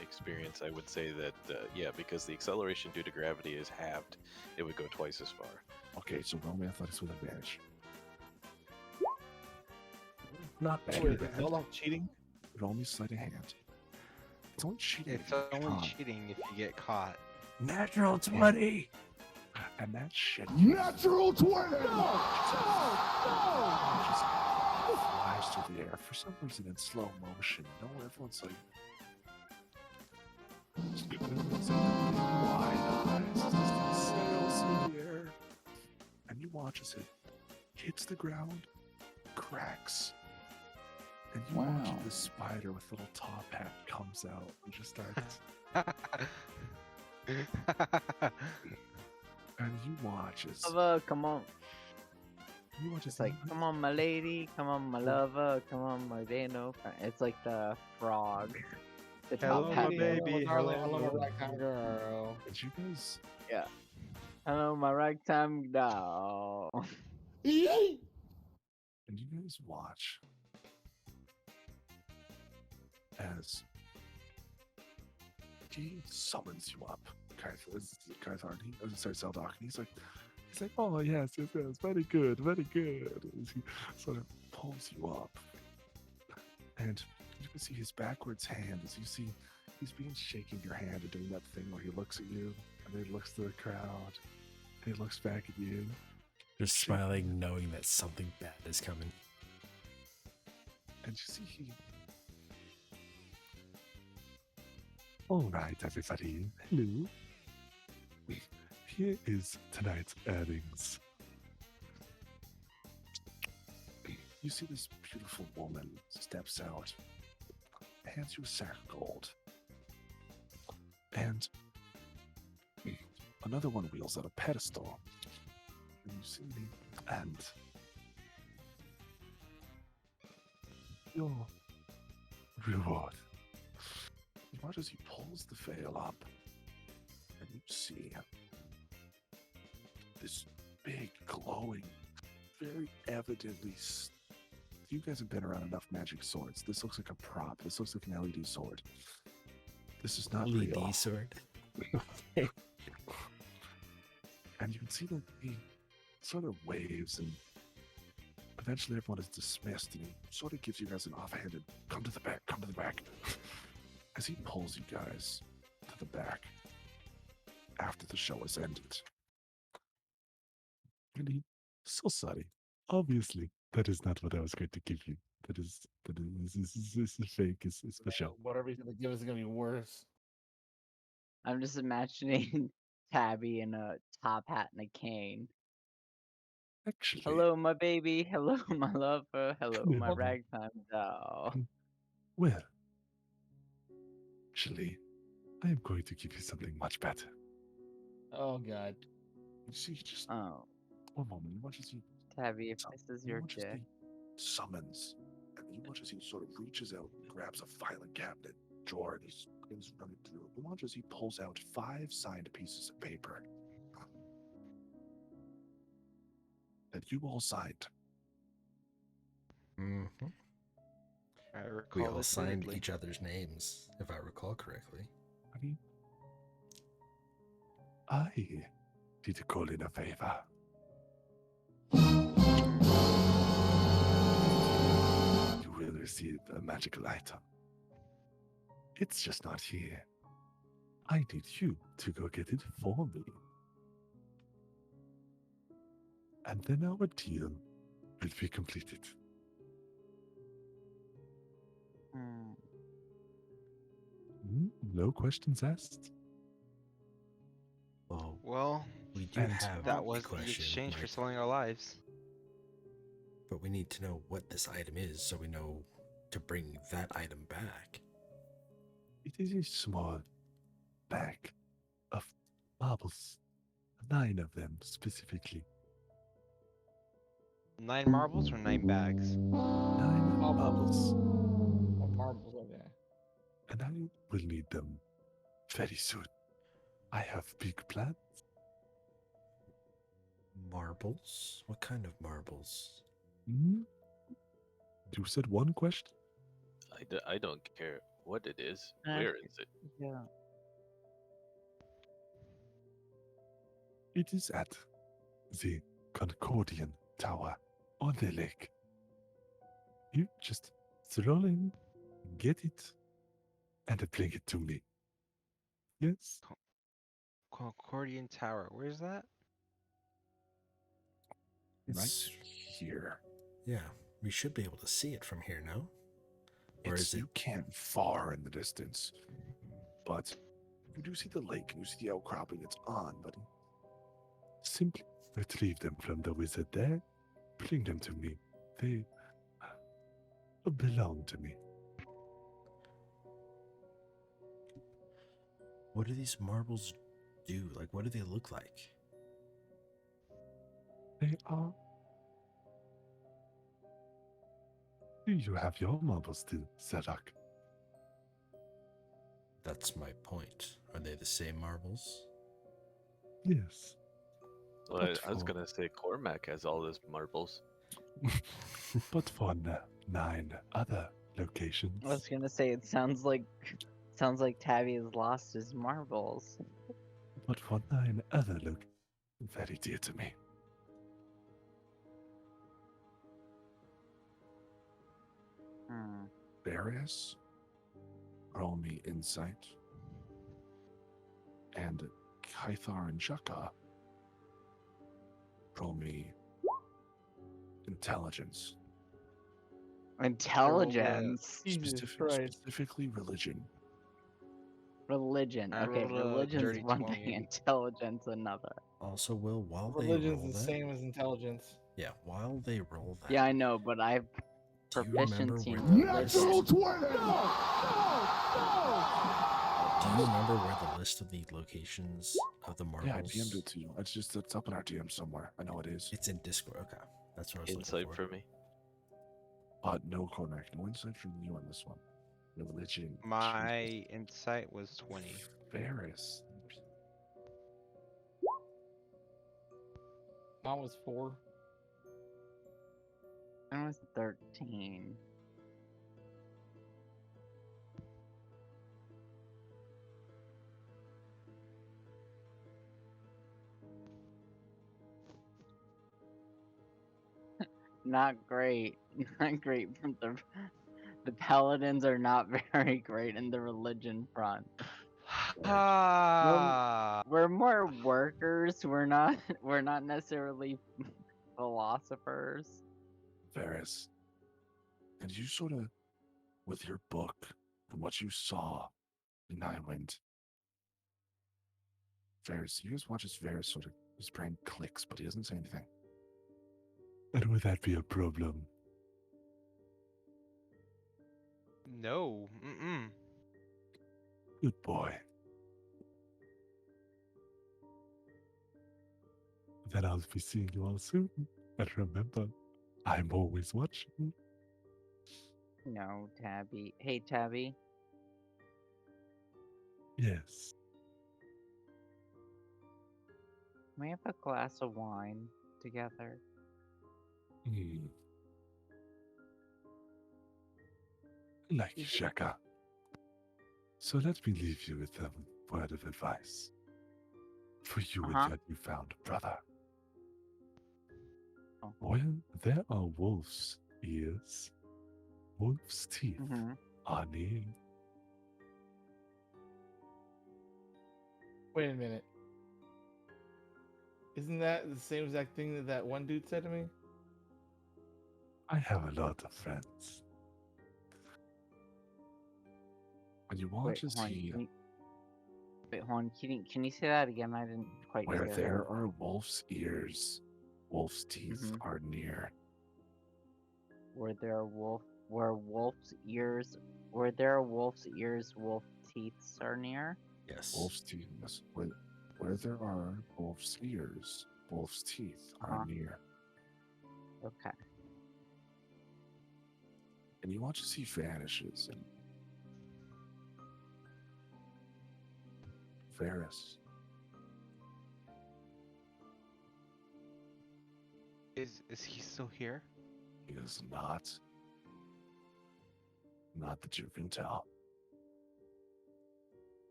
B: experience, I would say that yeah, because the acceleration due to gravity is halved, it would go twice as far.
A: Okay, so roll me athletics with advantage.
G: Not
A: Too
E: Wait, is
A: bad.
E: Zeldoc cheating?
A: Roll me sleight of hand. It's only cheating.
D: It's
A: if you get
D: only
A: caught.
D: cheating if you get caught.
G: Natural 20!
A: And that shit.
F: Natural 20!
A: Just flies through the air for some reason in slow motion. You know, everyone's like, everyone's like wide eyes as this thing sails through the air, and you watch as it hits the ground, cracks, and you watch
F: Wow.
A: the spider with little top hat comes out and just starts. And you watch as
C: Come on. It's like, come on, my lady, come on, my lover, come on, my Dano. It's like the frog. The top
D: Hello,
C: hat.
D: my baby.
E: Hello,
D: Hello,
E: hello,
D: hello.
E: ragtime girl.
A: Did you guys?
C: Hello, my ragtime doll.
F: Yay!
A: And you guys watch as he summons you up, Kaithar. Sorry, Zeldoc. And he's like, oh yes, very good, very good. As he sort of pulls you up, and you can see his backwards hand. As you see, he's being shaking your hand and doing that thing where he looks at you, and then he looks to the crowd, and he looks back at you.
G: Just smiling, knowing that something bad is coming.
A: And you see he. All right, everybody. Hello. Here is tonight's earnings. You see this beautiful woman steps out, hands you a sack of gold, and another one wheels out a pedestal. And you see me, and your reward. You watch as he pulls the veil up, and you see this big, glowing, very evidently. You guys have been around enough magic swords. This looks like a prop. This looks like an LED sword. This is not real.
G: LED sword.
A: And you can see that he sort of waves, and eventually everyone is dismissed, and he sort of gives you guys an offhanded, come to the back, come to the back. As he pulls you guys to the back after the show has ended. And he, so sorry. Obviously, that is not what I was going to give you. This is fake. It's for show.
E: Whatever he's gonna give us is gonna be worse.
C: I'm just imagining Tabby in a top hat and a cane.
A: Actually,
C: Hello, my baby. Hello, my lover. Hello, my
A: Hello.
C: ragtime doll.
A: well, actually, I am going to give you something much better.
E: Oh god.
A: You see, just
C: Oh,
A: one moment. You watch as he
C: Tabby, if
A: So,
C: this is
A: you
C: your
A: watch as
C: dick.
A: he summons, and you watch as he sort of reaches out and grabs a filing cabinet drawer, and he's running through. You watch as he pulls out 5 signed pieces of paper. that you all signed.
G: hmm
D: I
G: We
D: recall
G: all
D: this
G: signed
D: vividly.
G: each other's names, if I recall correctly.
A: I mean, I did call in a favor. You will receive a magical item. It's just not here. I need you to go get it for me. And then our deal will be completed.
C: Hmm.
A: No questions asked.
G: Well,
D: Well,
G: we do
A: And
G: have
D: that
G: a
D: was the
G: question,
D: exchange for
G: Mike,
D: selling our lives.
G: but we need to know what this item is so we know to bring that item back.
A: it is a small bag of marbles. 9 of them specifically.
D: 9 marbles or 9 bags?
A: 9 marbles.
E: Oh, marbles, okay.
A: And I will need them very soon. I have big plans.
G: Marbles? What kind of marbles?
A: Hmm? You said one question?
B: I don't care what it is.
C: Uh,
B: Where is it?
C: Yeah.
A: It is at the Concordian Tower on the lake. You just throw in, get it, and bring it to me. Yes?
D: Concordian Tower. Where's that?
A: Right
G: It's
A: here.
G: yeah. We should be able to see it from here, no? Or
A: It's,
G: is it?
A: you can't far in the distance. But you do see the lake and you see the outcropping it's on, but simply retrieve them from the wizard there, bring them to me. They belong to me.
G: What do these marbles do? Like, what do they look like?
A: They are. Do you have your marbles still, Zedek?
G: That's my point. Are they the same marbles?
A: Yes.
B: Well,
A: But
B: I was
A: for-
B: gonna say Cormac has all his marbles.
A: But for 9 other locations.
C: I was gonna say it sounds like Tabby has lost his marbles.
A: But for 9 other locations. Very dear to me.
C: Hmm.
A: Various. Roll me insight. And Kythar and Shaka. Roll me intelligence.
C: Intelligence.
E: Jesus Christ.
A: Specifically religion.
C: Religion.
D: I
C: Okay,
D: rolled a
C: religion's
D: dirty
C: one
D: 20.
C: thing, intelligence another.
G: Also, Will, while they
E: Religion's
G: roll
E: the
G: that,
E: same as intelligence.
G: yeah, while they roll that,
C: Yeah, I know, but I've
G: do you remember
C: proficiency
G: where
C: in
G: the
F: Natural
C: religion.
F: 20!
G: do you remember where the list of the locations of the marbles?
A: Yeah, I DM'd it to you. It's up in our DM somewhere. I know it is.
G: It's in Discord. Okay, that's what I was
B: Insight
G: looking for.
B: for me.
A: But no Cormac, no insight from you on this one. Religion.
D: My insight was 20.
A: Ferris.
E: Mine was 4.
C: I was 13. Not great. Not great from the paladins are not very great in the religion front.
D: Ah,
C: We're more workers. We're not necessarily philosophers.
A: Ferris. And you sort of, with your book and what you saw in Nightwind, Ferris, you just watch as Ferris sort of, his brain clicks, but he doesn't say anything. And would that be a problem?
D: no. Mm-mm.
A: Good boy. Then I'll be seeing you all soon. And remember, I'm always watching.
C: No, Tabby. Hey, Tabby.
A: Yes.
C: Can we have a glass of wine together?
A: Hmm. I like you, Shaka. So let me leave you with a word of advice for you and
C: Uh-huh.
A: your newfound brother.
C: Oh.
A: When there are wolves' ears, wolves' teeth
C: Mm-hmm.
A: are near.
E: Wait a minute. Isn't that the same exact thing that that one dude said to me?
A: I have a lot of friends. When you
C: Wait,
A: want to
C: hold on.
A: see
C: Wait, hold on. Can you say that again? I didn't quite
A: where
C: hear.
A: there are wolves' ears, wolves' teeth
C: Mhm.
A: are near.
C: Where there are wolf's ears, where there are wolf's ears, wolf teeth are near.
G: Yes.
A: Wolves' teeth. Where there are wolves' ears, wolves' teeth are
C: Uh-huh.
A: near.
C: Okay.
A: And you want to see vanishes and Varys.
D: Is he still here?
A: He is not. Not that you can tell.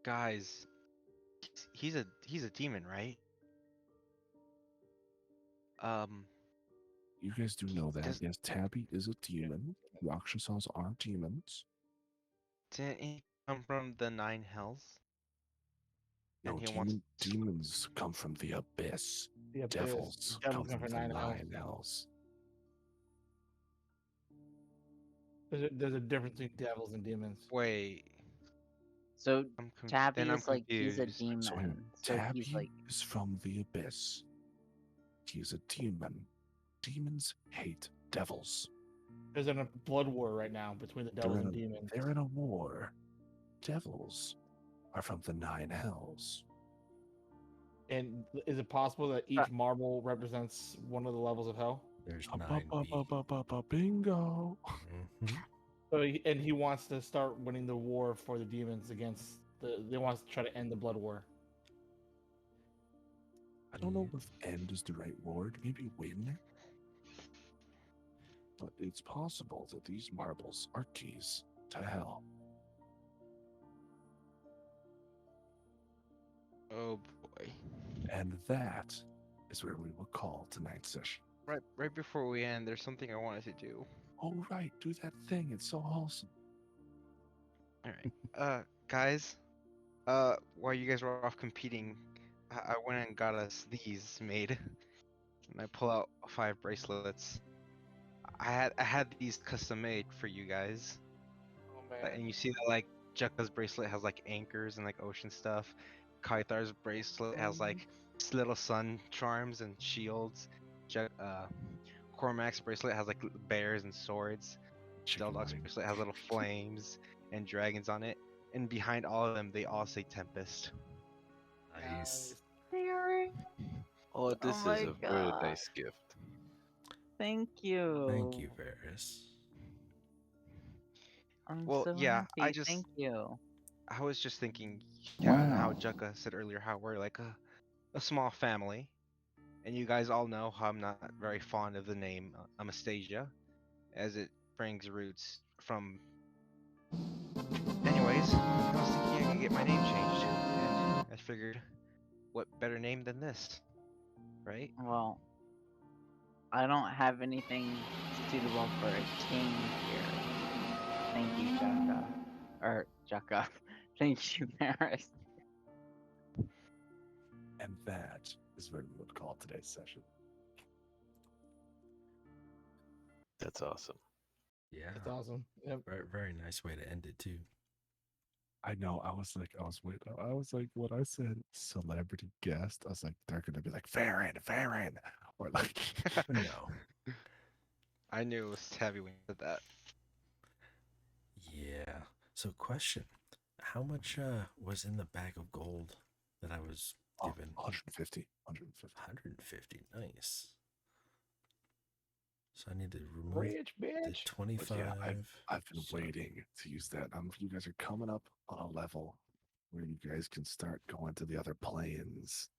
D: Guys, he's a demon, right? Um,
A: You guys do know that.
D: does
A: Yes, Tabby is a demon. Rakshasas are demons.
D: didn't he come from the nine hells?
A: No,
D: And he wants
A: demons come from the abyss.
E: The abyss.
A: Devils
E: Devils
A: come
E: come
A: from
E: from
A: the
E: nine hells.
A: nine hells.
E: There's a difference between devils and demons.
D: wait.
C: So Tabby
D: Then I'm
C: is like he's a
D: confused.
C: demon.
A: So him,
C: So
A: Tabby
C: he's like
A: is from the abyss. He's a demon. Demons hate devils.
E: There's a blood war right now between the devils and demons.
A: They're in a war. Devils are from the nine hells.
E: And is it possible that each marble represents one of the levels of hell?
G: There's 9B.
A: Bingo.
G: Mhm.
E: So he wants to start winning the war for the demons against the. They wants to try to end the blood war.
A: I don't know if end is the right word. Maybe win. But it's possible that these marbles are keys to hell.
D: Oh boy.
A: And that is where we will call tonight's session.
D: Right before we end, there's something I wanted to do.
A: Oh, right. Do that thing. It's so wholesome.
D: All right. Guys, while you guys were off competing, I went and got us these made, and I pull out 5 bracelets. I had these custom made for you guys,
E: Oh man!
D: and you see that like Jekka's bracelet has like anchors and like ocean stuff. Kaithar's bracelet has like little sun charms and shields. Cormac's bracelet has like bears and swords.
A: Chicken
D: Deldog's
A: wing.
D: bracelet has little flames and dragons on it. And behind all of them, they all say Tempest.
G: Nice.
B: Oh, this
C: my
B: is a very
C: God.
B: nice gift.
C: Thank you.
G: Thank you, Varys.
C: I'm
D: Well,
C: so
D: yeah,
C: happy. Thank you.
D: I was just thinking, yeah, how Jukka said earlier, how we're like a small family. And you guys all know how I'm not very fond of the name Amastasia, as it brings roots from. Anyways, I was thinking I could get my name changed, and I figured, what better name than this, right?
C: Well, I don't have anything suitable for a king here. Thank you, Jaka. Or Jaka. Thank you, Maris.
A: And that is where we would call today's session.
B: That's awesome.
G: Yeah.
E: That's awesome. Yep.
G: Very nice way to end it too.
A: I know. I was like, when I said celebrity guest, I was like, they're gonna be like Farron, or like,
G: No.
D: I knew it was heavy when you said that.
G: Yeah. So question. How much was in the bag of gold that I was given?
A: 150.
G: 150. Nice. So I need to remove
E: Rich
G: the
E: bitch.
G: 25.
A: But yeah, I've been
G: So-
A: waiting to use that. You guys are coming up on a level where you guys can start going to the other planes.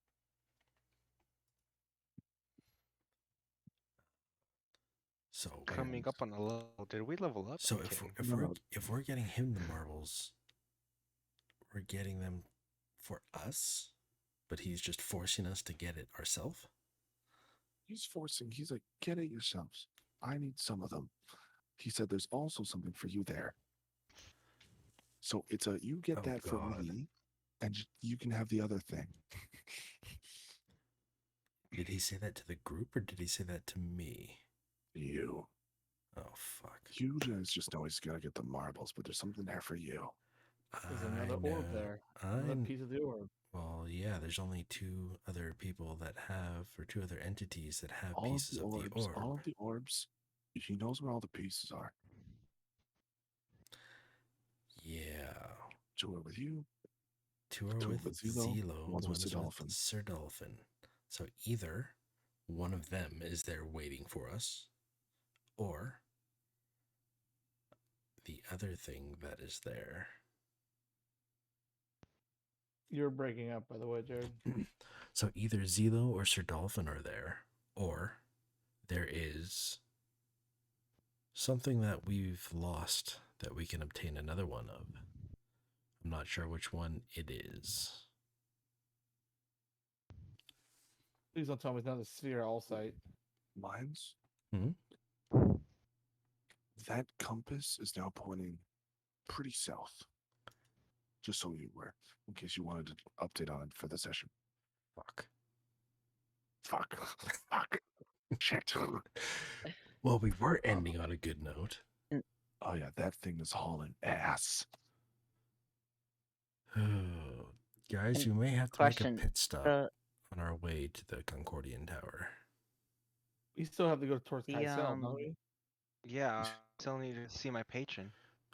G: So
D: Coming up on a level. Did we level up?
G: so
D: I'm
G: if
D: kidding.
G: we're, if
A: No,
G: we're
A: no.
G: if we're getting him the marbles, we're getting them for us, but he's just forcing us to get it ourselves.
A: He's like, get it yourselves. I need some of them. He said there's also something for you there. So it's you get
G: Oh,
A: that for
G: God.
A: me, and you can have the other thing.
G: Did he say that to the group or did he say that to me?
A: You.
G: Oh fuck.
A: You guys just always gotta get the marbles, but there's something there for you.
E: There's
G: I
E: another orb
G: know.
E: there. Another piece of the orb.
G: Well, yeah, there's only two other people that have, or two other entities that have
A: All of
G: pieces
A: the
G: of the
A: orbs,
G: orb.
A: all of the orbs. He knows where all the pieces are.
G: Yeah.
A: Two are with you.
G: Two are
A: Two
G: with
A: with Zelo,
G: Zelo,
A: one's
G: one
A: with
G: is
A: Sir
G: with
A: Dolphin.
G: Sir Dolphin. So either one of them is there waiting for us, or the other thing that is there.
E: You're breaking up, by the way, Jared.
G: So either Zelo or Sir Dolphin are there, or there is something that we've lost that we can obtain another one of. I'm not sure which one it is.
E: Please don't tell me it's not the sphere all site.
A: Mindz.
G: Hmm?
A: That compass is now pointing pretty south. Just so you were, in case you wanted to update on it for the session.
G: Fuck.
A: Fuck. Shit.
G: Well, we were ending on a good note.
A: Oh yeah, that thing is hauling ass.
G: Guys,
C: And
G: we may have to
C: question,
G: make a pit stop
C: the
G: on our way to the Concordian Tower.
E: We still have to go towards
C: The,
E: Kaisel, don't we?
D: Yeah, I still need to see my patron.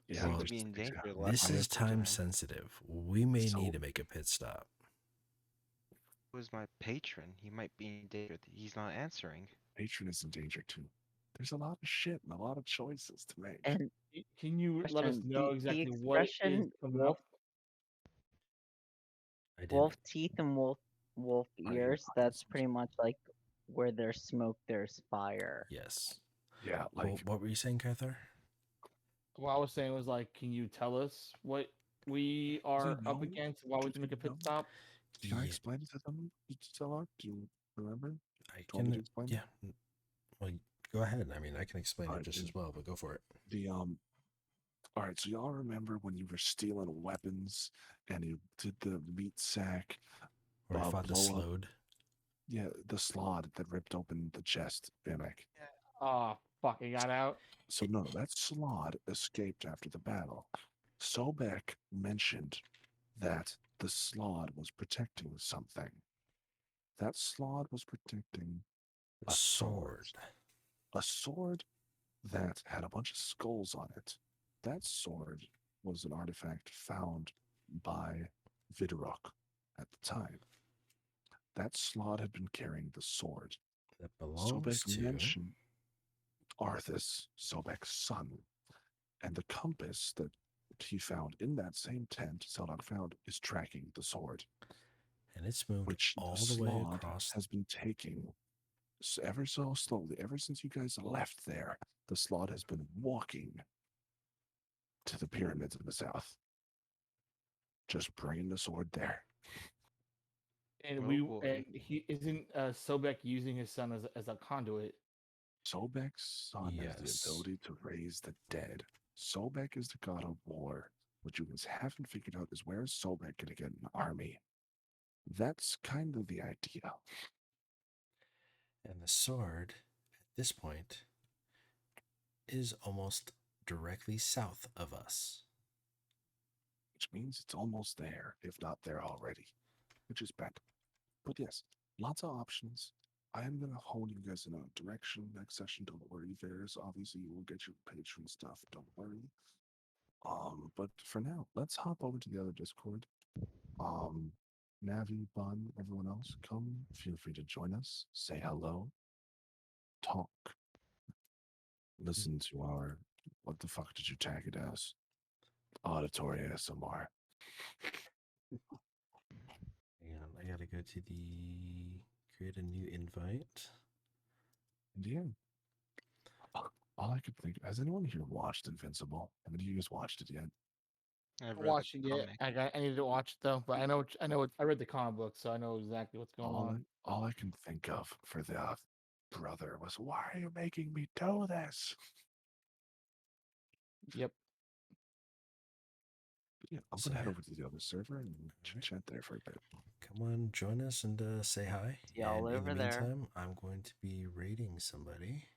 D: He
A: Yeah,
D: seemed to
G: well,
D: be in danger the
G: This
D: last time I
G: is
D: spoke to
G: time
D: him.
G: sensitive. We may
A: So-
G: need to make a pit stop.
D: Who's my patron? He might be in danger. He's not answering.
A: Patron is in danger too. There's a lot of shit and a lot of choices to make.
C: and
E: Can you let us
C: question,
E: know
C: the
E: exactly what is
C: expression
E: coming
C: wolf
E: up?
G: I didn't.
C: wolf teeth and wolf
A: you
C: ears,
A: not
C: that's
A: listening?
C: pretty much like where there's smoke, there's fire.
G: Yes.
A: Yeah, like
G: What were you saying, Cathar?
E: What I was saying was like, can you tell us what we are up
A: know?
E: against while we have to make a pit
A: know?
E: stop?
A: Can I explain it to them? Stella? Do you remember?
G: I
A: Do you want me to
G: can.
A: explain?
G: Yeah. Well, go ahead. I mean, I can explain it
A: Alright,
G: just
A: then.
G: as well, but go for it.
A: All right, so y'all remember when you were stealing weapons and you did the meat sack?
G: Or I fought the
A: blow up?
G: Slode.
A: Yeah, the slot that ripped open the chest, Bimek.
E: Oh, fuck, he got out.
A: So no, that slot escaped after the battle. Sobek mentioned that the slot was protecting something. That slot was protecting
G: A sword.
A: a sword that had a bunch of skulls on it. That sword was an artifact found by Vidrok at the time. That slot had been carrying the sword.
G: That belongs
A: Sobek
G: to.
A: mentioned Arthas, Sobek's son, and the compass that he found in that same tent Seldon found is tracking the sword,
G: And it's moved
A: which
G: all
A: the
G: the way
A: slot
G: across.
A: has been taking ever so slowly. Ever since you guys left there, the slot has been walking to the pyramids in the south, just bringing the sword there.
E: And
D: Oh, boy.
E: and he isn't Sobek using his son as a conduit.
A: Sobek's son has
G: Yes.
A: the ability to raise the dead. Sobek is the god of war. What you guys haven't figured out is where is Sobek going to get an army? That's kind of the idea.
G: And the sword, at this point, is almost directly south of us.
A: Which means it's almost there, if not there already, which is bad. But yes, lots of options. I am going to hold you guys in a direction next session. Don't worry. There's obviously you will get your patron stuff. Don't worry. But for now, let's hop over to the other Discord. Navi, Bun, everyone else, come. Feel free to join us. Say hello. Talk. Listen to our. What the fuck did you tag it as? Auditory ASMR.
G: Hang on, I gotta go to the create a new invite.
A: And yeah. All I could think. Has anyone here watched Invincible? Have any of you guys watched it yet?
D: I've
E: I
D: read the
E: watched it yet.
D: comic.
E: I need to watch it though, but I know I read the comic book, so I know exactly what's going on.
A: All I can think of for the brother was, why are you making me do this?
E: Yep.
A: But yeah, I'm
G: So,
A: gonna head
G: yeah.
A: over to the other server and chat there for a bit.
G: Come on, join us and say hi.
C: See y'all
G: And in the
C: over there.
G: meantime, I'm going to be raiding somebody.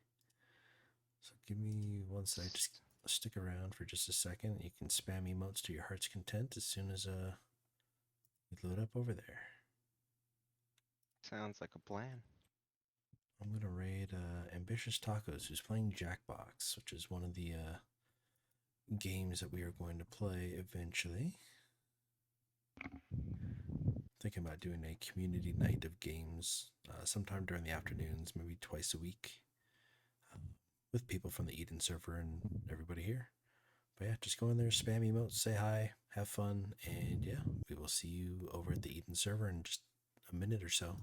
G: So give me one sec. Just stick around for just a second. You can spam emotes to your heart's content as soon as we load up over there.
D: Sounds like a plan.
G: I'm gonna raid Ambitious Tacos, who's playing Jackbox, which is one of the games that we are going to play eventually. Thinking about doing a community night of games sometime during the afternoons, maybe twice a week, with people from the Eden server and everybody here. But yeah, just go in there, spam emotes, say hi, have fun, and yeah, we will see you over at the Eden server in just a minute or so.